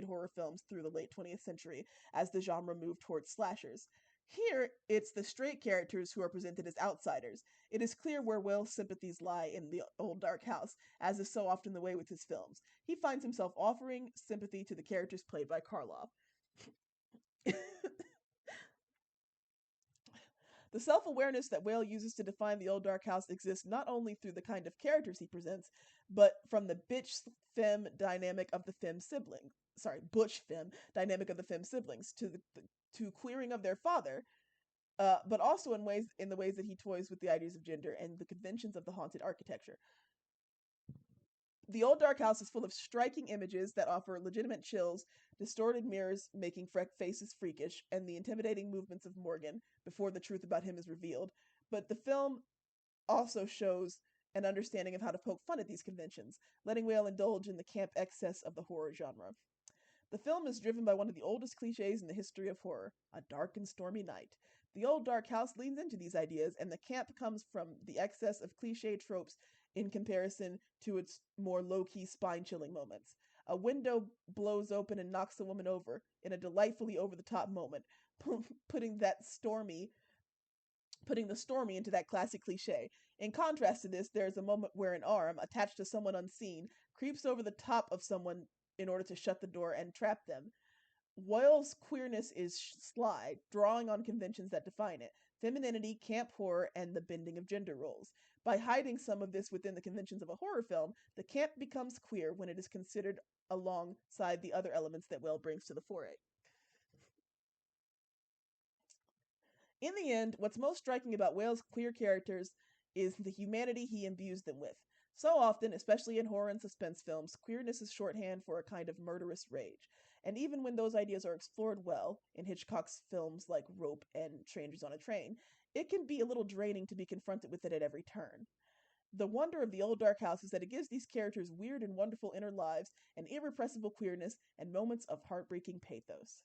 horror films through the late 20th century as the genre moved towards slashers. Here, it's the straight characters who are presented as outsiders. It is clear where Whale's sympathies lie in the Old Dark House, as is so often the way with his films. He finds himself offering sympathy to the characters played by Karloff. The self-awareness that Whale uses to define the Old Dark House exists not only through the kind of characters he presents, but from the bitch-femme dynamic of the femme siblings. Butch-femme dynamic of the femme siblings to queering of their father, but also in the ways that he toys with the ideas of gender and the conventions of the haunted architecture. The Old Dark House is full of striking images that offer legitimate chills, distorted mirrors making faces freakish, and the intimidating movements of Morgan before the truth about him is revealed. But the film also shows an understanding of how to poke fun at these conventions, letting Whale indulge in the camp excess of the horror genre. The film is driven by one of the oldest cliches in the history of horror, a dark and stormy night. The Old Dark House leans into these ideas, and the camp comes from the excess of cliche tropes in comparison to its more low-key, spine-chilling moments. A window blows open and knocks a woman over in a delightfully over-the-top moment, putting the stormy into that classic cliche. In contrast to this, there is a moment where an arm, attached to someone unseen, creeps over the top of someone in order to shut the door and trap them. Whale's queerness is sly, drawing on conventions that define it: femininity, camp horror, and the bending of gender roles. By hiding some of this within the conventions of a horror film, the camp becomes queer when it is considered alongside the other elements that Whale brings to the foray. In the end, what's most striking about Whale's queer characters is the humanity he imbues them with. So often, especially in horror and suspense films, queerness is shorthand for a kind of murderous rage. And even when those ideas are explored well, in Hitchcock's films like Rope and Strangers on a Train, it can be a little draining to be confronted with it at every turn. The wonder of The Old Dark House is that it gives these characters weird and wonderful inner lives, and irrepressible queerness, and moments of heartbreaking pathos.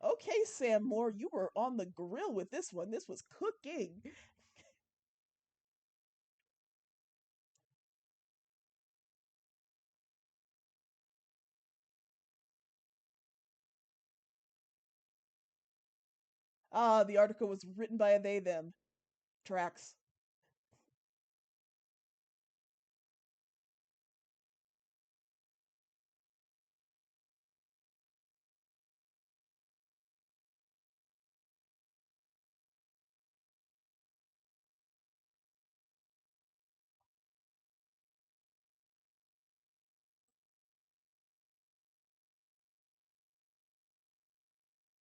Okay, Sam Moore, you were on the grill with this one. This was cooking. Ah, the article was written by a they them. Tracks.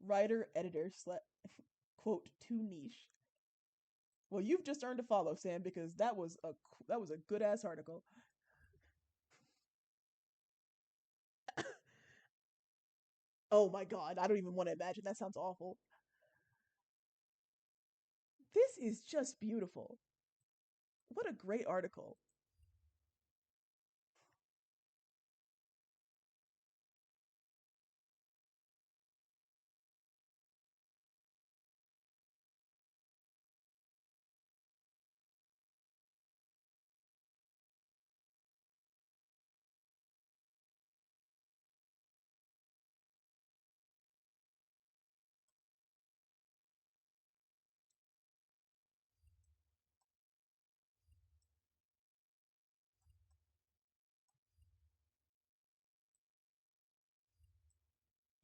Writer, editor, quote, too niche. Well, you've just earned a follow, Sam, because that was a good ass article. Oh my god, I don't even want to imagine. That sounds awful. This is just beautiful. What a great article.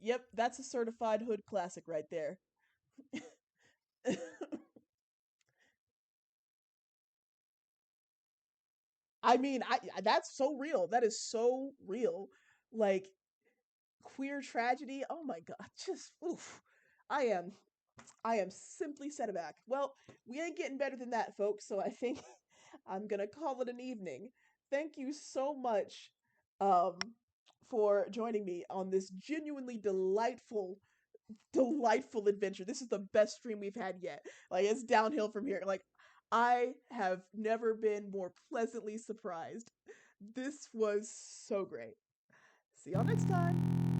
Yep, that's a certified hood classic right there. I mean, that's so real. That is so real. Like queer tragedy. Oh my god, just oof. I am I am simply set aback. Well, we ain't getting better than that, folks, so I think I'm going to call it an evening. Thank you so much um for joining me on this genuinely delightful adventure. This is the best stream we've had yet. Like it's downhill from here. Like I have never been more pleasantly surprised. This was so great. See y'all next time.